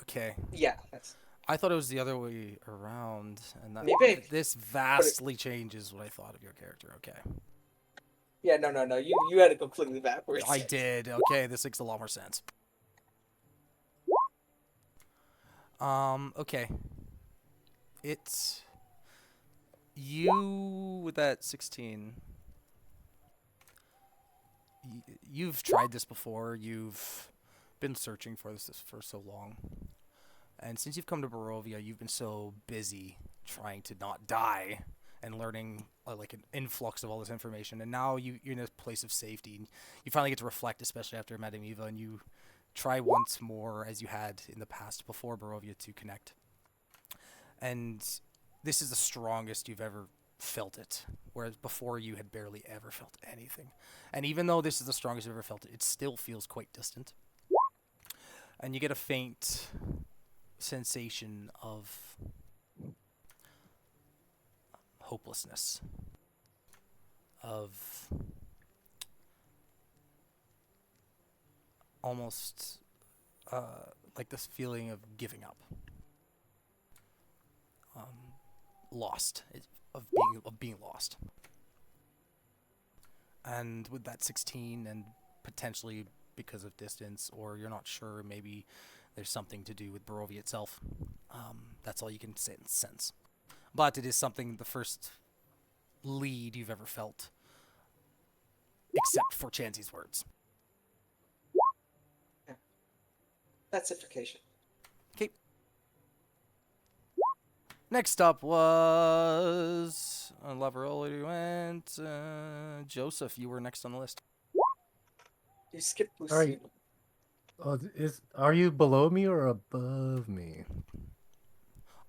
Okay. yeah, that's I thought it was the other way around, and that Maybe this vastly changes what I thought of your character. Okay. yeah, no. You had it completely backwards. I did. Okay, this makes a lot more sense. Okay. It's you with that 16. You've tried this before. You've been searching for this for so long. And since you've come to Barovia, you've been so busy trying to not die and learning like an influx of all this information. And now you're in a place of safety. And you finally get to reflect, especially after Madame Eva, and you try once more as you had in the past before Barovia to connect. And this is the strongest you've ever felt it, whereas before you had barely ever felt anything. And even though this is the strongest you've ever felt it, it still feels quite distant. And you get a faint sensation of hopelessness, of almost like this feeling of giving up, lost, of being lost. And with that 16, and potentially because of distance, or you're not sure, maybe there's something to do with Barovia itself. That's all you can sense. But it is something, the first lead you've ever felt, except for Chansy's words. That's it for Keisha. Okay. Next up was Lover already went. Joseph, you were next on the list. You skipped Lucine. Alright. Are you below me or above me?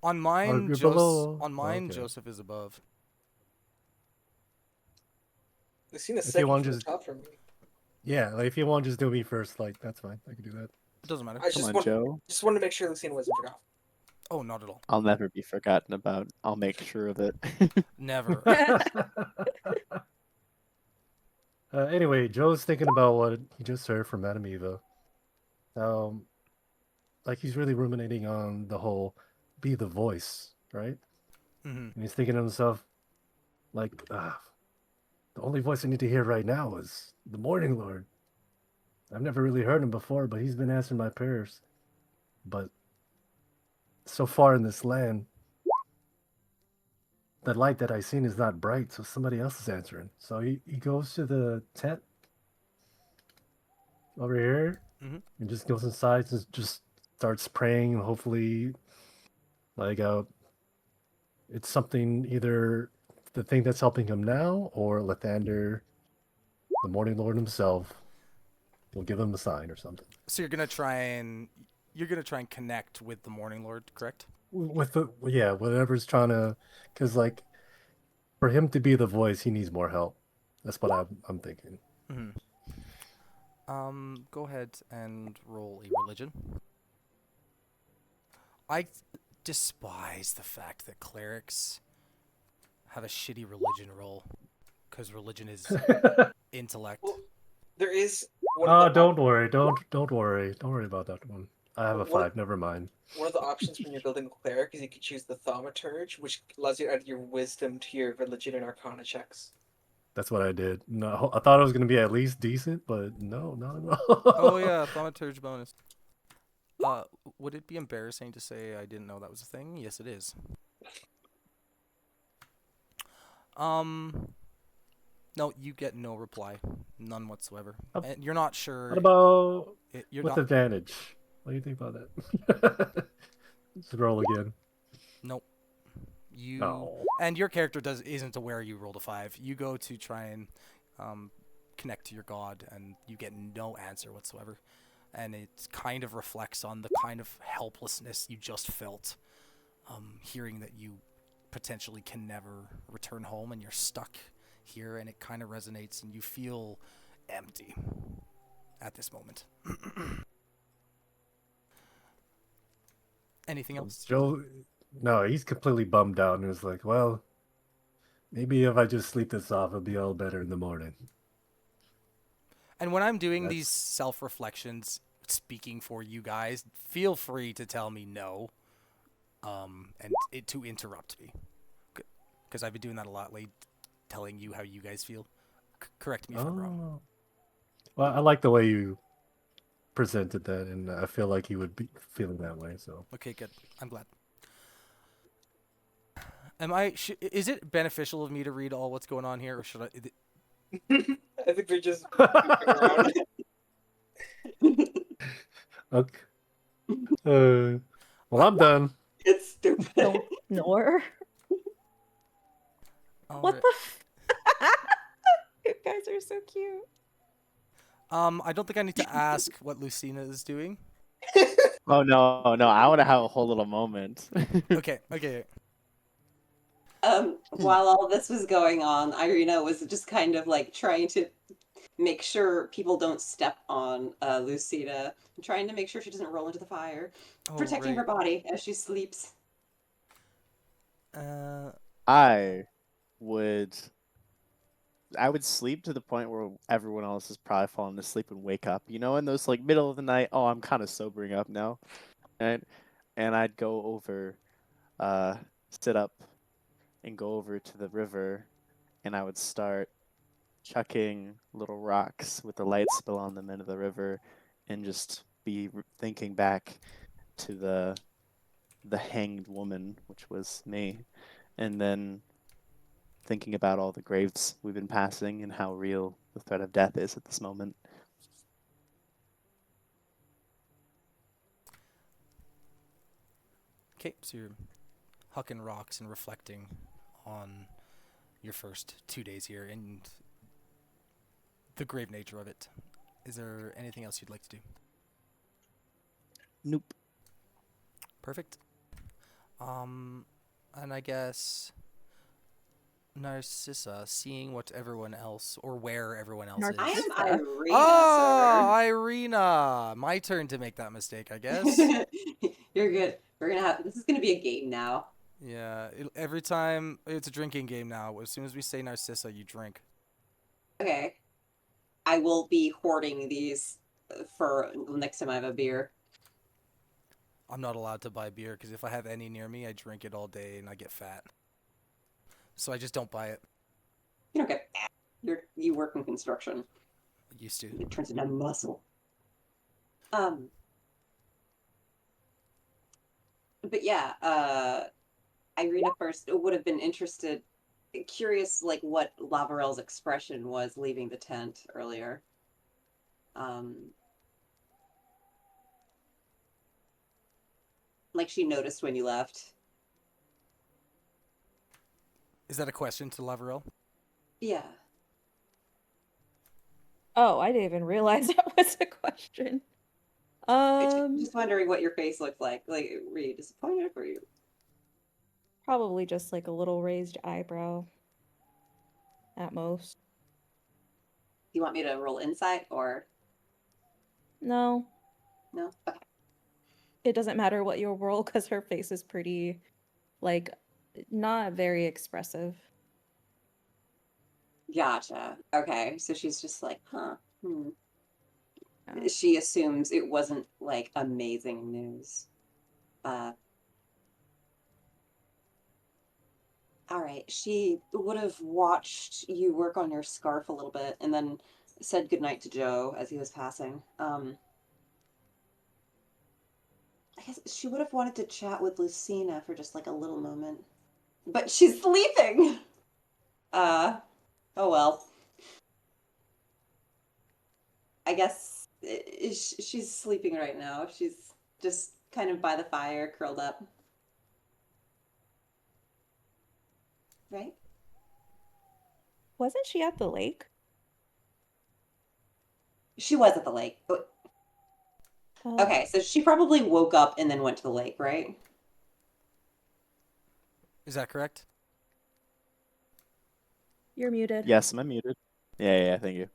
On mine, you're below. Okay. Joseph is above. Lucine is If you second want from the just- top for me. Yeah, like if you want to just do me first, like that's fine. I can do that. It doesn't matter. I Come on, just Joe. wanted to make sure Lucine wasn't forgotten. Oh, not at all. I'll never be forgotten about. I'll make sure of it. Never. Anyway, Joe's thinking about what he just heard from Madame Eva. Like he's really ruminating on the whole be the voice, right? Mm-hmm. And he's thinking to himself, like, the only voice I need to hear right now is the Morning Lord. I've never really heard him before, but he's been answering my prayers. But so far in this land, the light that I've seen is not bright, so somebody else is answering. So he goes to the tent over here Mhm. and just goes inside and just starts praying. Hopefully, like, it's something, either the thing that's helping him now, or Lathander, the Morning Lord himself, will give him a sign or something. So you're gonna try and connect with the Morning Lord, correct? With the, yeah, whatever's trying to, because like for him to be the voice, he needs more help. That's what I'm thinking. Mm-hmm. Go ahead and roll a religion. I despise the fact that clerics have a shitty religion roll, because religion is intellect. Well, there is. Don't worry, don't worry about that one. I have a What- 5. Never mind. One of the options when you're building a cleric is you can choose the thaumaturge, which allows you to add your wisdom to your religion and arcana checks. That's what I did. No, I thought it was gonna be at least decent, but no, not at all. Oh yeah, thaumaturge bonus. Would it be embarrassing to say I didn't know that was a thing? Yes, it is. No, you get no reply, none whatsoever, and you're not sure. What about You're with not. advantage? What do you think about that? Let's roll again. Nope. You No. and your character isn't aware you rolled a 5. You go to try and connect to your god, and you get no answer whatsoever. And it kind of reflects on the kind of helplessness you just felt, hearing that you potentially can never return home and you're stuck here, and it kind of resonates, and you feel empty at this moment. Anything else? Joe, no, he's completely bummed out and was like, well, maybe if I just sleep this off, it'll be all better in the morning. And when I'm doing That's- these self-reflections, speaking for you guys, feel free to tell me no, and to interrupt me, because I've been doing that a lot lately, telling you how you guys feel. Correct me if I'm wrong. Oh. Well, I like the way you presented that, and I feel like he would be feeling that way. So Okay, good. I'm glad. Is it beneficial of me to read all what's going on here, or should I? I think they're just around. okay. Well, I'm done. It's stupid. Don't snore. What Alright. the? You guys are so cute. I don't think I need to ask what Lucina is doing. Oh no, I want to have a whole little moment. Okay. While all this was going on, Irina was just kind of like trying to make sure people don't step on Lucina, and trying to make sure she doesn't roll into the fire, Oh, protecting her right. body as she sleeps. I would sleep to the point where everyone else is probably falling asleep and wake up. You know, in those like middle of the night, oh, I'm kind of sobering up now. And I'd go over, sit up and go over to the river, and I would start chucking little rocks with the light spill on them into the river, and just be thinking back to the hanged woman, which was me, and then thinking about all the graves we've been passing and how real the threat of death is at this moment. Okay, so you're hucking rocks and reflecting on your first 2 days here and the grave nature of it. Is there anything else you'd like to do? Nope. Perfect. And I guess Narcissa, seeing what everyone else, or where everyone else is. I am Narcissa. Irina, Oh, Irina! My turn to make that mistake, I guess. sir. You're good. This is gonna be a game now. Yeah, every time, it's a drinking game now. As soon as we say Narcissa, you drink. Okay. I will be hoarding these for next time I have a beer. I'm not allowed to buy beer, because if I have any near me, I drink it all day and I get fat. So I just don't buy it. You don't get fat. You work in construction. I used to. It turns into muscle. But yeah, Irina first would have been curious, like what Lavarel's expression was leaving the tent earlier. Like she noticed when you left. Is that a question to Lavarel? Yeah. Oh, I didn't even realize that was a question. Just wondering what your face looked like. Like, were you disappointed? Were you? Probably just like a little raised eyebrow at most. Do you want me to roll insight or No, no? Okay. it doesn't matter what you roll because her face is pretty, like, not very expressive. Gotcha. Okay. So she's just like, huh. Yeah. She assumes it wasn't like amazing news. All right. She would have watched you work on your scarf a little bit and then said goodnight to Joe as he was passing. I guess she would have wanted to chat with Lucina for just like a little moment. But she's sleeping. Oh well. I guess she's sleeping right now. She's just kind of by the fire, curled up. Right? Wasn't she at the lake? She was at the lake. Okay, so she probably woke up and then went to the lake, right? Is that correct? You're muted. Yes, am I muted? Yeah, thank you.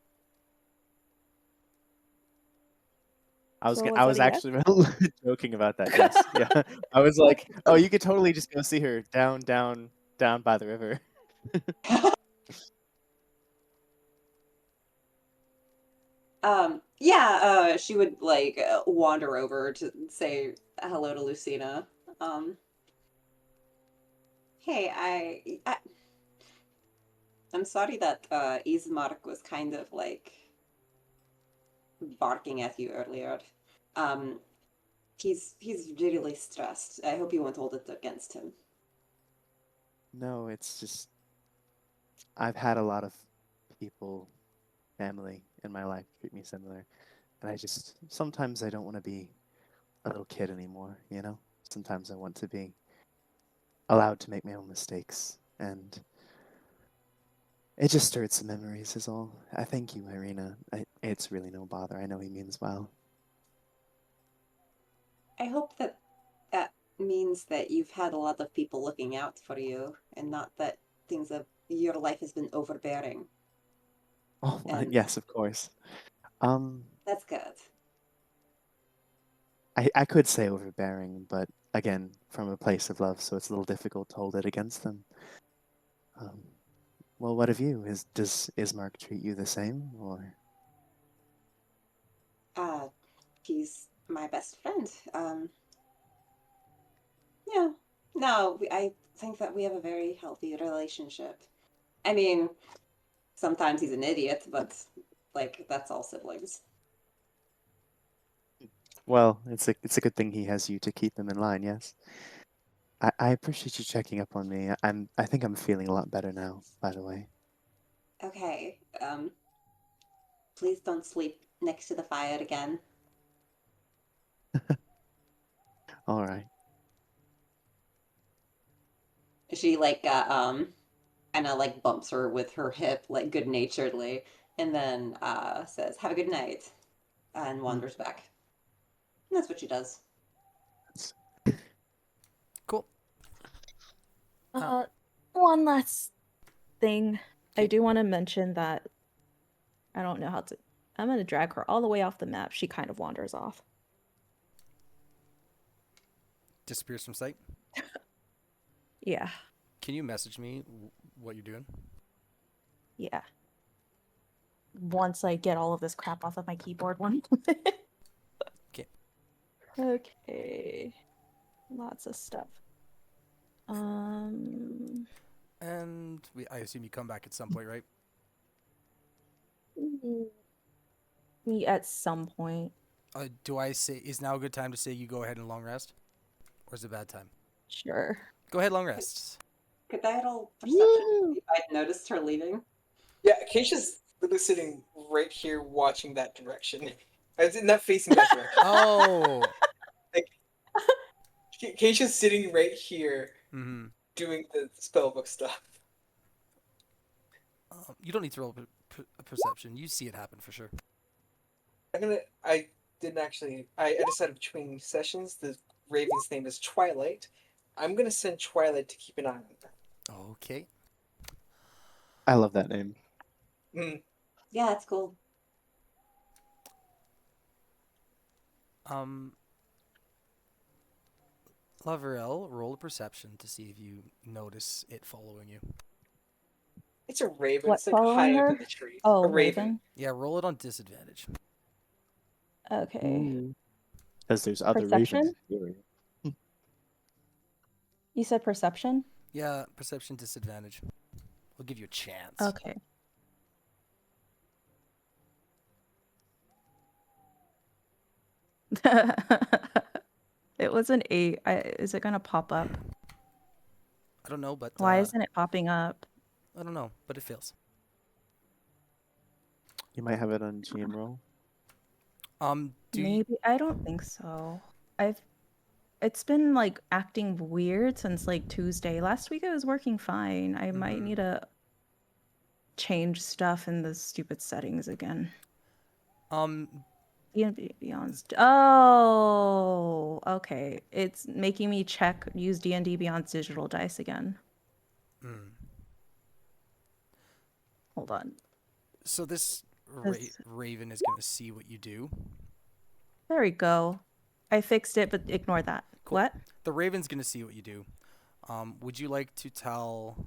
So was I that was a yes? actually joking about that. Yes, yeah. I was like, Okay. oh, you could totally just go see her down by the river. Yeah, she would like wander over to say hello to Lucina. Um, hey, I'm sorry that Ismark was kind of like barking at you earlier. Um, he's really stressed. I hope you won't hold it against him. No, it's just I've had a lot of people, family in my life treat me similar, and I just sometimes I don't want to be a little kid anymore, you know? Sometimes I want to be allowed to make my own mistakes, and it just stirred some memories is all. I thank you, Irina. It's really no bother. I know he means well. I hope that that means that you've had a lot of people looking out for you, and not that your life has been overbearing. Oh, And yes, of course. Um, that's good. I could say overbearing, but again, from a place of love, so it's a little difficult to hold it against them. Um, well, what of you? Does Ismark treat you the same, or? Uh, he's my best friend. Yeah. No, I think that we have a very healthy relationship. I mean, sometimes he's an idiot, but like that's all siblings. Well, it's a good thing he has you to keep him in line. Yes. I appreciate you checking up on me. I think I'm feeling a lot better now. By the way. Okay. Please don't sleep next to the fire again. All right. She like kind of like bumps her with her hip like good naturedly, and then says, "Have a good night," and wanders back. And that's what she does. Cool. One last thing. I Okay. do want to mention that I don't know how to. I'm gonna drag her all the way off the map. She kind of wanders off. Disappears from sight. Yeah, Can you message me what you're doing? yeah. Once I get all of this crap off of my keyboard, one. Okay. Okay. Lots of stuff. Um. And I assume you come back at some point, right? Me at some point. Do I say is now a good time to say you go ahead and long rest, or is it a bad time? Sure. Go ahead, long rest. Could I roll perception if I'd noticed her leaving? Yeah, Keisha's literally sitting right here watching that direction. Not facing that direction. Oh. Keisha's sitting right here Mm-hmm. doing the spellbook stuff. You don't need to roll a perception. You see it happen for sure. I didn't actually. I decided between sessions. The Raven's name is Twilight. I'm gonna send Twilight to keep an eye on her. Okay. I love that name. Yeah, that's cool. Loverell, roll a perception to see if you notice it following you. It's a raven. What, It's like following high up her? in the tree. Oh, a raven. Raven. Yeah, roll it on disadvantage. Okay. Because there's other Perception? ravens. You said perception? Yeah, perception disadvantage. We'll give you a chance. Okay. It was an 8. Is it gonna pop up? I don't know, but Why isn't it popping up? I don't know, but it fails. You might have it on GM roll. Do you, Maybe. I don't think so. It's been like acting weird since like Tuesday. Last week it was working fine. I might need to change stuff in the stupid settings again. D&D Beyond's. Oh, okay. It's making me use D&D Beyond's digital dice again. mm. Hold on. So this This- raven is gonna see what you do. There we go. I fixed it, but ignore that. Cool. What? The raven's gonna see what you do. Would you like to tell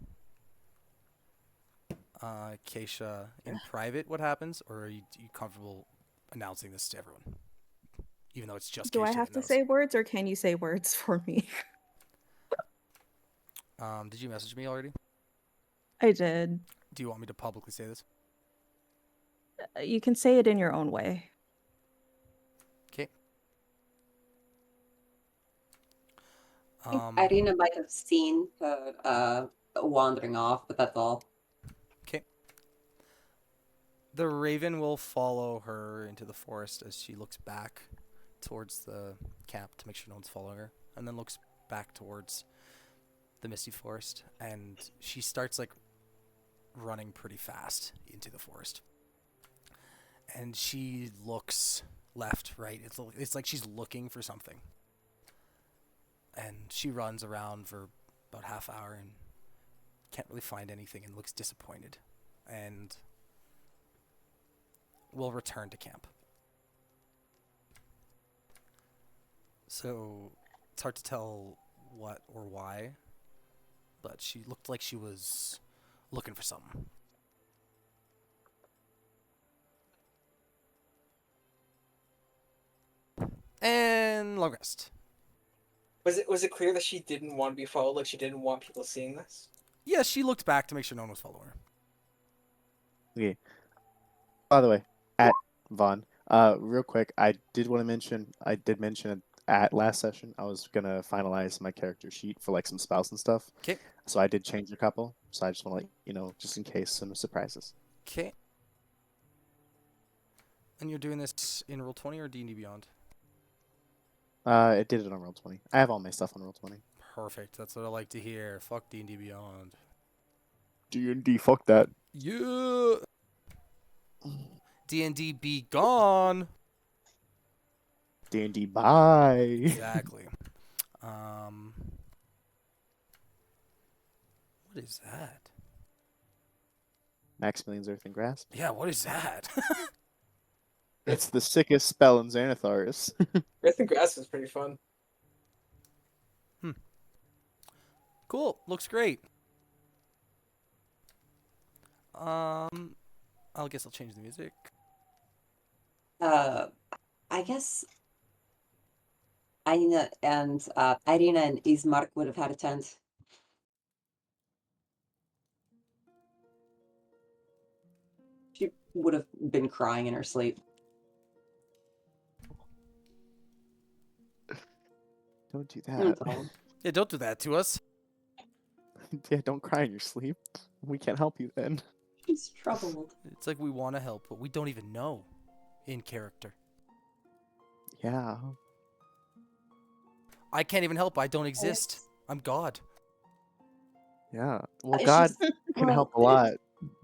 Keisha in private what happens, or are you comfortable announcing this to everyone? Even though it's just Do Keisha I have that to knows. say words, or can you say words for me? Did you message me already? I did. Do you want me to publicly say this? You can say it in your own way. Okay. I think Irina might have seen her wandering off, but that's all. Okay. The raven will follow her into the forest as she looks back towards the camp to make sure no one's following her, and then looks back towards the misty forest, and she starts like running pretty fast into the forest. And she looks left, right. It's like she's looking for something. And she runs around for about half hour and can't really find anything and looks disappointed. And will return to camp. So it's hard to tell what or why, but she looked like she was looking for something. And long rest. Was it clear that she didn't want to be followed? Like she didn't want people seeing this? Yeah, she looked back to make sure no one was following her. Okay. By the way, at Vaughn, real quick, I did mention at last session I was gonna finalize my character sheet for like some spells and stuff. Okay. So I did change a couple. So I just want to let you know, just in case some surprises. Okay. And you're doing this in Roll20 or D&D Beyond? It did it on Roll20. I have all my stuff on Roll20. Perfect. That's what I like to hear. Fuck D&D Beyond. D&D, fuck that. Yeah. D&D be gone. D&D, bye. Exactly. What is that? Maximilian's Earth and Grasp. Yeah, what is that? It's the sickest spell in Xanathar's. Earth and Grass is pretty fun. Cool. Looks great. I guess I'll change the music. I guess Irina and Ismark would have had a tent. She would have been crying in her sleep. Don't do That's that. all. Yeah, don't do that to us. Yeah, don't cry in your sleep. We can't help you then. She's troubled. It's like we want to help, but we don't even know in character. Yeah. I can't even help. I don't exist. I'm God. Yeah. Well, She's- God can well, help a lot.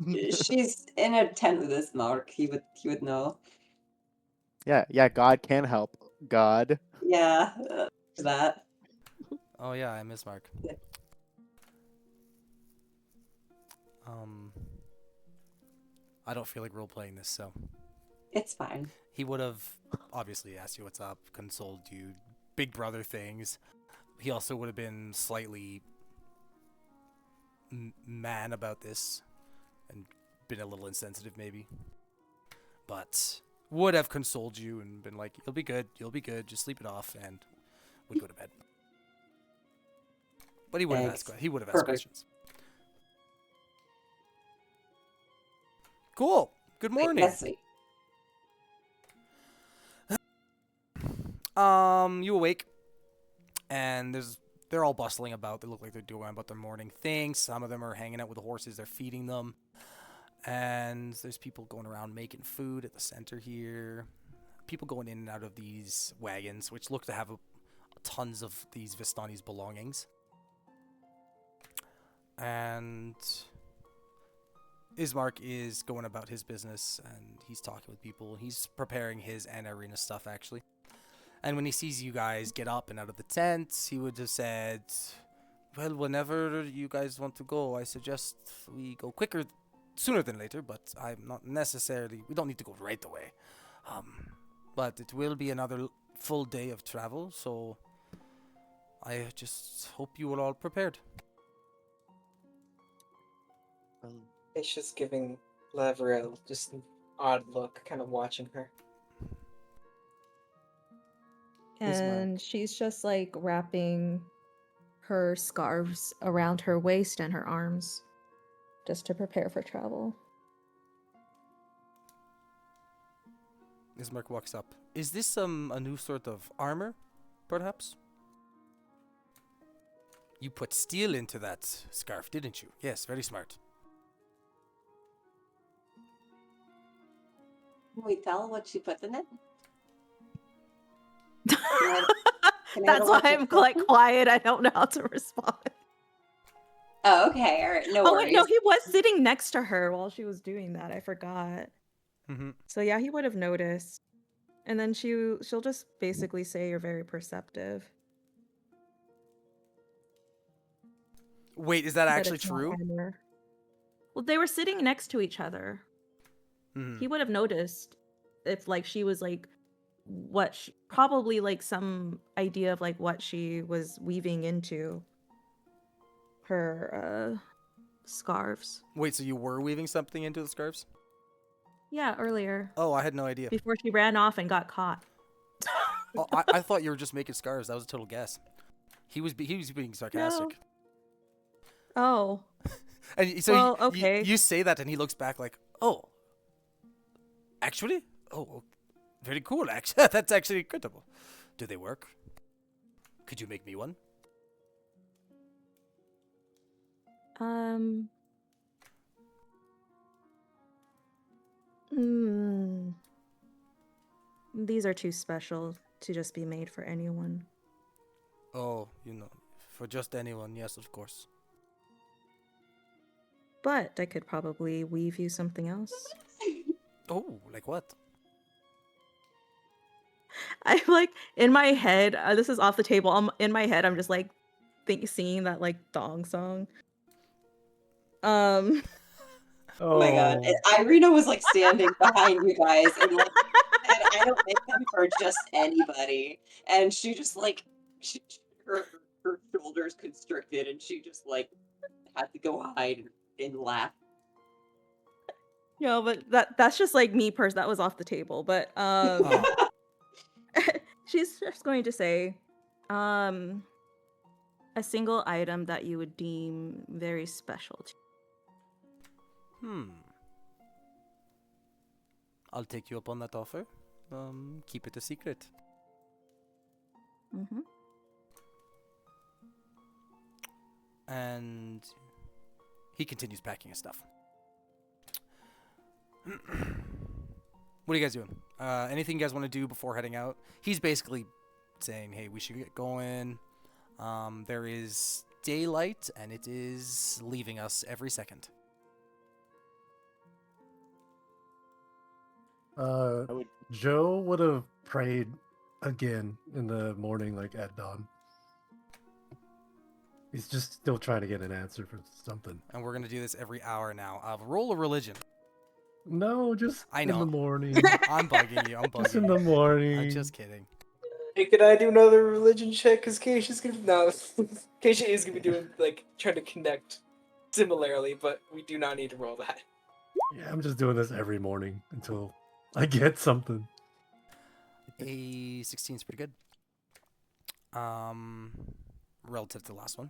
She's in a tent with Ismark. He would know. Yeah, God can help. God. Yeah, that. Oh yeah, I miss Mark. Yeah. I don't feel like role playing this, so It's fine. he would have obviously asked you what's up, consoled you, big brother things. He also would have been slightly man about this and been a little insensitive maybe, but would have consoled you and been like, you'll be good, just sleep it off, and would go to bed. But he would have Thanks. asked Perfect. questions. Cool. Good morning. That's sweet. You awake, and they're all bustling about. They look like they're doing about their morning things. Some of them are hanging out with the horses. They're feeding them, and there's people going around making food at the center here. People going in and out of these wagons, which look to have tons of these Vistani's belongings. And Ismark is going about his business and he's talking with people. He's preparing his and Irina's stuff actually. And when he sees you guys get up and out of the tent, he would have said, "Well, whenever you guys want to go, I suggest we go quicker, sooner than later. But I'm not necessarily. We don't need to go right away. But it will be another full day of travel, so I just hope you are all prepared." It's just giving Lavriel just an odd look, kind of watching her. And she's just like wrapping her scarves around her waist and her arms just to prepare for travel. Ismark walks up. Is this a new sort of armor, perhaps? You put steel into that scarf, didn't you? Yes, very smart. Can we tell what she put in it? Can I That's why watch I'm it? like quiet. I don't know how to respond. Oh, okay. All right. No Oh worries. wait, no, he was sitting next to her while she was doing that. I forgot. Mm-hmm. So yeah, he would have noticed. And then she'll just basically say you're very perceptive. Wait, is that but actually it's not true? armor. Well, they were sitting next to each other. Mm-hmm. He would have noticed if like she was like probably like some idea of like what she was weaving into her scarves. Wait, so you were weaving something into the scarves? Yeah, earlier Oh, I had no idea. before she ran off and got caught. Oh, I thought you were just making scarves. That was a total guess. He was being sarcastic. Oh, And so well, okay. you say that, and he looks back like, "Oh, actually, oh, very cool. Actually, that's actually incredible. Do they work? Could you make me one?" These are too special to just be made for anyone. Oh, for just anyone. Yes, of course. But I could probably weave you something else. Oh, like what? I'm like in my head. This is off the table. In my head. I'm just like singing that like thong song. Oh my god. And Irina was like standing behind you guys and like said, I don't make them for just anybody. And she just like her shoulders constricted and she just like had to go hide and laugh. No, but that's just like me that was off the table. But she's just going to say a single item that you would deem very special to. I'll take you up on that offer. Keep it a secret. Mm-hmm. And he continues packing his stuff. What are you guys doing? Anything you guys want to do before heading out? He's basically saying, "Hey, we should get going. There is daylight, and it is leaving us every second." Joe would have prayed again in the morning, like at dawn. He's just still trying to get an answer for something. And we're gonna do this every hour now. Roll a religion. No, just I in know. the morning. I'm bugging you. I'm bugging Just in you. the morning. I'm just kidding. Hey, could I do another religion check? Because Keisha's gonna Keisha is gonna be doing like trying to connect similarly, but we do not need to roll that. Yeah, I'm just doing this every morning until I get something. A 16 is pretty good. Relative to the last one.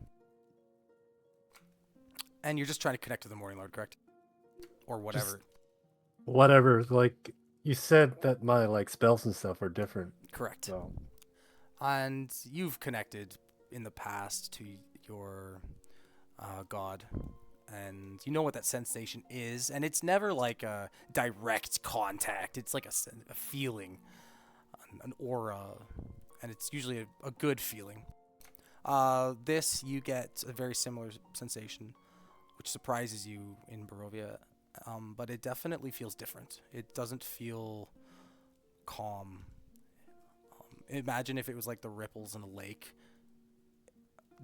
And you're just trying to connect to the Morning Lord, correct? Or whatever. Whatever. Like you said that my like spells and stuff are different. Correct. So And you've connected in the past to your god. And you know what that sensation is. And it's never like a direct contact. It's like a feeling, an aura. And it's usually a good feeling. This, you get a very similar sensation, which surprises you in Barovia. but it definitely feels different. It doesn't feel calm. Imagine if it was like the ripples in a lake.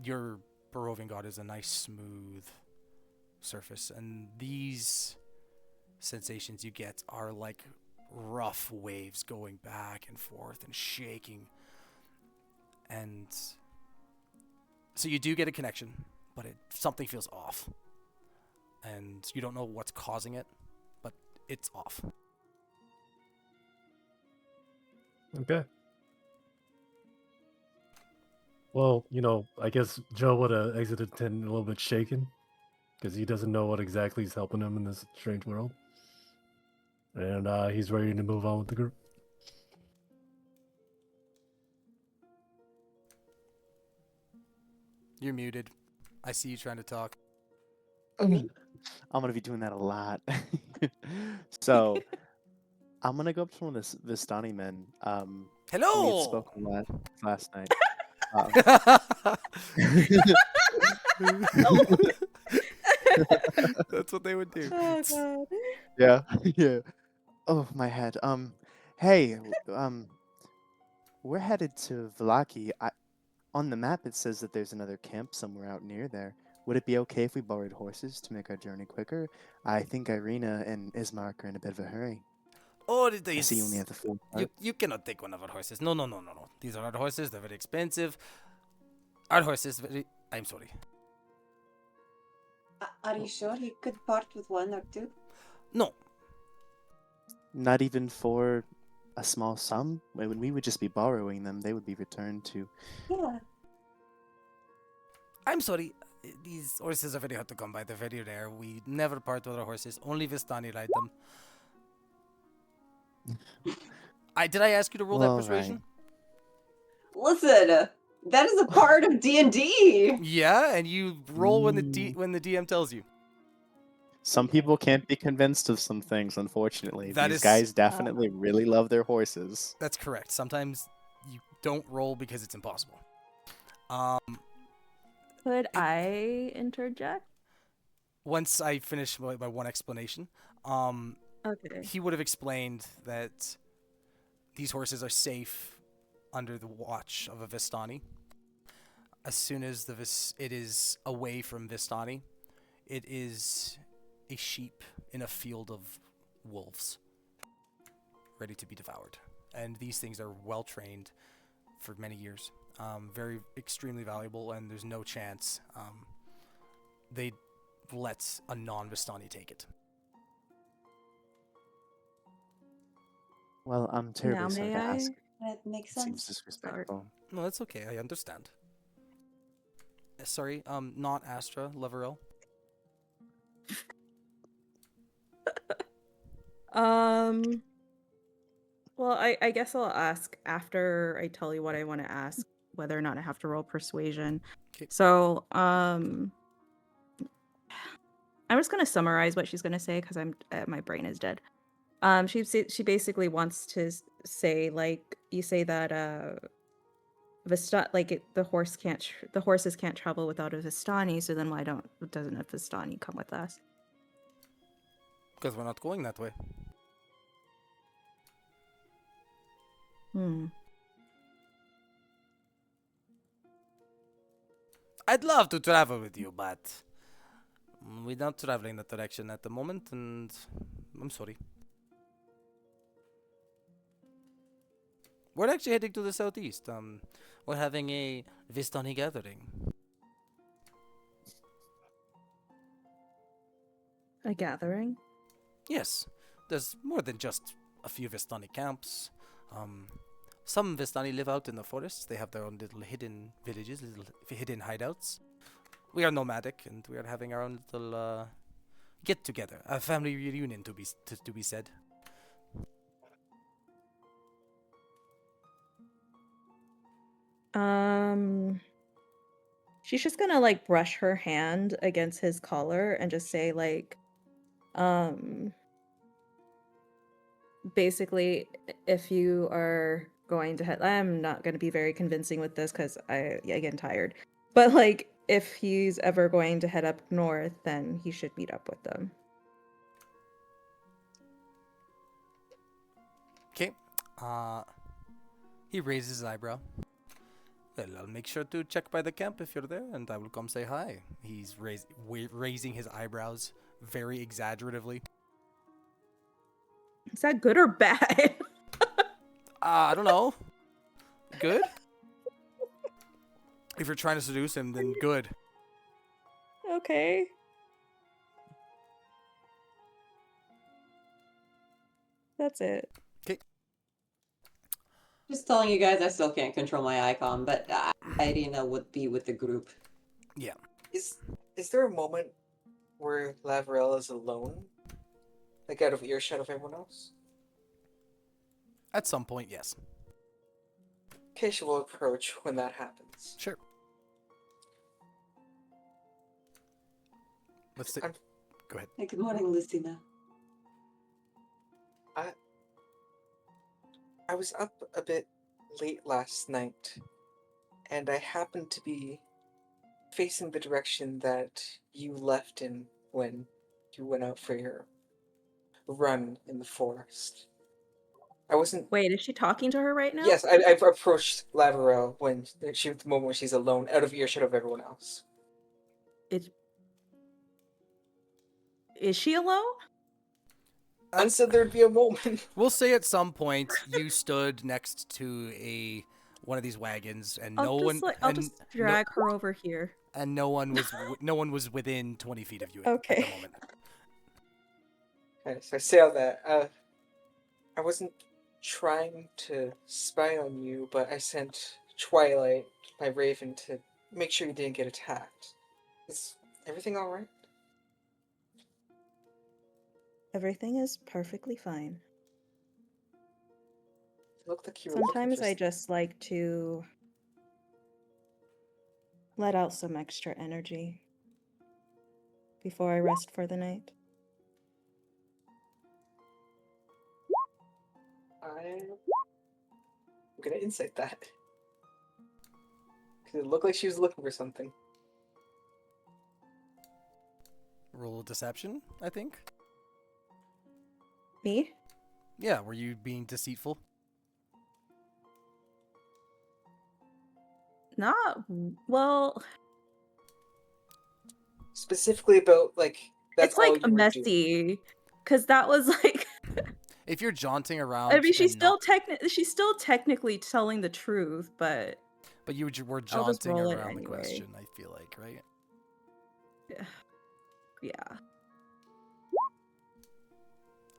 Your Barovian god is a nice smooth surface, and these sensations you get are like rough waves going back and forth and shaking. And so you do get a connection, but something feels off. And you don't know what's causing it, but it's off. Okay. Well, I guess Joe would have exited 10 a little bit shaken because he doesn't know what exactly is helping him in this strange world. And he's ready to move on with the group. You're muted. I see you trying to talk. I'm gonna be doing that a lot. So I'm gonna go up to one of the Vistani men. We had Hello! spoken last night. That's what they would do. Oh god. Yeah, yeah. Oh, my head. Hey, we're headed to Vallaki. On the map, it says that there's another camp somewhere out near there. Would it be okay if we borrowed horses to make our journey quicker? I think Irina and Ismark are in a bit of a hurry. Oh, I see you only have the full cart. you cannot take one of our horses. No. These are our horses. They're very expensive. Our horses I'm sorry. Are you sure you could part with one or two? No. Not even for a small sum? When we would just be borrowing them, they would be returned to... Yeah. I'm sorry. These horses are very hard to come by. They're very rare. We never part with our horses. Only Vistani ride them. Did I ask you to roll that Well, persuasion? Listen, that is a part of D&D. Yeah, and you roll when the DM tells you. Some people can't be convinced of some things, unfortunately. These guys definitely really love their horses. That's correct. Sometimes you don't roll because it's impossible. Could I interject? Once I finish my one explanation, Okay. he would have explained that these horses are safe under the watch of a Vistani. As soon as it is away from Vistani, it is a sheep in a field of wolves, ready to be devoured. And these things are well trained for many years, very extremely valuable, and there's no chance they'd let a non-Vistani take it. Well, I'm Now terribly sorry may to I? ask. That makes It seems sense. disrespectful. No, that's okay. I understand. Sorry, not Astra, Leverell. Well, I guess I'll ask after I tell you what I want to ask, whether or not I have to roll persuasion. 'Kay. So, I'm just gonna summarize what she's gonna say because my brain is dead. She basically wants to say, like, you say that the horses can't travel without a Vistani, so then doesn't a Vistani come with us? Because we're not going that way. I'd love to travel with you, but we're not traveling that direction at the moment, and I'm sorry. We're actually heading to the southeast. We're having a Vistani gathering. A gathering? Yes, there's more than just a few Vistani camps. Some Vistani live out in the forests. They have their own little hidden villages, little hidden hideouts. We are nomadic, and we are having our own little get-together, a family reunion to be said. She's just gonna like brush her hand against his collar and just say like, basically, if you are going to head, I'm not gonna be very convincing with this because I get tired. But like, if he's ever going to head up north, then he should meet up with them. He raises his eyebrow. Well, I'll make sure to check by the camp if you're there, and I will come say hi. He's raising his eyebrows very exaggeratively. Is that good or bad? I don't know. Good? If you're trying to seduce him, then good. Okay. That's it. Just telling you guys, I still can't control my icon, but Irina would be with the group. Yeah. Is there a moment where Lavarelle is alone? Like out of earshot of everyone else? At some point, yes. Keisha will approach when that happens. Sure. Let's see. I'm- Go ahead. Hey, good morning, Lucina. I was up a bit late last night, and I happened to be facing the direction that you left in when you went out for your run in the forest. I wasn't. Wait, is she talking to her right now? Yes, I've approached Lavarelle when the moment when she's alone, out of earshot of everyone else. Is she alone? I said there'd be a moment. We'll say at some point you stood next to one of these wagons, and I'll just drag her over here. And no one was within 20 feet of you Okay. at the moment. Okay, so I say all that. I wasn't trying to spy on you, but I sent Twilight, my raven, to make sure you didn't get attacked. Is everything alright? Everything is perfectly fine. You look like you were looking Sometimes for I just like to let out some extra energy before I rest for the night. I'm gonna insight that. Because it looked like she was looking for something. Roll deception, I think. Me? Yeah, were you being deceitful? Not well. Specifically about, like, that's It's like all you were doing. messy, because that was like. If you're jaunting around, I mean, she's and she's still technically telling the truth, but you were I'll just jaunting roll it around the anyway. question. I feel like, right? Yeah.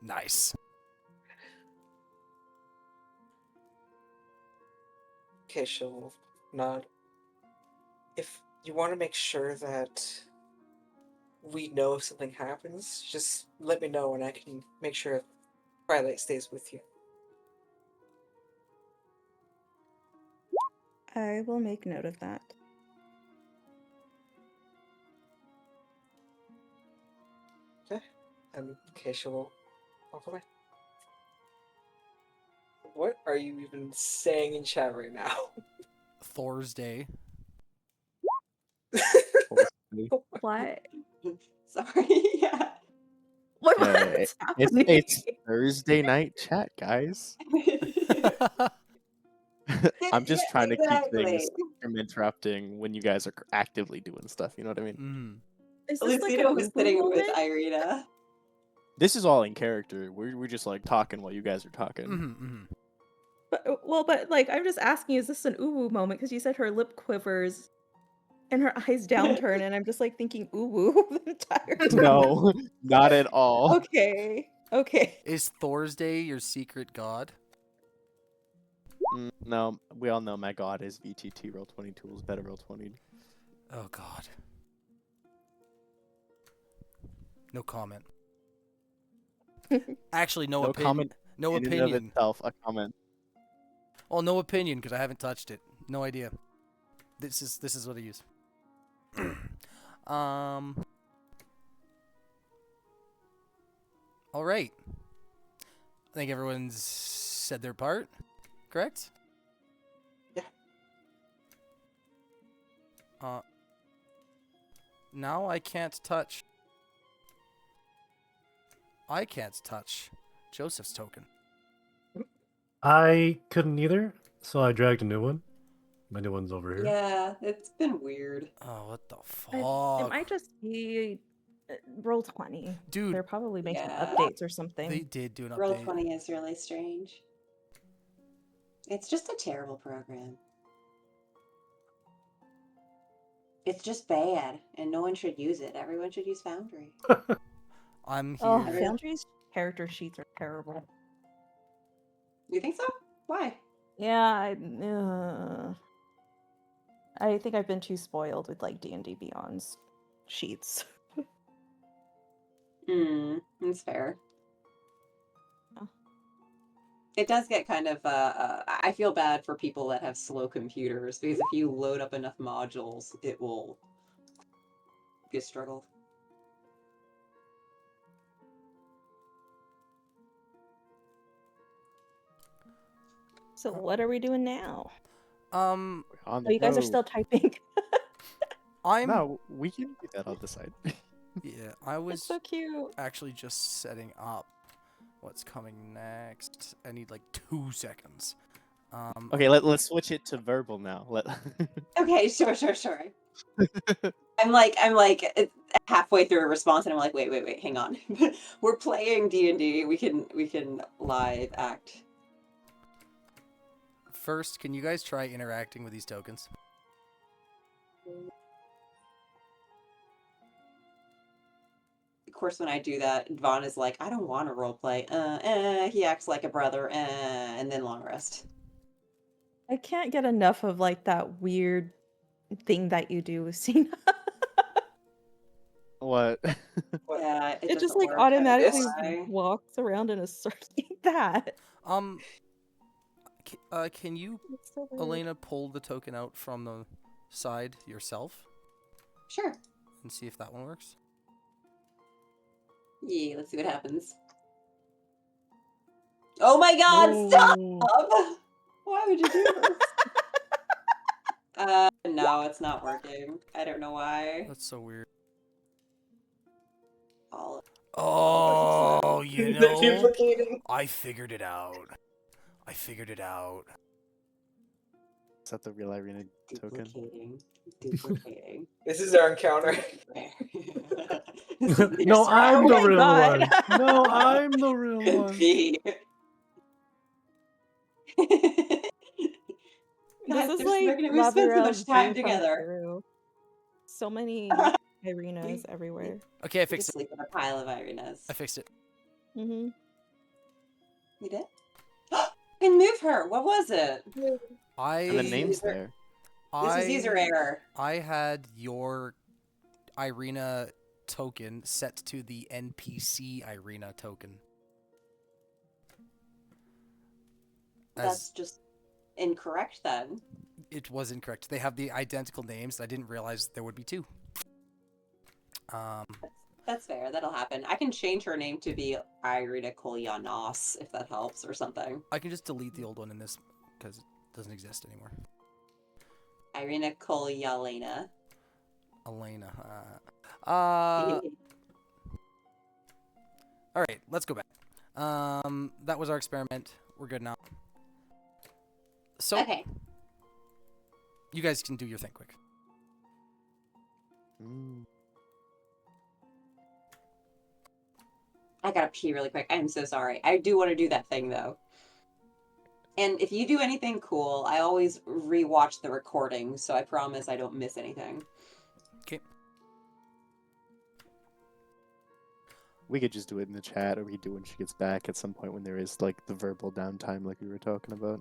Nice. Okay, she'll nod. If you want to make sure that we know if something happens, just let me know and I can make sure Twilight stays with you. I will make note of that. Okay? And Keisha will walk away. What are you even saying in chat right now? Thursday. What? Sorry, yeah. What's It's happening? Thursday night chat, guys. I'm just trying to keep things from interrupting when you guys are actively doing stuff. You know what I mean? Mm. Is this like Lucina an was Ubu sitting with moment? Irina. This is all in character. We're just like talking while you guys are talking. But like I'm just asking, is this an Uwu moment? Because you said her lip quivers and her eyes downturn, and I'm just like thinking Uwu the entire time. No, not at all. Okay. Is Thursday your secret god? No, we all know my god is VTT roll 20 tools, better roll 20. Oh God. No comment. Actually, no opinion. comment. No In and of opinion. itself, a comment. Well, no opinion because I haven't touched it. No idea. This is what I use. All right. I think everyone's said their part. Correct? Yeah. Now I can't touch Joseph's token. I couldn't either, so I dragged a new one. My new one's over here. Yeah, it's been weird. Oh, what the It fuck? might just be roll 20. Dude, They're probably making Yeah. updates or something. they did do an Roll update. 20 is really strange. It's just a terrible program. It's just bad, and no one should use it. Everyone should use Foundry. I'm Oh, here. Foundry's character sheets are terrible. You think so? Why? Yeah, I think I've been too spoiled with like D&D Beyond's sheets. That's fair. Oh. It does get kind of, I feel bad for people that have slow computers, because if you load up enough modules, it will be a struggle. So what are we doing now? Um, On Oh, the you guys are road. still typing. I'm No, we can do that on the side. yeah, I It's was so cute. actually just setting up what's coming next. I need like 2 seconds. Okay, let's switch it to verbal now. Okay, sure. I'm like halfway through a response, and I'm like, wait, hang on. We're playing D&D. We can live act. First, can you guys try interacting with these tokens? Of course, when I do that, Vaughn is like, I don't want to roleplay. He acts like a brother. And then long rest. I can't get enough of like that weird thing that you do with Cena. What? Yeah, It just doesn't like work. I don't know automatically why. walks around in a circle like that. Can you, It's so weird. Elena, pull the token out from the side yourself Sure. and see if that one works? Yeah, let's see what happens. Oh my god, stop! Oh. Why would you do this? No, it's not working. I don't know why. That's so weird. All Oh, you They're know, duplicating. I figured it out. Is that the real Irina token? duplicating. This is our encounter. No, I'm the my real God. one. No, I'm the real one. B. This is we like spent so much time together. Peru. So many Irinas everywhere. Okay, I We fixed it. sleep in a pile of Irinas. I fixed it. Mm-hmm. You did? I can move her. What was it? And the name's User- there. This is user error. I had your Irina token set to the NPC Irina token. That's just incorrect then. It was incorrect. They have the identical names. I didn't realize there would be 2. That's fair. That'll happen. I can change her name to be Irina Kolyanos if that helps or something. I can just delete the old one in this because it doesn't exist anymore. Irina Kolyalena. Elena. All right, let's go back. That was our experiment. We're good now. So Okay. you guys can do your thing quick. I gotta pee really quick. I'm so sorry. I do want to do that thing though. And if you do anything cool, I always rewatch the recording, so I promise I don't miss anything. Okay. We could just do it in the chat, or we could do it when she gets back at some point when there is like the verbal downtime, like we were talking about.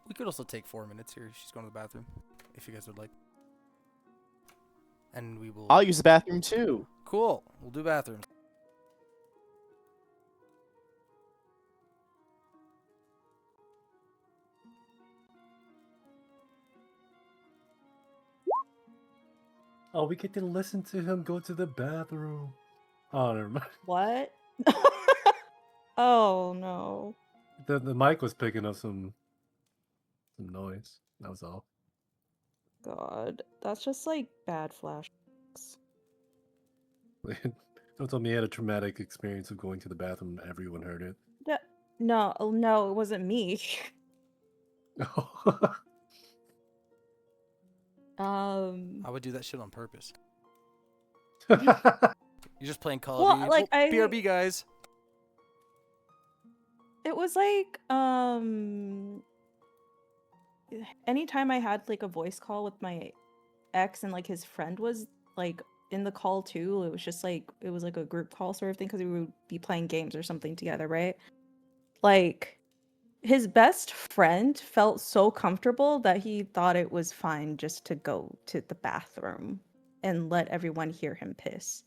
We could also take 4 minutes here. She's going to the bathroom, if you guys would like. And we will. I'll use the bathroom too. Cool. We'll do bathrooms. Oh, we get to listen to him go to the bathroom. Oh, never mind. What? Oh no. The mic was picking up some noise. That was all. God. That's just like bad flashbacks. Don't tell me he had a traumatic experience of going to the bathroom and everyone heard it. No, no, it wasn't me. I would do that shit on purpose. You're just playing Call of well, Duty. like Oh, I BRB guys. it was like anytime I had like a voice call with my ex and like his friend was like in the call too, it was just like it was like a group call sort of thing because we would be playing games or something together, right? Like his best friend felt so comfortable that he thought it was fine just to go to the bathroom and let everyone hear him piss.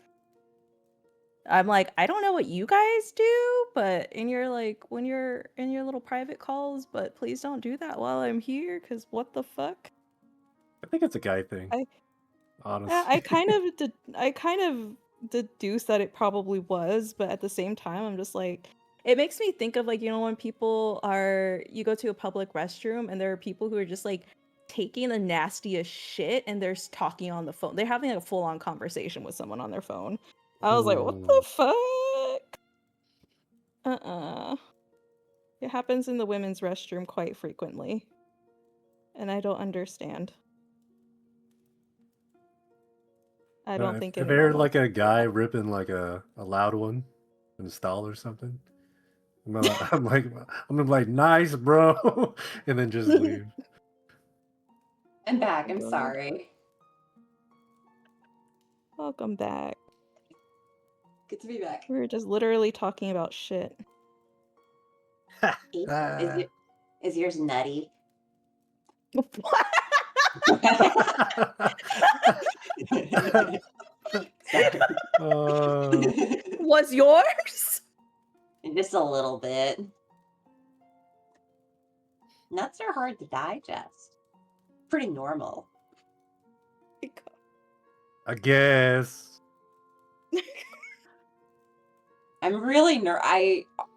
I'm like, I don't know what you guys do, but in your like when you're in your little private calls, but please don't do that while I'm here, because what the fuck? I think it's a guy thing, I honestly. I kind of deduced that it probably was, but at the same time, I'm just like, it makes me think of like, you know, when you go to a public restroom and there are people who are just like taking the nastiest shit and they're talking on the phone. They're having like, a full-on conversation with someone on their phone. I was like, what the fuck? Uh-uh. It happens in the women's restroom quite frequently. And I don't understand. I don't think If anyone there's wants like a to do guy that. ripping like a loud one in the stall or something, I'm like, nice, bro, and then just leave. I'm back. Oh I'm God. sorry. Welcome back. Good to be back. We were just literally talking about shit. Is, Ah. is yours nutty? What? Sorry. Was yours? Just a little bit. Nuts are hard to digest. Pretty normal. I guess. I'm really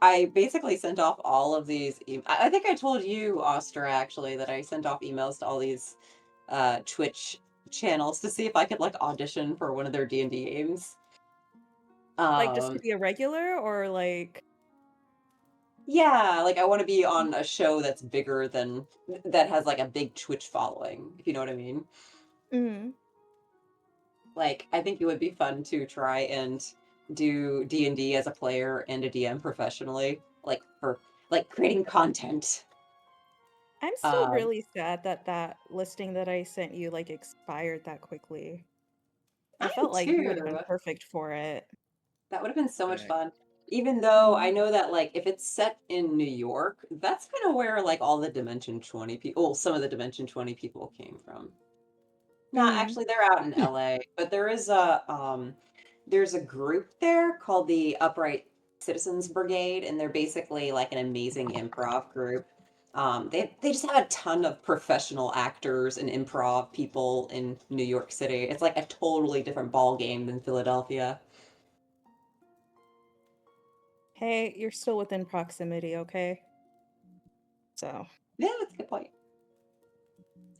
I basically sent off all of these. I think I told you, Ostra, actually, that I sent off emails to all these Twitch channels to see if I could like audition for one of their D&D games. Like just to be a regular or like Yeah, like I want to be on a show that's bigger than that has like a big Twitch following, if you know what I mean. mm. Like I think it would be fun to try and do D&D as a player and a DM professionally, like for like creating content. I'm still really sad that that listing that I sent you like expired that quickly. I I am felt like you would have been too. perfect for it. That would have been so much Dang. fun. Even though I Mhm. know that like if it's set in New York, that's kind of where like all the Dimension 20 people, well, some of the Dimension 20 people came from. No, Mm. actually they're out in LA, but there's a group there called the Upright Citizens Brigade, and they're basically like an amazing improv group. They just have a ton of professional actors and improv people in New York City. It's like a totally different ball game than Philadelphia. Hey, you're still within proximity, okay? So, Yeah, that's a good point.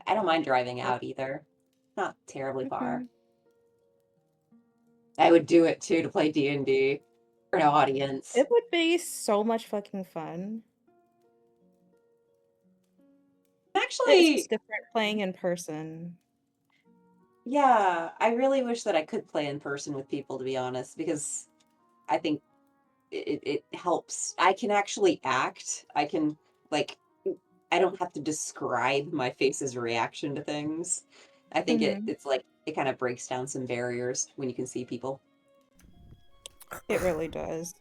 I don't mind driving like, out either. Not terribly okay. far. I would do it too to play D&D for no audience. It would be so much fucking fun. It's Actually, just different playing in person. yeah, I really wish that I could play in person with people, to be honest, because I think it helps. I can actually act. I can, like, I don't have to describe my face's reaction to things. I think Mhm. it's like, it kind of breaks down some barriers when you can see people. It really does.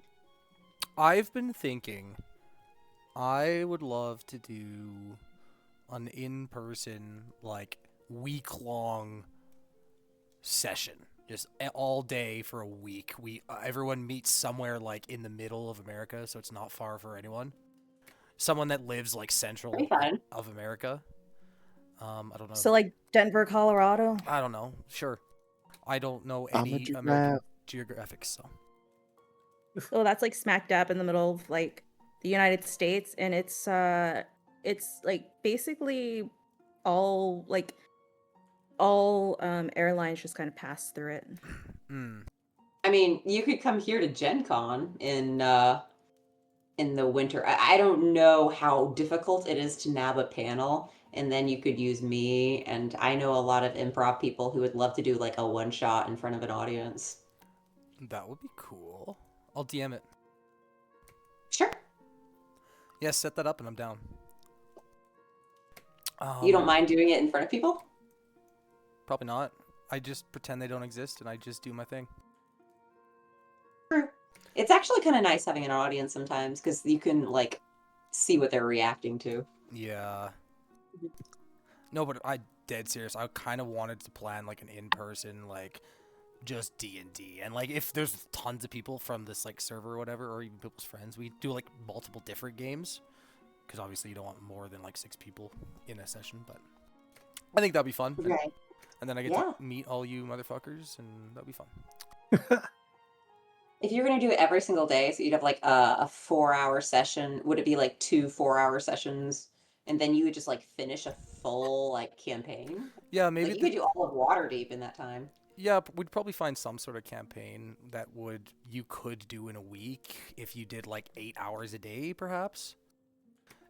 I've been thinking I would love to do an in-person, like, week-long session. Just all day for a week. Everyone meets somewhere like in the middle of America, so it's not far for anyone. Someone that lives like Pretty central fun. of America. I don't know. So like Denver, Colorado. I don't know. Sure. I don't know I'm a any giraffe. American geographics, so. Oh, that's like smack dab in the middle of like the United States, and it's like basically all airlines just kind of pass through it. Hmm. I mean, you could come here to Gen Con in in the winter. I don't know how difficult it is to nab a panel, and then you could use me. And I know a lot of improv people who would love to do like a one shot in front of an audience. That would be cool. I'll DM it. Sure. Yeah, set that up and I'm down. You don't mind doing it in front of people? Probably not. I just pretend they don't exist and I just do my thing. True. It's actually kind of nice having an audience sometimes because you can like see what they're reacting to. Yeah. No, but I dead serious. I kind of wanted to plan like an in-person like just D&D, and like if there's tons of people from this like server or whatever, or even people's friends, we do like multiple different games because obviously you don't want more than like 6 people in a session. But I think that'd be fun. Right. And then I get Yeah. to meet all you motherfuckers, and that'd be fun. If you're gonna do it every single day, so you'd have like a 4-hour session, would it be like 2 4-hour sessions, and then you would just like finish a full like campaign? Yeah, maybe Like you could do all of Waterdeep in that time. yeah, we'd probably find some sort of campaign that you could do in a week if you did like 8 hours a day, perhaps.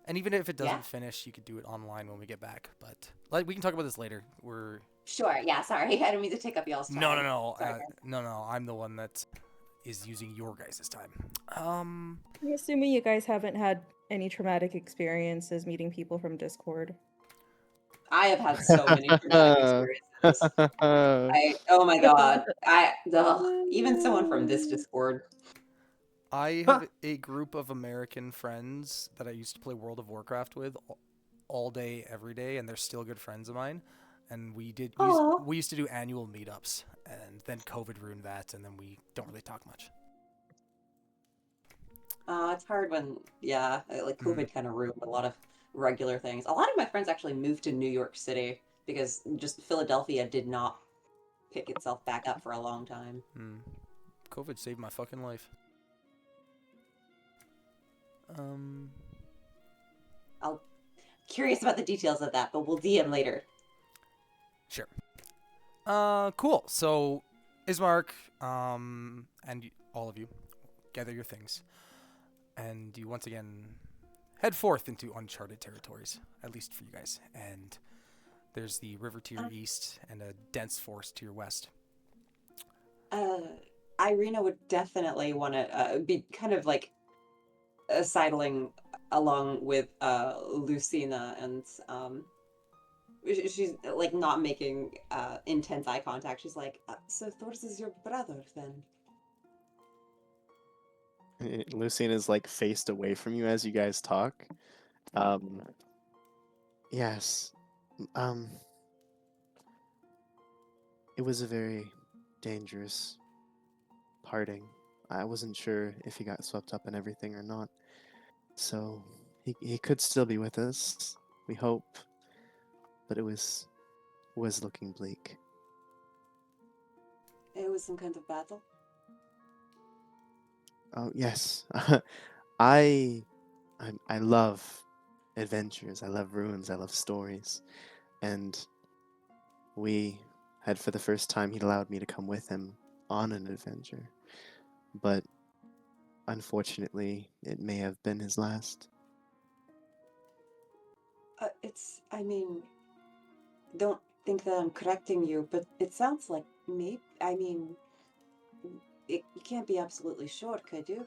And even if it doesn't Yeah. finish, you could do it online when we get back. But like we can talk about this later. We're Sure. Yeah. Sorry, I don't mean to take up y'all's time. no, Sorry, guys. no. I'm the one that is using your guys' time. I'm assuming you guys haven't had any traumatic experiences meeting people from Discord. I have had so many traumatic experiences. Oh my god. Even someone from this Discord. I have a group of American friends that I used to play World of Warcraft with all day, every day, and they're still good friends of mine. And we used to do annual meetups, and then COVID ruined that, and then we don't really talk much. It's hard when, yeah, like COVID kind of ruined a lot of regular things. A lot of my friends actually moved to New York City because just Philadelphia did not pick itself back up for a long time. COVID saved my fucking life. I'll curious about the details of that, but we'll DM later. Sure. Cool. So, Ismark, and all of you, gather your things, and you once again head forth into uncharted territories, at least for you guys. And there's the river to your east and a dense forest to your west. Irina would definitely want to be kind of like sidling along with Lucina, and she's like not making intense eye contact. She's like, so Thors is your brother then? Lucien is like faced away from you as you guys talk. Yes. It was a very dangerous parting. I wasn't sure if he got swept up in everything or not. So he could still be with us. We hope. But it was looking bleak. It was some kind of battle. Oh yes. I love adventures. I love ruins. I love stories. And we had, for the first time, he'd allowed me to come with him on an adventure. But unfortunately, it may have been his last. I mean, don't think that I'm correcting you, but it sounds like maybe, you can't be absolutely sure, could you?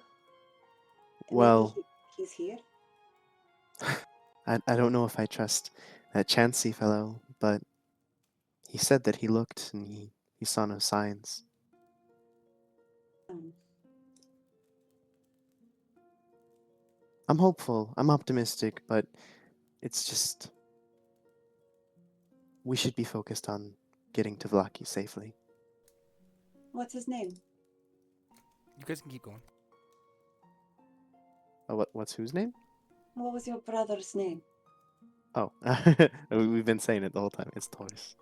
Well, maybe he's here? I don't know if I trust that Chansey fellow, but he said that he looked and he saw no signs. I'm hopeful. I'm optimistic, but it's just we should be focused on getting to Vlaki safely. What's his name? You guys can keep going. Oh, what's whose name? What was your brother's name? Oh, we've been saying it the whole time. It's Taurus.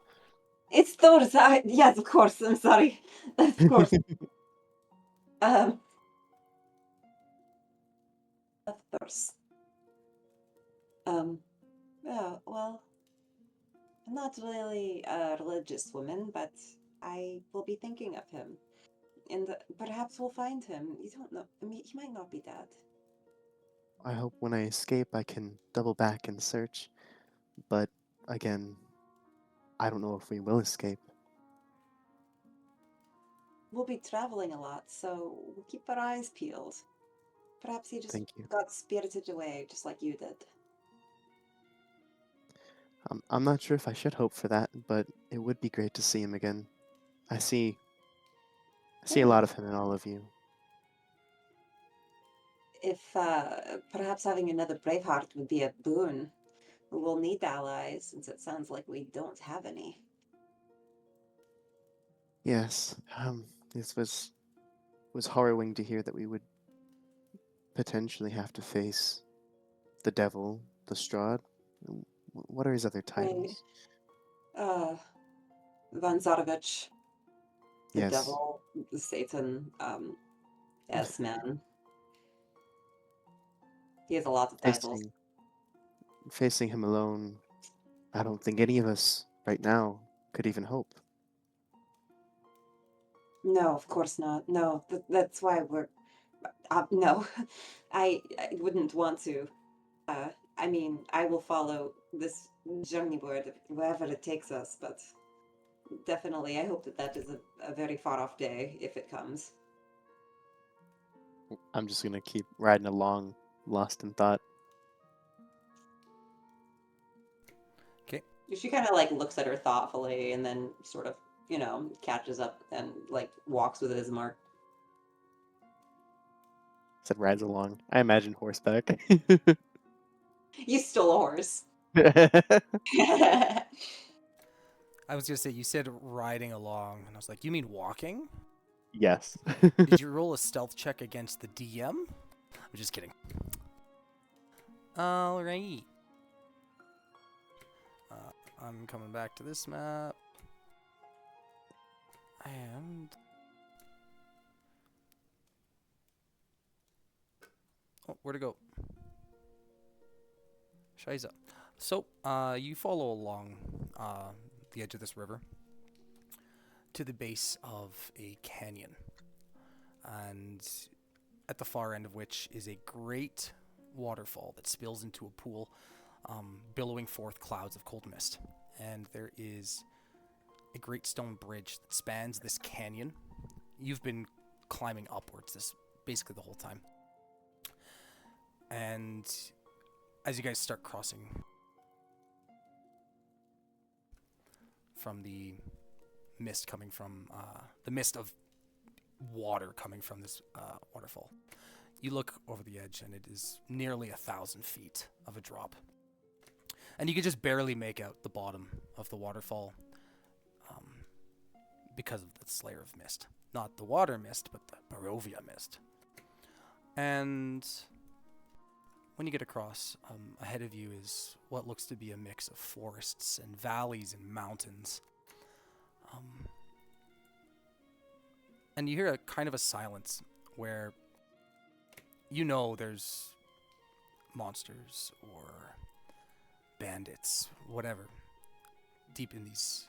It's Thors. Yes, of course. I'm sorry. Of course. Of course. Yeah, well, I'm not really a religious woman, but I will be thinking of him. And perhaps we'll find him. You don't know. I mean, he might not be dead. I hope when I escape I can double back and search. But again, I don't know if we will escape. We'll be traveling a lot, so we'll keep our eyes peeled. Perhaps he just Thank you. got spirited away, just like you did. I'm not sure if I should hope for that, but it would be great to see him again. I see a lot of him in all of you. If perhaps having another Braveheart would be a boon, we'll need allies, since it sounds like we don't have any. Yes, this was harrowing to hear that we would potentially have to face the devil, the Strahd. What are his other titles? Uh, Van Zarovich, the Yes, devil, the Satan, S-Man. He has a lot of titles. facing him alone. I don't think any of us right now could even hope. No, of course not. No, that's why we're. No, I wouldn't want to. I mean, I will follow this journey wherever it takes us, but definitely, I hope that is a very far off day if it comes. I'm just gonna keep riding along, lost in thought. She kind of like looks at her thoughtfully and then sort of, catches up and like walks with Ismark. Said rides along. I imagine horseback. You stole a horse. I was gonna say you said riding along, and I was like, you mean walking? Yes. Did you roll a stealth check against the DM? I'm just kidding. All right. I'm coming back to this map. And... oh, where'd it go? Shiza. So, you follow along the edge of this river to the base of a canyon. And at the far end of which is a great waterfall that spills into a pool, billowing forth clouds of cold mist. And there is a great stone bridge that spans this canyon. You've been climbing upwards this basically the whole time. And as you guys start crossing from the mist coming from the mist of water coming from this waterfall, you look over the edge and it is nearly 1,000 feet of a drop. And you can just barely make out the bottom of the waterfall because of the Slayer of Mist. Not the water mist, but the Barovia mist. And when you get across, ahead of you is what looks to be a mix of forests and valleys and mountains. And you hear a kind of a silence where you know there's monsters or bandits, whatever, deep in these